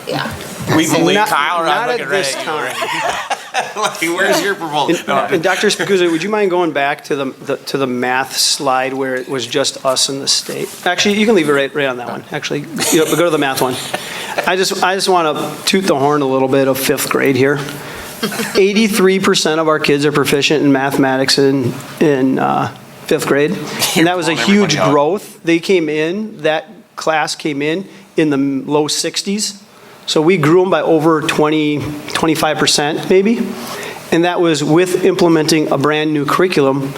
Yeah. We believe Kyle, or not I'm looking at this right time. at you. Like, where's your proposal? And Dr. Spicuzza, would you mind going back to the math slide where it was just us and the state? Actually, you can leave it right on that one. Actually, go to the math one. I just want to toot the horn a little bit of fifth grade here. 83% of our kids are proficient in mathematics in fifth grade. And that was a huge growth. That class came in the low 60s. So we grew them by over 25% maybe. And that was with implementing a brand new curriculum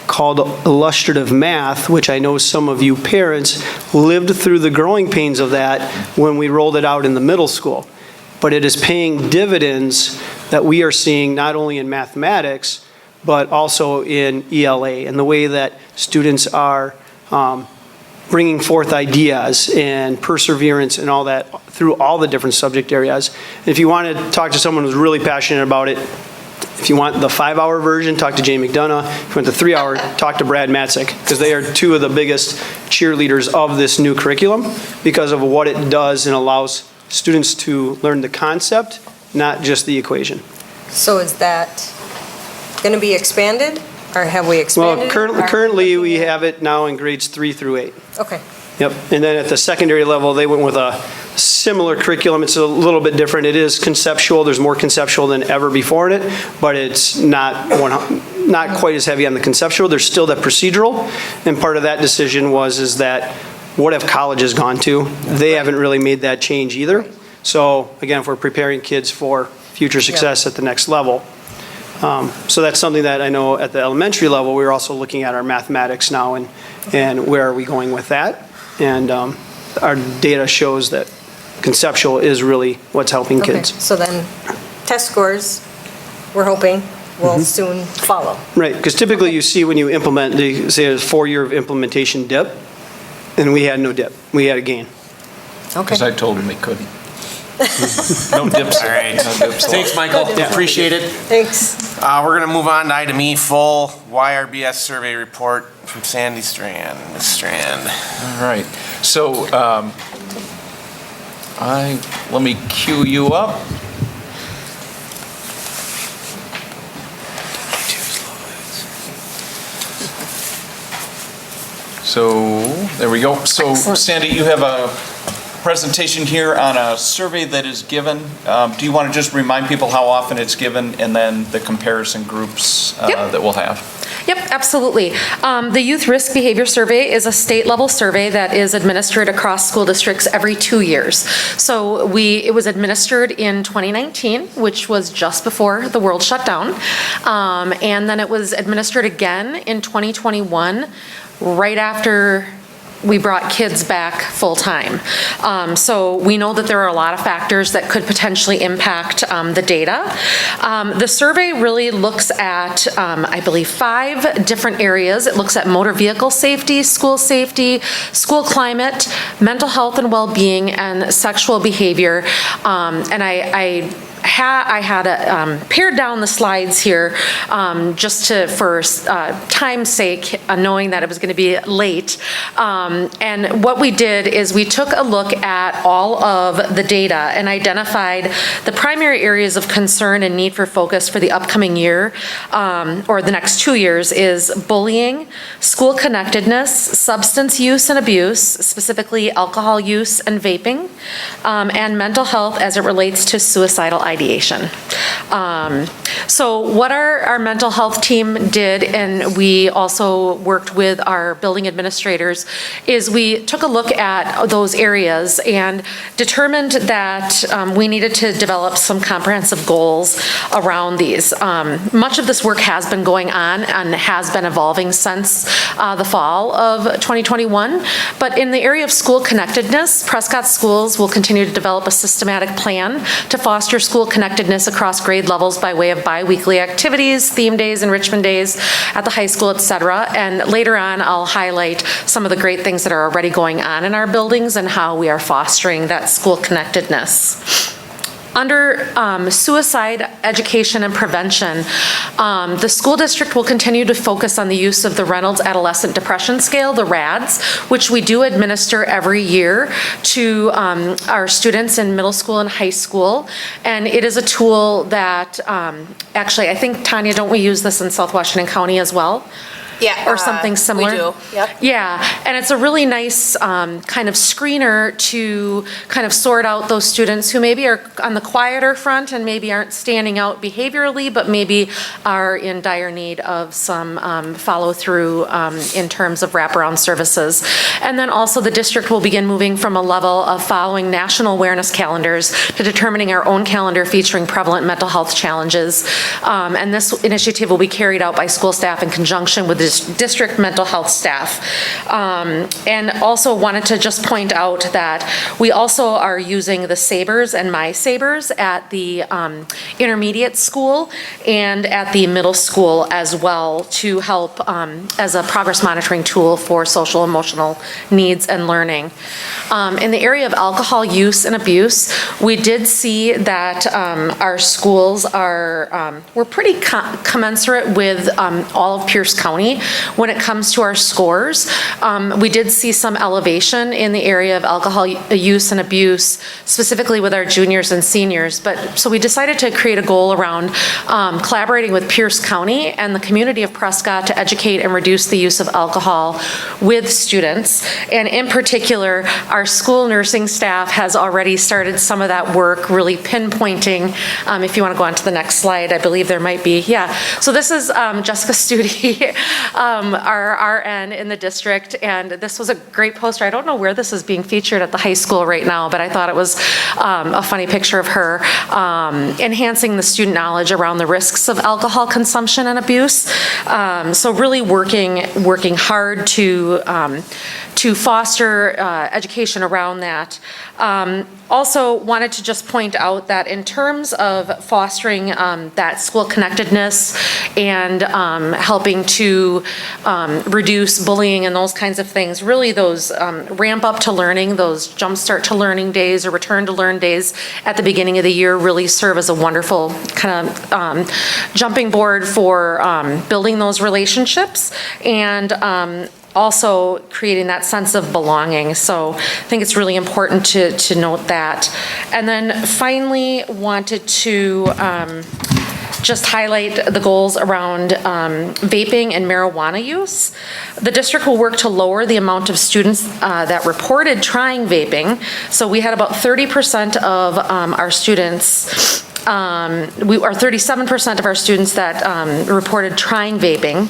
called illustrative math, which I know some of you parents lived through the growing pains of that when we rolled it out in the middle school. But it is paying dividends that we are seeing not only in mathematics, but also in ELA and the way that students are bringing forth ideas and perseverance and all that through all the different subject areas. If you want to talk to someone who's really passionate about it, if you want the 5-hour version, talk to Jay McDonough. If you want the 3-hour, talk to Brad Matzik, because they are two of the biggest cheerleaders of this new curriculum because of what it does and allows students to learn the concept, not just the equation. So is that going to be expanded, or have we expanded? Well, currently we have it now in grades 3 through 8. Okay. Yep, and then at the secondary level, they went with a similar curriculum. It's a little bit different. It is conceptual. There's more conceptual than ever before in it, but it's not quite as heavy on the conceptual. There's still that procedural, and part of that decision is that what have colleges gone to? They haven't really made that change either. So again, if we're preparing kids for future success at the next level. So that's something that I know at the elementary level, we're also looking at our mathematics now and where are we going with that. And our data shows that conceptual is really what's helping kids. So then test scores, we're hoping, will soon follow. Right, because typically you see when you implement, they say there's 4-year of implementation dip, and we had no dip. We had a gain. Okay. Because I told them they couldn't. No dips. All right. No dips. Thanks, Michael. Appreciate it. Thanks. We're going to move on to item E, full YRBS survey report from Sandy Strand. Ms. Strand. All right. So let me cue you up. So there we go. So Sandy, you have a presentation here on a survey that is given. Do you want to just remind people how often it's given and then the comparison groups that we'll have? Yep, absolutely. The Youth Risk Behavior Survey is a state-level survey that is administered across school districts every 2 years. So it was administered in 2019, which was just before the world shut down. And then it was administered again in 2021, right after we brought kids back full-time. So we know that there are a lot of factors that could potentially impact the data. The survey really looks at, I believe, 5 different areas. It looks at motor vehicle safety, school climate, mental health and well-being, and sexual behavior. And I had pared down the slides here just for time's sake, knowing that it was going to be late. And what we did is we took a look at all of the data and identified the primary areas of concern and need for focus for the upcoming year, or the next 2 years, is bullying, school connectedness, substance use and abuse, specifically alcohol use and vaping, and mental health as it relates to suicidal ideation. So what our mental health team did, and we also worked with our building administrators, is we took a look at those areas and determined that we needed to develop some comprehensive goals around these. Much of this work has been going on and has been evolving since the fall of 2021, but in the area of school connectedness, Prescott Schools will continue to develop a systematic plan to foster school connectedness across grade levels by way of bi-weekly activities, theme days, enrichment days at the high school, et cetera. And later on, I'll highlight some of the great things that are already going on in our buildings and how we are fostering that school connectedness. Under suicide education and prevention, the school district will continue to focus on the use of the Reynolds Adolescent Depression Scale, the RADS, which we do administer every year to our students in middle school and high school. And it is a tool that, actually, I think, Tanya, don't we use this in South Washington County as well? Yeah. Or something similar? We do, yep. Yeah, and it's a really nice kind of screener to kind of sort out those students who maybe are on the quieter front and maybe aren't standing out behaviorally, but maybe are in dire need of some follow-through in terms of wraparound services. And then also the district will begin moving from a level of following national awareness calendars to determining our own calendar featuring prevalent mental health challenges. And this initiative will be carried out by school staff in conjunction with the district mental health staff. And also wanted to just point out that we also are using the Sabers and My Sabers at the intermediate school and at the middle school as well to help as a progress monitoring tool for social emotional needs and learning. In the area of alcohol use and abuse, we did see that our schools were pretty commensurate with all of Pierce County when it comes to our scores. We did see some elevation in the area of alcohol use and abuse, specifically with our juniors and seniors. So we decided to create a goal around collaborating with Pierce County and the community of Prescott to educate and reduce the use of alcohol with students. And in particular, our school nursing staff has already started some of that work, really pinpointing. If you want to go on to the next slide, I believe there might be, yeah. So this is Jessica Studi, our RN in the district, and this was a great poster. I don't know where this is being featured at the high school right now, but I thought it was a funny picture of her enhancing the student knowledge around the risks of alcohol consumption and abuse. So really working hard to foster education around that. Also wanted to just point out that in terms of fostering that school connectedness and helping to reduce bullying and those kinds of things, really those ramp up to learning, those jumpstart to learning days or return to learn days at the beginning of the year really serve as a wonderful kind of jumping board for building those relationships and also creating that sense of belonging. So I think it's really important to note that. And then finally wanted to just highlight the goals around vaping and marijuana use. The district will work to lower the amount of students that reported trying vaping. So we had about 30% of our students 37% of our students that reported trying vaping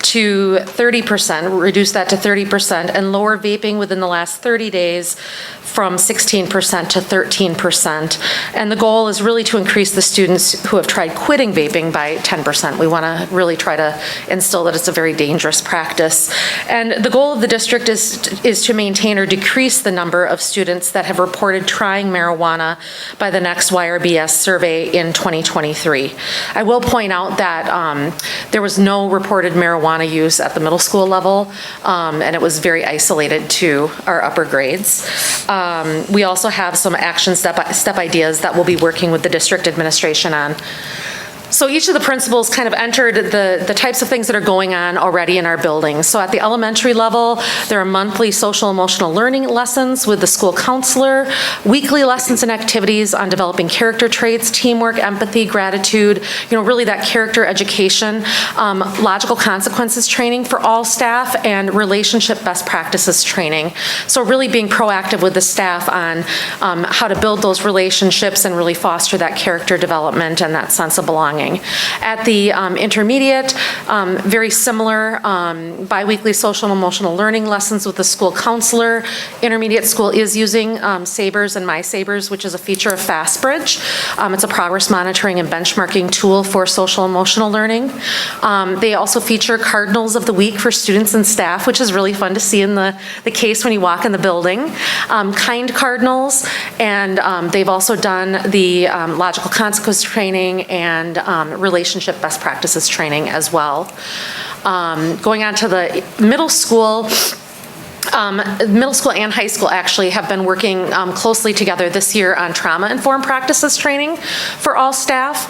to 30%, reduce that to 30%, and lower vaping within the last 30 days from 16% to 13%. And the goal is really to increase the students who have tried quitting vaping by 10%. We want to really try to instill that it's a very dangerous practice. And the goal of the district is to maintain or decrease the number of students that have reported trying marijuana by the next YRBS survey in 2023. I will point out that there was no reported marijuana use at the middle school level, and it was very isolated to our upper grades. We also have some action step ideas that we'll be working with the district administration on. So each of the principals kind of entered the types of things that are going on already in our buildings. So at the elementary level, there are monthly social emotional learning lessons with the school counselor, weekly lessons and activities on developing character traits, teamwork, empathy, gratitude, really that character education, logical consequences training for all staff, and relationship best practices training. So really being proactive with the staff on how to build those relationships and really foster that character development and that sense of belonging. At the intermediate, very similar biweekly social and emotional learning lessons with the school counselor. Intermediate school is using Sabers and My Sabers, which is a feature of FastBridge. It's a progress monitoring and benchmarking tool for social emotional learning. They also feature Cardinals of the Week for students and staff, which is really fun to see in the case when you walk in the building. Kind Cardinals, and they've also done the logical consequence training and relationship best practices training as well. Going on to the middle school, Middle school and high school actually have been working closely together this year on trauma-informed practices training for all staff,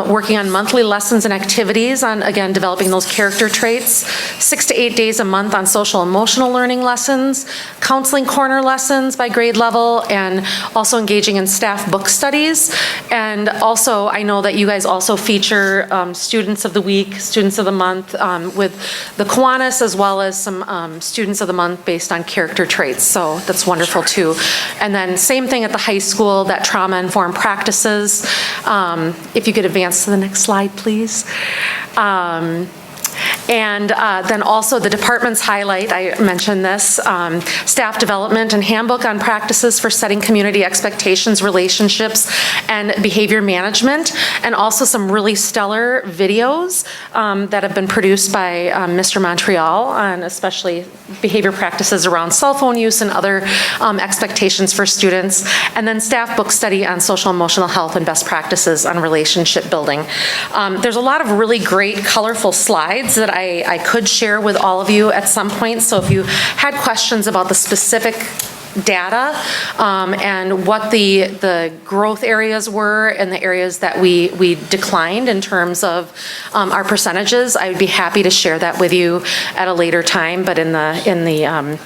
working on monthly lessons and activities on, again, developing those character traits, 6 to 8 days a month on social emotional learning lessons, counseling corner lessons by grade level, and also engaging in staff book studies. And also, I know that you guys also feature Students of the Week, Students of the Month with the Kiwanis, as well as some Students of the Month based on character traits. So that's wonderful too. And then same thing at the high school, that trauma-informed practices. If you could advance to the next slide, please. And then also the department's highlight, I mentioned this, staff development and handbook on practices for setting community expectations, relationships, and behavior management, and also some really stellar videos that have been produced by Mr. Montreal on especially behavior practices around cell phone use and other expectations for students, and then staff book study on social emotional health and best practices on relationship building. There's a lot of really great colorful slides that I could share with all of you at some point. So if you had questions about the specific data and what the growth areas were and the areas that we declined in terms of our percentages, I would be happy to share that with you at a later time. But in the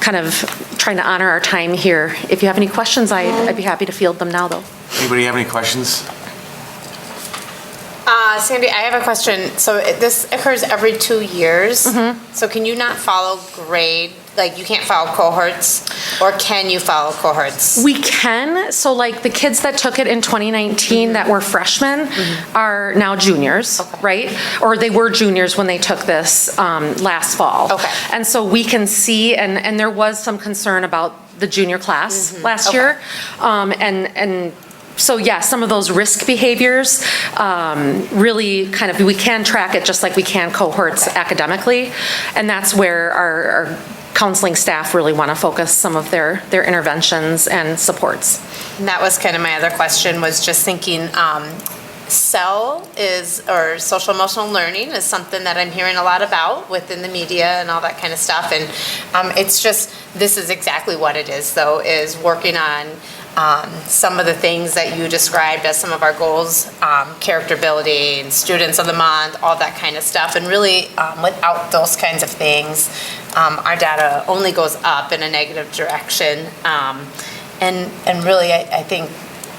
kind of trying to honor our time here, if you have any questions, I'd be happy to field them now, though. Anybody have any questions? Sandy, I have a question. So this occurs every 2 years. So can you not follow grade, like you can't follow cohorts, or can you follow cohorts? We can. So like the kids that took it in 2019 that were freshmen are now juniors, right? Or they were juniors when they took this last fall. Okay. And so we can see, and there was some concern about the junior class last year. And so yeah, some of those risk behaviors really kind of, we can track it just like we can cohorts academically. And that's where our counseling staff really want to focus some of their interventions and supports. And that was kind of my other question, was just thinking, SEL or social emotional learning is something that I'm hearing a lot about within the media and all that kind of stuff. And it's just, this is exactly what it is though, is working on some of the things that you described as some of our goals, character building, students of the month, all that kind of stuff. And really, without those kinds of things, our data only goes up in a negative direction. And really, I think,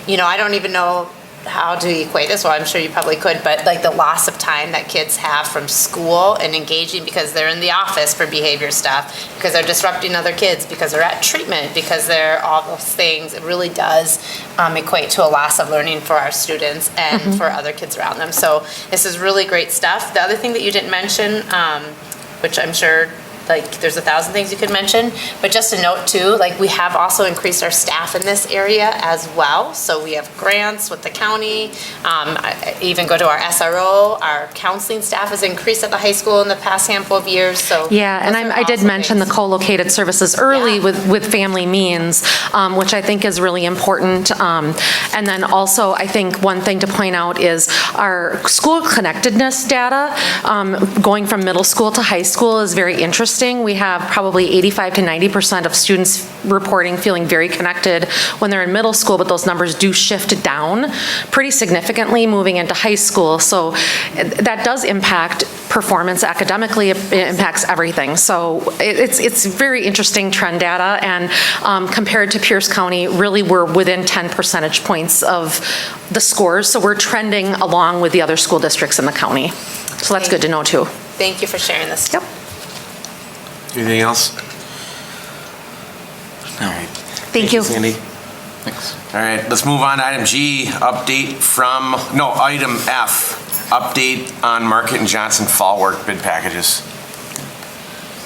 I don't even know how to equate this, well, I'm sure you probably could, but like the loss of time that kids have from school and engaging because they're in the office for behavior stuff, because they're disrupting other kids, because they're at treatment, because they're all those things, it really does equate to a loss of learning for our students and for other kids around them. So this is really great stuff. The other thing that you didn't mention, which I'm sure there's 1,000 things you could mention, but just a note too, we have also increased our staff in this area as well. So we have grants with the county, even go to our SRO, our counseling staff has increased at the high school in the past handful of years, so. Yeah, and I did mention the co-located services early with Family Means, which I think is really important. And then also, I think one thing to point out is our school connectedness data, going from middle school to high school is very interesting. We have probably 85 to 90% of students reporting feeling very connected when they're in middle school, but those numbers do shift down pretty significantly moving into high school. So that does impact performance academically, it impacts everything. So it's very interesting trend data, and compared to Pierce County, really we're within 10 percentage points of the scores. So we're trending along with the other school districts in the county. So that's good to know too. Thank you for sharing this. Yep. Anything else? No. Thank you. Sandy. Thanks. All right, let's move on to item G, item F, update on Market and Johnson fall work bid packages.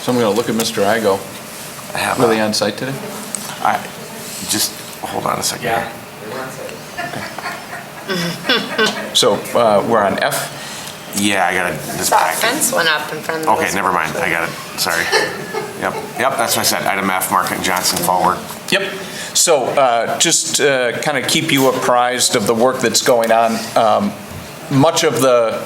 So I'm going to look at Mr. Igo. Really on site today? Just hold on a second. Yeah, they were on site. So we're on F? Yeah, I got it. This packet. Fence went up in front of the. Okay, never mind. I got it. Sorry. Yep, that's what I said. Item F, Market and Johnson fall work. Yep. So just kind of keep you apprised of the work that's going on. Much of the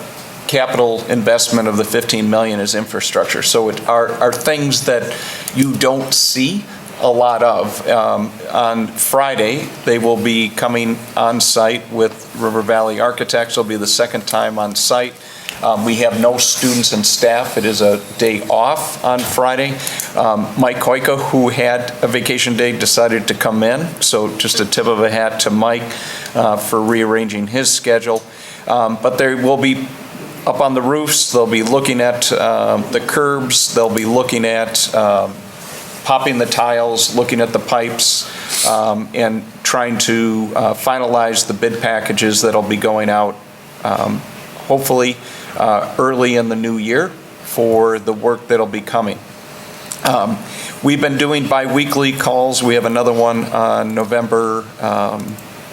capital investment of the 15 million is infrastructure. So it are things that you don't see a lot of. On Friday, they will be coming on site with River Valley Architects. It'll be the second time on site. We have no students and staff. It is a day off on Friday. Mike Koika, who had a vacation day, decided to come in. So just a tip of a hat to Mike for rearranging his schedule. But they will be up on the roofs. They'll be looking at the curbs. They'll be looking at popping the tiles, looking at the pipes, and trying to finalize the bid packages that'll be going out hopefully early in the new year for the work that'll be coming. We've been doing bi-weekly calls. We have another one on November, I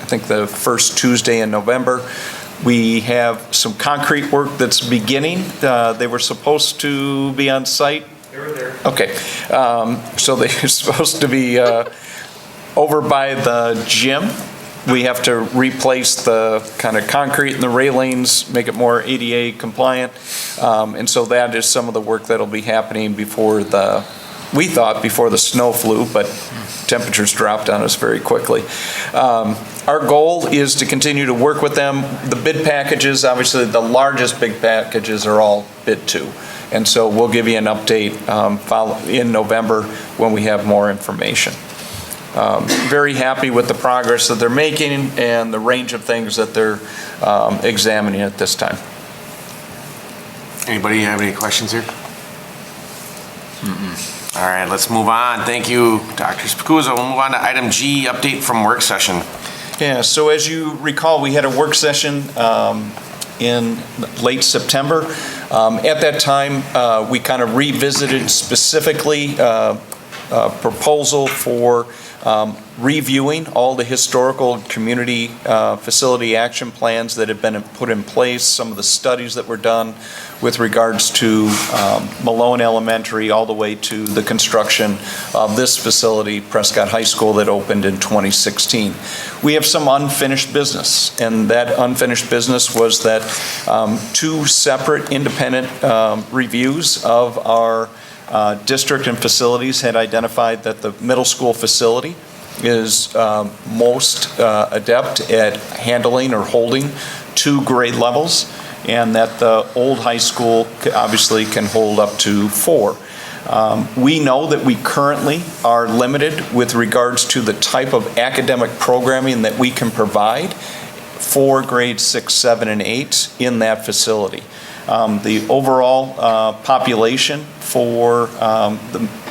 think the first Tuesday in November. We have some concrete work that's beginning. They were supposed to be on site. They were there. Okay. So they're supposed to be over by the gym. We have to replace the kind of concrete and the railings, make it more ADA compliant. And so that is some of the work that'll be happening before we thought before the snow flew, but temperatures dropped on us very quickly. Our goal is to continue to work with them. The bid packages, obviously the largest big packages are all bid to. And so we'll give you an update in November when we have more information. Very happy with the progress that they're making and the range of things that they're examining at this time. Anybody have any questions here? All right, let's move on. Thank you, Dr. Spicuzza. We'll move on to item G, update from work session. Yeah, so as you recall, we had a work session in late September. At that time, we kind of revisited specifically a proposal for reviewing all the historical community facility action plans that have been put in place, some of the studies that were done with regards to Malone Elementary all the way to the construction of this facility, Prescott High School, that opened in 2016. We have some unfinished business, and that unfinished business was that two separate independent reviews of our district and facilities had identified that the middle school facility is most adept at handling or holding 2 grade levels, and that the old high school obviously can hold up to 4. We know that we currently are limited with regards to the type of academic programming that we can provide for grades 6, 7, and 8 in that facility. The overall population for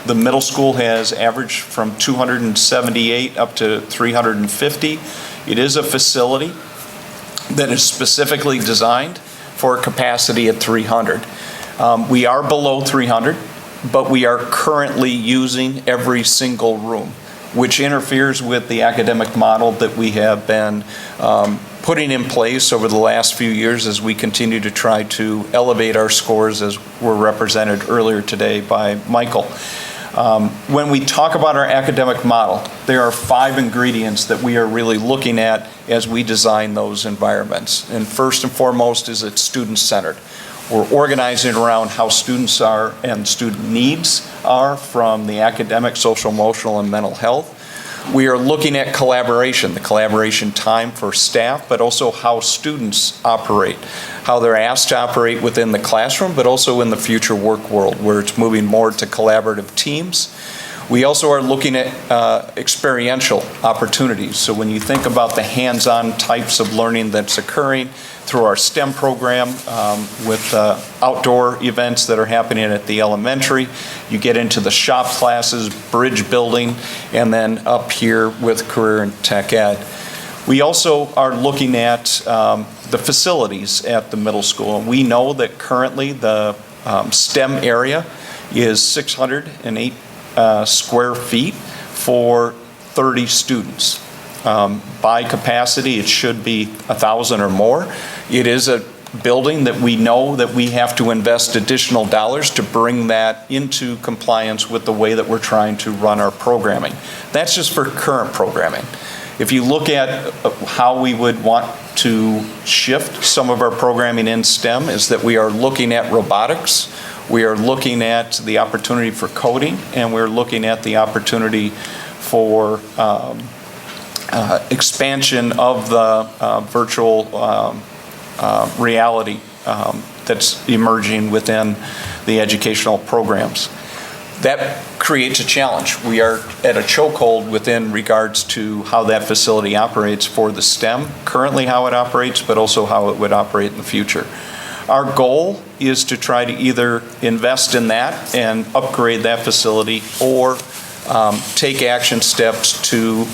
the middle school has averaged from 278 up to 350. It is a facility that is specifically designed for a capacity at 300. We are below 300, but we are currently using every single room, which interferes with the academic model that we have been putting in place over the last few years as we continue to try to elevate our scores, as were represented earlier today by Michael. When we talk about our academic model, there are 5 ingredients that we are really looking at as we design those environments. And first and foremost is it's student-centered. We're organizing around how students are and student needs are from the academic, social, emotional, and mental health. We are looking at collaboration, the collaboration time for staff, but also how students operate, how they're asked to operate within the classroom, but also in the future work world where it's moving more to collaborative teams. We also are looking at experiential opportunities. So when you think about the hands-on types of learning that's occurring through our STEM program with outdoor events that are happening at the elementary, you get into the shop classes, bridge building, and then up here with career and tech ed. We also are looking at the facilities at the middle school. And we know that currently the STEM area is 608 square feet for 30 students. By capacity, it should be 1,000 or more. It is a building that we know that we have to invest additional dollars to bring that into compliance with the way that we're trying to run our programming. That's just for current programming. If you look at how we would want to shift some of our programming in STEM is that we are looking at robotics, we are looking at the opportunity for coding, and we're looking at the opportunity for expansion of the virtual reality that's emerging within the educational programs. That creates a challenge. We are at a chokehold within regards to how that facility operates for the STEM, currently how it operates, but also how it would operate in the future. Our goal is to try to either invest in that and upgrade that facility or take action steps to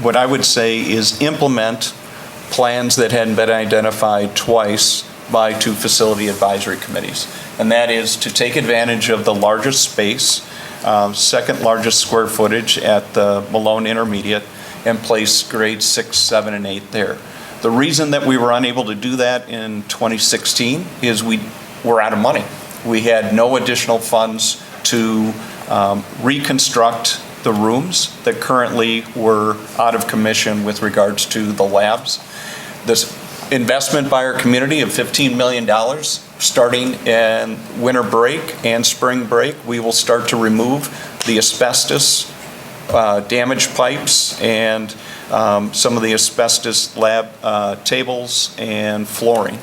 what I would say is implement plans that had been identified twice by 2 facility advisory committees. And that is to take advantage of the largest space, second largest square footage at the Malone Intermediate, and place grades 6, 7, and 8 there. The reason that we were unable to do that in 2016 is we were out of money. We had no additional funds to reconstruct the rooms that currently were out of commission with regards to the labs. This investment by our community of $15 million, starting in winter break and spring break, we will start to remove the asbestos, damaged pipes, and some of the asbestos lab tables and flooring.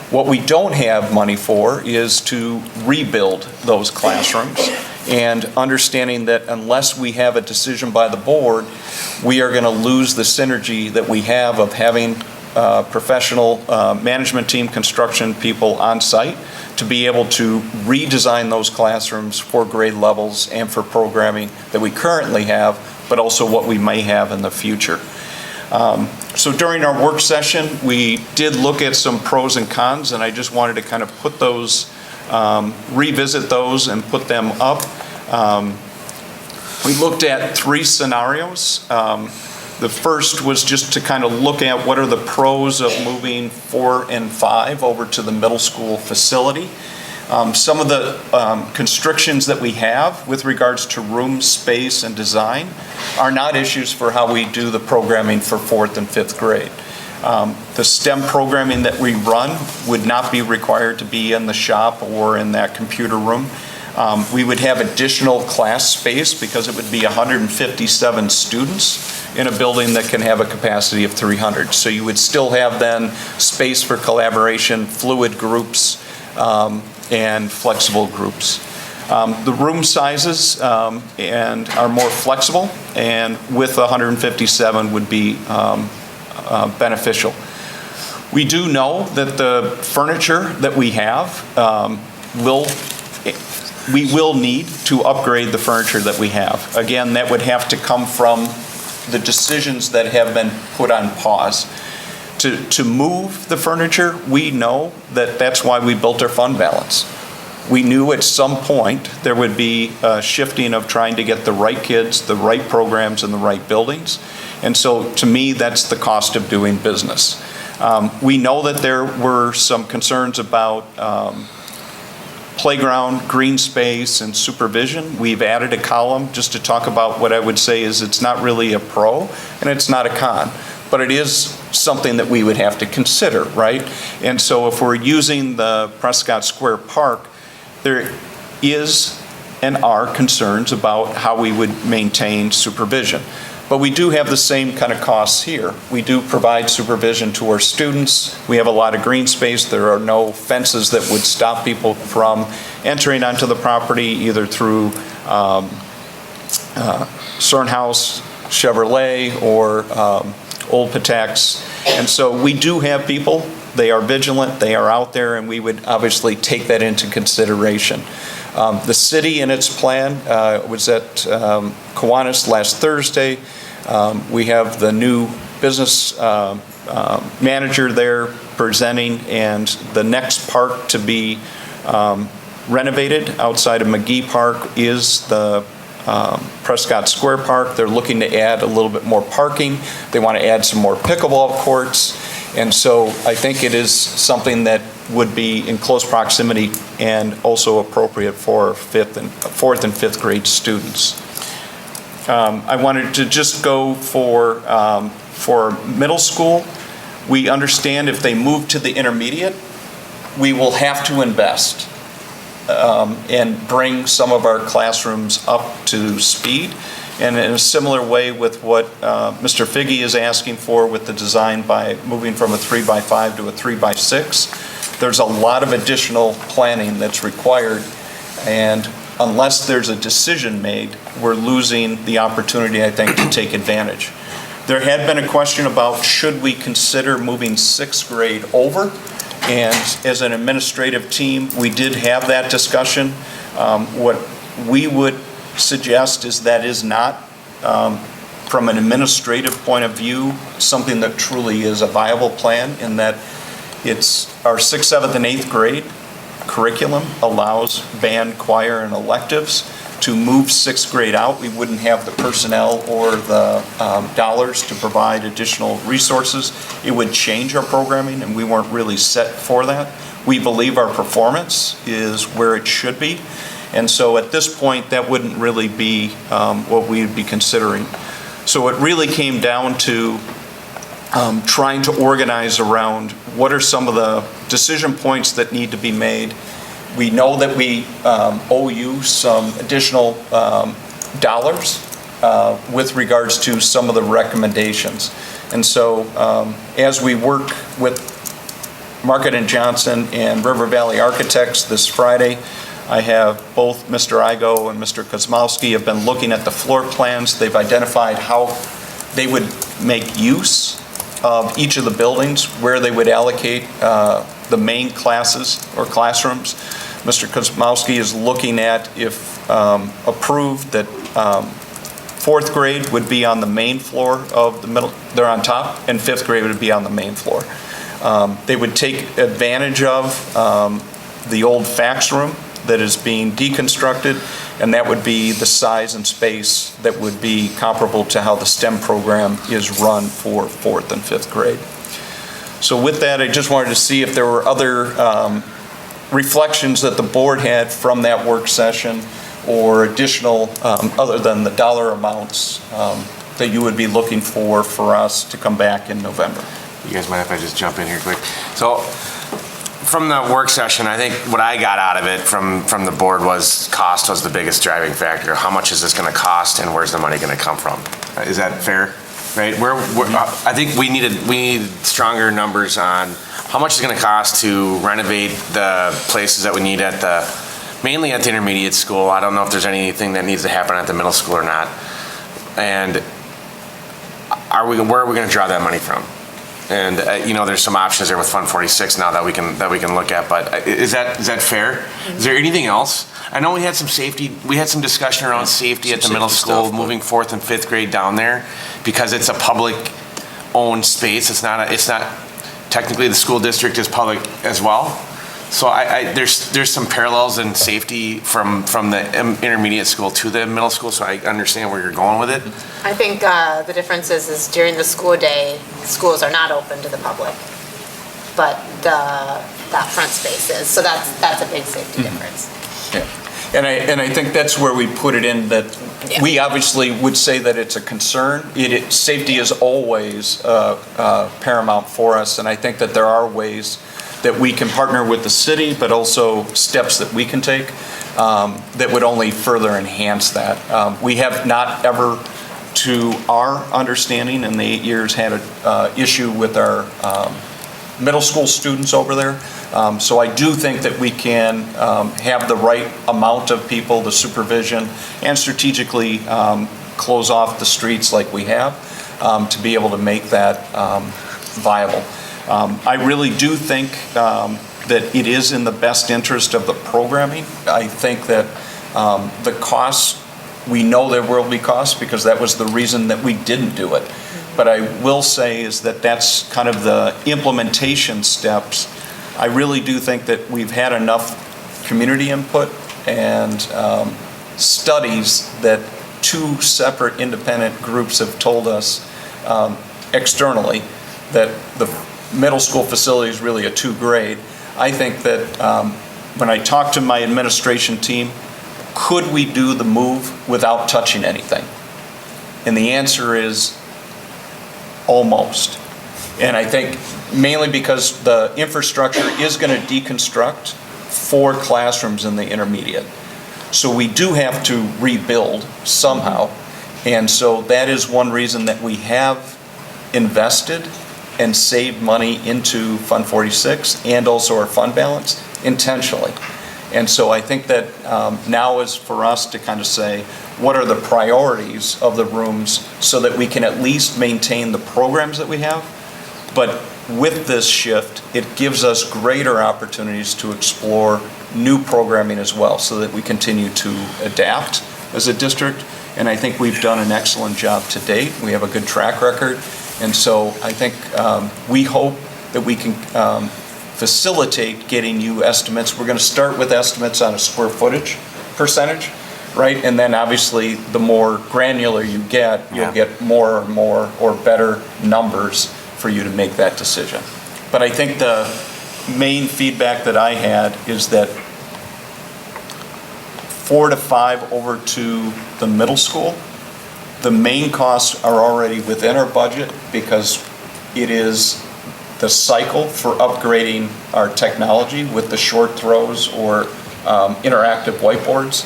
What we don't have money for is to rebuild those classrooms, and understanding that unless we have a decision by the board, we are going to lose the synergy that we have of having professional management team, construction people on site to be able to redesign those classrooms for grade levels and for programming that we currently have, but also what we may have in the future. So during our work session, we did look at some pros and cons, and I just wanted to kind of put those, revisit those and put them up. We looked at 3 scenarios. The first was just to kind of look at what are the pros of moving 4 and 5 over to the middle school facility. Some of the constrictions that we have with regards to room space and design are not issues for how we do the programming for 4th and 5th grade. The STEM programming that we run would not be required to be in the shop or in that computer room. We would have additional class space because it would be 157 students in a building that can have a capacity of 300. So you would still have then space for collaboration, fluid groups, and flexible groups. The room sizes and are more flexible, and with 157 would be beneficial. We do know that the furniture that we have we will need to upgrade the furniture that we have. Again, that would have to come from the decisions that have been put on pause. To move the furniture, we know that that's why we built our fund balance. We knew at some point there would be a shifting of trying to get the right kids, the right programs, and the right buildings. And so to me, that's the cost of doing business. We know that there were some concerns about playground, green space, and supervision. We've added a column just to talk about what I would say is it's not really a pro and it's not a con, but it is something that we would have to consider, right? And so if we're using the Prescott Square Park, there is and are concerns about how we would maintain supervision. But we do have the same kind of costs here. We do provide supervision to our students. We have a lot of green space. There are no fences that would stop people from entering onto the property, either through Cernhouse, Chevrolet, or Old Patex. And so we do have people. They are vigilant. They are out there, and we would obviously take that into consideration. The city in its plan was at Kiwanis last Thursday. We have the new business manager there presenting, and the next park to be renovated outside of McGee Park is the Prescott Square Park. They're looking to add a little bit more parking. They want to add some more pickleball courts. And so I think it is something that would be in close proximity and also appropriate for 4th and 5th grade students. I wanted to just go for For middle school, we understand if they move to the intermediate, we will have to invest and bring some of our classrooms up to speed. And in a similar way with what Mr. Figge is asking for with the design by moving from a 3x5 to a 3x6, there's a lot of additional planning that's required. And unless there's a decision made, we're losing the opportunity, I think, to take advantage. There had been a question about should we consider moving sixth grade over? And as an administrative team, we did have that discussion. What we would suggest is that is not, from an administrative point of view, something that truly is a viable plan, in that it's our 6th, 7th, and 8th grade curriculum allows band, choir, and electives. To move 6th grade out, we wouldn't have the personnel or the dollars to provide additional resources. It would change our programming, and we weren't really set for that. We believe our performance is where it should be. And so at this point, that wouldn't really be what we would be considering. So it really came down to trying to organize around what are some of the decision points that need to be made. We know that we owe you some additional dollars with regards to some of the recommendations. And so as we work with Market & Johnson and River Valley Architects this Friday, I have both Mr. Igo and Mr. Kozmowski have been looking at the floor plans. They've identified how they would make use of each of the buildings, where they would allocate the main classes or classrooms. Mr. Kozmowski is looking at, if approved, that 4th grade would be on the main floor of the middle, they're on top, and 5th grade would be on the main floor. They would take advantage of the old fax room that is being deconstructed, and that would be the size and space that would be comparable to how the STEM program is run for 4th and 5th grade. So with that, I just wanted to see if there were other reflections that the board had from that work session, or additional, other than the dollar amounts, that you would be looking for us to come back in November. You guys mind if I just jump in here quick? So from the work session, I think what I got out of it from the board was cost was the biggest driving factor. How much is this going to cost, and where's the money going to come from? Is that fair? Right? I think we need stronger numbers on how much it's going to cost to renovate the places that we need mainly at the intermediate school. I don't know if there's anything that needs to happen at the middle school or not. And where are we going to draw that money from? And there's some options there with Fund 46 now that we can look at. But is that fair? Is there anything else? I know we had some safety. We had some discussion around safety at the middle school, moving 4th and 5th grade down there, because it's a public-owned space. It's not technically the school district is public as well. So there's some parallels in safety from the intermediate school to the middle school, so I understand where you're going with it. I think the difference is during the school day, schools are not open to the public, but that front space is. So that's a big safety difference. Yeah. And I think that's where we put it in, that we obviously would say that it's a concern. Safety is always paramount for us, and I think that there are ways that we can partner with the city, but also steps that we can take that would only further enhance that. We have not ever, to our understanding in the 8 years, had an issue with our middle school students over there. So I do think that we can have the right amount of people, the supervision, and strategically close off the streets like we have to be able to make that viable. I really do think that it is in the best interest of the programming. I think that the costs, we know there will be costs because that was the reason that we didn't do it. But I will say is that that's kind of the implementation steps. I really do think that we've had enough community input and studies that 2 separate independent groups have told us externally that the middle school facility is really a 2 grade. I think that when I talk to my administration team, could we do the move without touching anything? And the answer is almost. And I think mainly because the infrastructure is going to deconstruct 4 classrooms in the intermediate. So we do have to rebuild somehow. And so that is one reason that we have invested and saved money into Fund 46 and also our fund balance intentionally. And so I think that now is for us to kind of say, what are the priorities of the rooms so that we can at least maintain the programs that we have? But with this shift, it gives us greater opportunities to explore new programming as well so that we continue to adapt as a district. And I think we've done an excellent job to date. We have a good track record. And so I think we hope that we can facilitate getting you estimates. We're going to start with estimates on a square footage percentage, right? And then obviously the more granular you get, you'll get more and more or better numbers for you to make that decision. But I think the main feedback that I had is that 4 to 5 over to the middle school, the main costs are already within our budget because it is the cycle for upgrading our technology with the short throws or interactive whiteboards.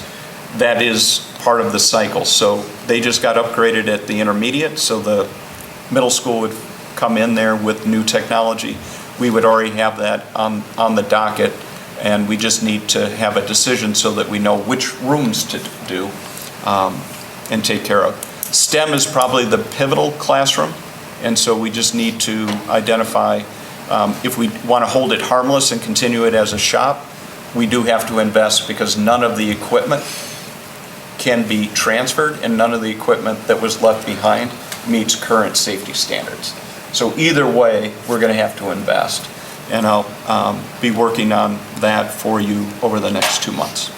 That is part of the cycle. So they just got upgraded at the intermediate, so the middle school would come in there with new technology. We would already have that on the docket, and we just need to have a decision so that we know which rooms to do and take care of. STEM is probably the pivotal classroom, and so we just need to identify if we want to hold it harmless and continue it as a shop, we do have to invest because none of the equipment can be transferred and none of the equipment that was left behind meets current safety standards. So either way, we're going to have to invest. And I'll be working on that for you over the next 2 months.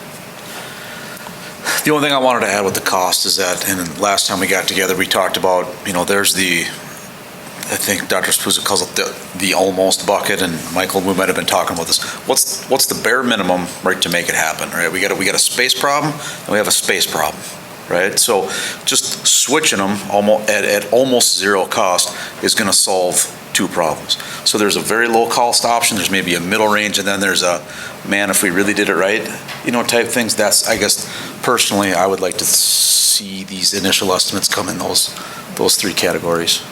The only thing I wanted to add with the cost is that, and last time we got together, we talked about, there's I think Dr. Spuzek calls it the almost bucket, and Michael, we might have been talking about this. What's the bare minimum, right, to make it happen, right? We got a space problem, and we have a space problem, right? So just switching them at almost zero cost is going to solve 2 problems. So there's a very low cost option, there's maybe a middle range, and then there's a, man, if we really did it right, type things. That's, I guess, personally, I would like to see these initial estimates come in those 3 categories.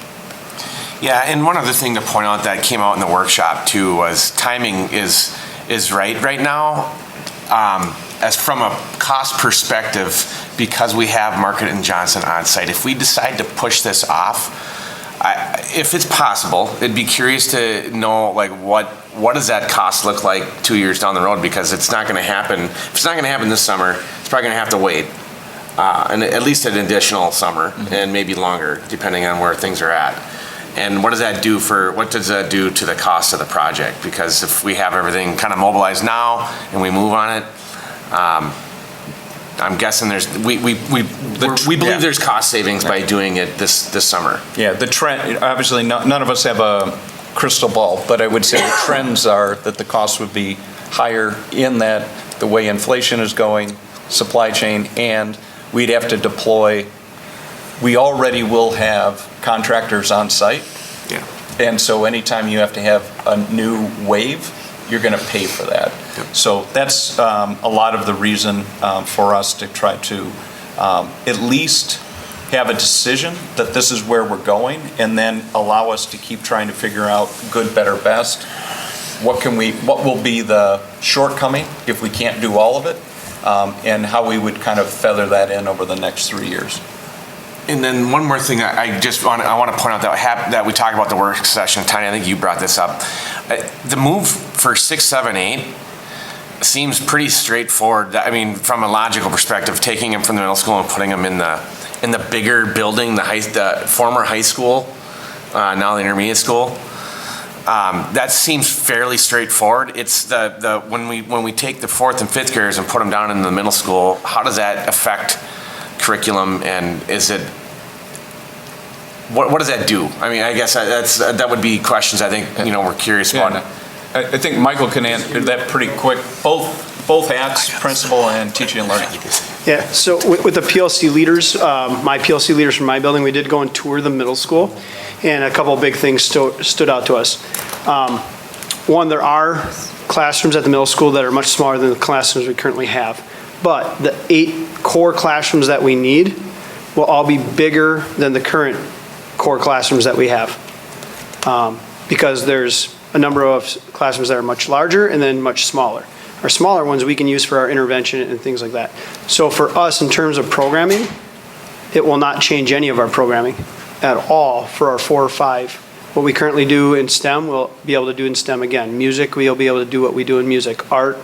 Yeah, and one other thing to point out that came out in the workshop too was timing is right now. As from a cost perspective, because we have Market and Johnson on site, if we decide to push this off, if it's possible, it'd be curious to know what does that cost look like 2 years down the road, because it's not going to happen. If it's not going to happen this summer, it's probably going to have to wait, and at least an additional summer and maybe longer, depending on where things are at. And what does that do to the cost of the project? Because if we have everything kind of mobilized now and we move on it, I'm guessing we believe there's cost savings by doing it this summer. Yeah, the trend, obviously none of us have a crystal ball, but I would say the trends are that the cost would be higher in that the way inflation is going, supply chain, and we'd have to deploy. We already will have contractors on site. Yeah. And so anytime you have to have a new wave, you're going to pay for that. Yep. So that's a lot of the reason for us to try to at least have a decision that this is where we're going, and then allow us to keep trying to figure out good, better, best. What will be the shortcoming if we can't do all of it, and how we would kind of feather that in over the next 3 years. And then one more thing, I want to point out that we talked about the work session. Tanya, I think you brought this up. The move for 6, 7, 8 seems pretty straightforward. I mean, from a logical perspective, taking them from the middle school and putting them in the bigger building, the former high school, now the intermediate school. That seems fairly straightforward. It's when we take the 4th and 5th graders and put them down in the middle school, how does that affect curriculum, and what does that do? I mean, I guess that would be questions I think we're curious about. I think Michael can answer that pretty quick. Both hats, principal and teaching and learning. Yeah, so with the PLC leaders, my PLC leaders from my building, we did go and tour the middle school. And a couple of big things stood out to us. One, there are classrooms at the middle school that are much smaller than the classrooms we currently have. But the 8 core classrooms that we need will all be bigger than the current core classrooms that we have. Because there's a number of classrooms that are much larger and then much smaller. Our smaller ones we can use for our intervention and things like that. So for us, in terms of programming, it will not change any of our programming at all for our 4 or 5. What we currently do in STEM, we'll be able to do in STEM again. Music, we'll be able to do what we do in music. Art,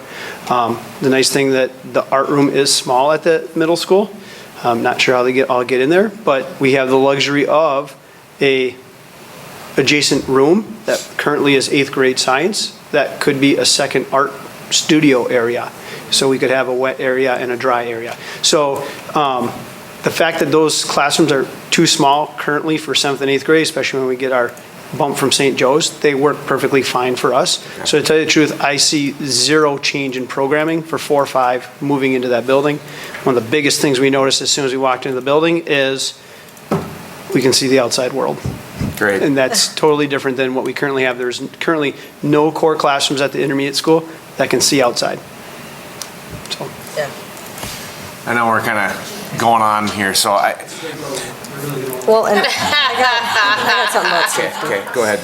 the nice thing that the art room is small at the middle school. I'm not sure how they all get in there, but we have the luxury of a adjacent room that currently is 8th grade science that could be a second art studio area. So we could have a wet area and a dry area. So the fact that those classrooms are too small currently for 7th and 8th grade, especially when we get our bump from St. Joe's, they work perfectly fine for us. Okay. So to tell you the truth, I see 0 change in programming for 4 or 5 moving into that building. One of the biggest things we noticed as soon as we walked into the building is we can see the outside world. Great. And that's totally different than what we currently have. There's currently no core classrooms at the intermediate school that can see outside. So. Yeah. I know we're kind of going on here, so Well, and I got something about safety. Okay, go ahead.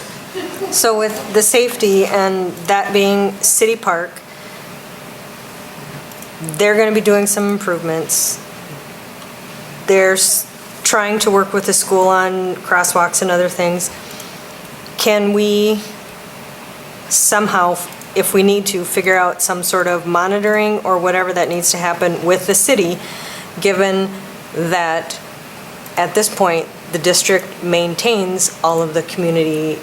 So with the safety and that being City Park, they're going to be doing some improvements. They're trying to work with the school on crosswalks and other things. Can we somehow, if we need to, figure out some sort of monitoring or whatever that needs to happen with the city, given that at this point, the district maintains all of the community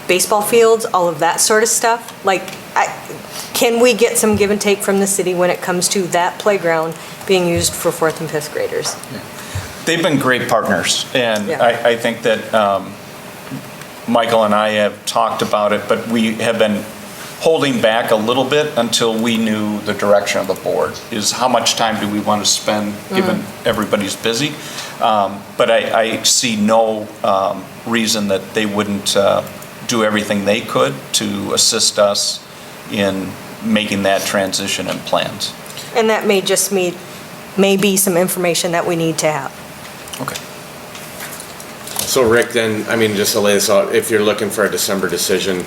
baseball fields, all of that sort of stuff? Like, can we get some give and take from the city when it comes to that playground being used for 4th and 5th graders? They've been great partners, and Yeah. I think that Michael and I have talked about it, but we have been holding back a little bit until we knew the direction of the board, is how much time do we want to spend, given everybody's busy. But I see no reason that they wouldn't do everything they could to assist us in making that transition and plans. And that may just may be some information that we need to have. Okay. So Rick, then, I mean, just to lay this out, if you're looking for a December decision,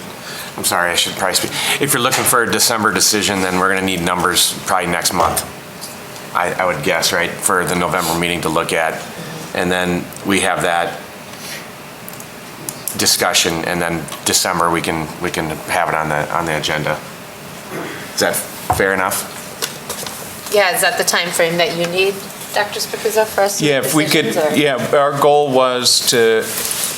I'm sorry, I should probably speak. If you're looking for a December decision, then we're gonna need numbers probably next month. I would guess, right, for the November meeting to look at. And then we have that discussion, and then December, we can have it on the agenda. Is that fair enough? Yeah, is that the time frame that you need, Dr. Spicuzza, for us to Yeah, make if we could, decisions, or- yeah, our goal was to,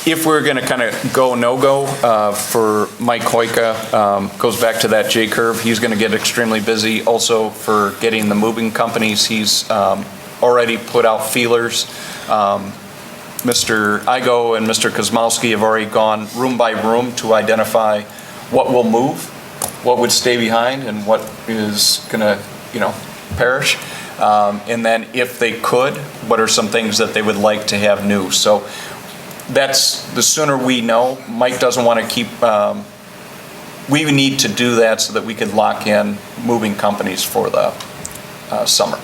if we're going to kind of go, no-go for Mike Hoyka, goes back to that J-curve, he's going to get extremely busy. Also for getting the moving companies, he's already put out feelers. Mr. Igo and Mr. Kozmowski have already gone room by room to identify what will move, what would stay behind, and what is going to, perish. And then if they could, what are some things that they would like to have new? So that's, the sooner we know. Mike doesn't want to keep, we need to do that so that we could lock in moving companies for the summer.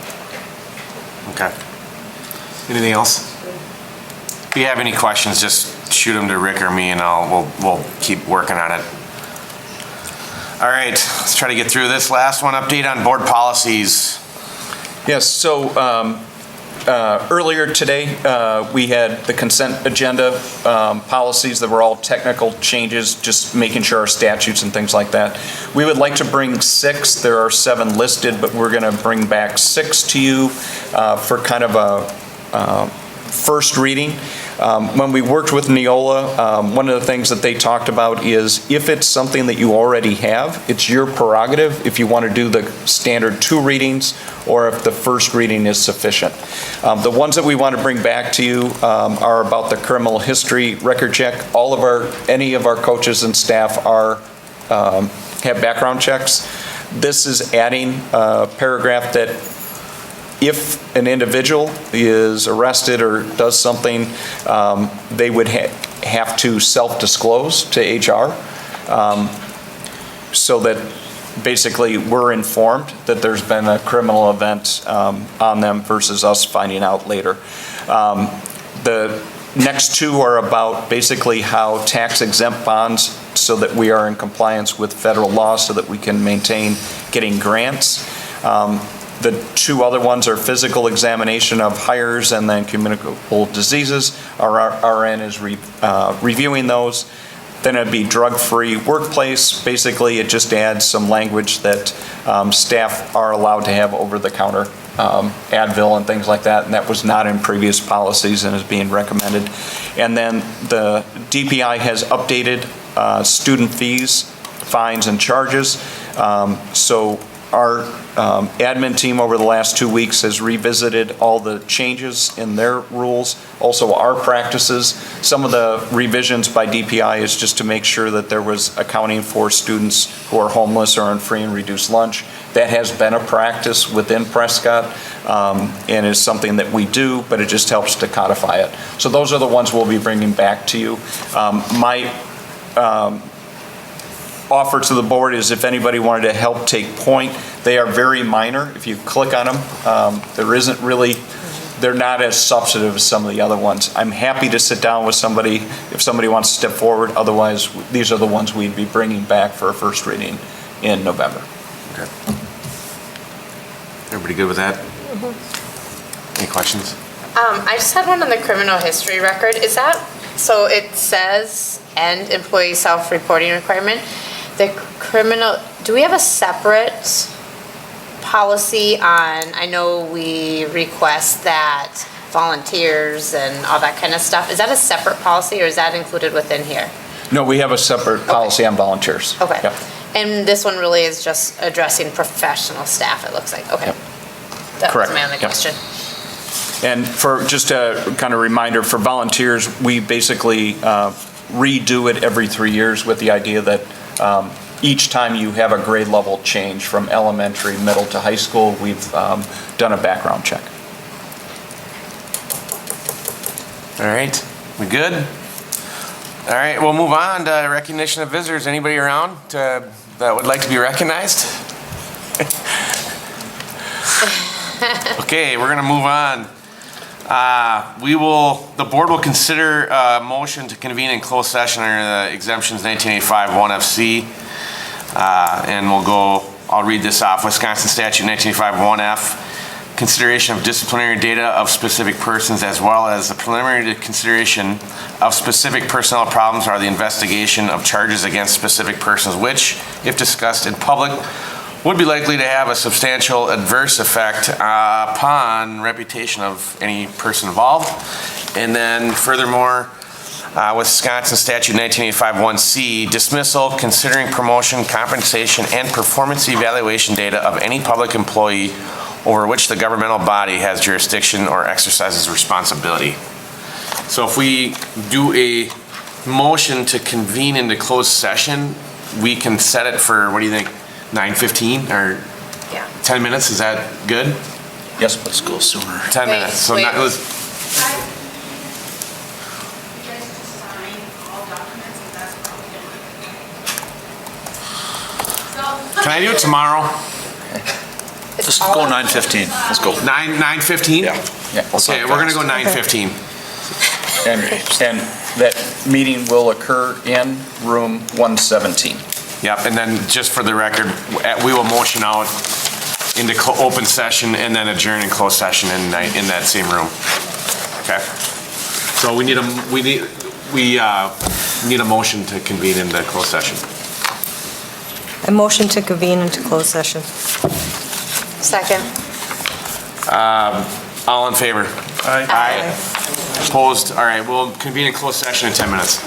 Okay. Anything else? If you have any questions, just shoot them to Rick or me, and we'll keep working on it. All right, let's try to get through this last one. Update on board policies. Yes, so earlier today, we had the consent agenda policies that were all technical changes, just making sure our statutes and things like that. We would like to bring 6. There are 7 listed, but we're going to bring back 6 to you for kind of a first reading. When we worked with Neola, one of the things that they talked about is if it's something that you already have, it's your prerogative if you want to do the standard 2 readings or if the first reading is sufficient. The ones that we want to bring back to you are about the criminal history record check. Any of our coaches and staff have background checks. This is adding a paragraph that If an individual is arrested or does something, they would have to self-disclose to HR, so that basically we're informed that there's been a criminal event on them versus us finding out later. The next two are about basically how tax-exempt bonds, so that we are in compliance with federal law so that we can maintain getting grants. The two other ones are physical examination of hires and then communicable diseases. Our RN is reviewing those. Then it'd be drug-free workplace. Basically, it just adds some language that staff are allowed to have over-the-counter Advil and things like that, and that was not in previous policies and is being recommended. And then the DPI has updated student fees, fines, and charges. So our admin team over the last 2 weeks has revisited all the changes in their rules, also our practices. Some of the revisions by DPI is just to make sure that there was accounting for students who are homeless or on free and reduced lunch. That has been a practice within Prescott and is something that we do, but it just helps to codify it. So those are the ones we'll be bringing back to you. My offer to the board is if anybody wanted to help take point, they are very minor. If you click on them, there isn't really, they're not as substantive as some of the other ones. I'm happy to sit down with somebody if somebody wants to step forward. Otherwise, these are the ones we'd be bringing back for a first reading in November. Okay. Everybody good with that? Any questions? I just had one on the criminal history record. Is that, so it says end employee self-reporting requirement. The criminal, do we have a separate policy on, I know we request that volunteers and all that kind of stuff. Is that a separate policy or is that included within here? No, we have a separate policy on volunteers. Okay. Yep. And this one really is just addressing professional staff, it looks like. Okay. Yep. That Correct. was my only Yep. question. And for just a kind of reminder, for volunteers, we basically redo it every 3 years with the idea that each time you have a grade level change from elementary, middle to high school, we've done a background check. All right, we good? All right, we'll move on to recognition of visitors. Anybody around that would like to be recognized? Okay, we're gonna move on. The board will consider a motion to convene in closed session under the exemptions 1985 1FC. And I'll read this off. Wisconsin Statute 1985 1F, consideration of disciplinary data of specific persons as well as the preliminary consideration of specific personnel problems or the investigation of charges against specific persons which, if discussed in public, would be likely to have a substantial adverse effect upon reputation of any person involved. And then furthermore, Wisconsin Statute 1985 1C, dismissal, considering promotion, compensation, and performance evaluation data of any public employee over which the governmental body has jurisdiction or exercises responsibility. So if we do a motion to convene into closed session, we can set it for, what do you think, 9:15 or 10 minutes? Is that good? Yes, let's go sooner. 10 minutes. So wait. Can I do it tomorrow? Let's go 9:15. Let's go. 9:15? Yeah. Okay, we're gonna go 9:15. And that meeting will occur in room 117. Yep, and then just for the record, we will motion out into open session and then adjourn in closed session in that same room. Okay. So we need a motion to convene into closed session. A motion to convene into closed session. Second. All in favor? Aye. Aye. Opposed? All right, we'll convene in closed session in 10 minutes.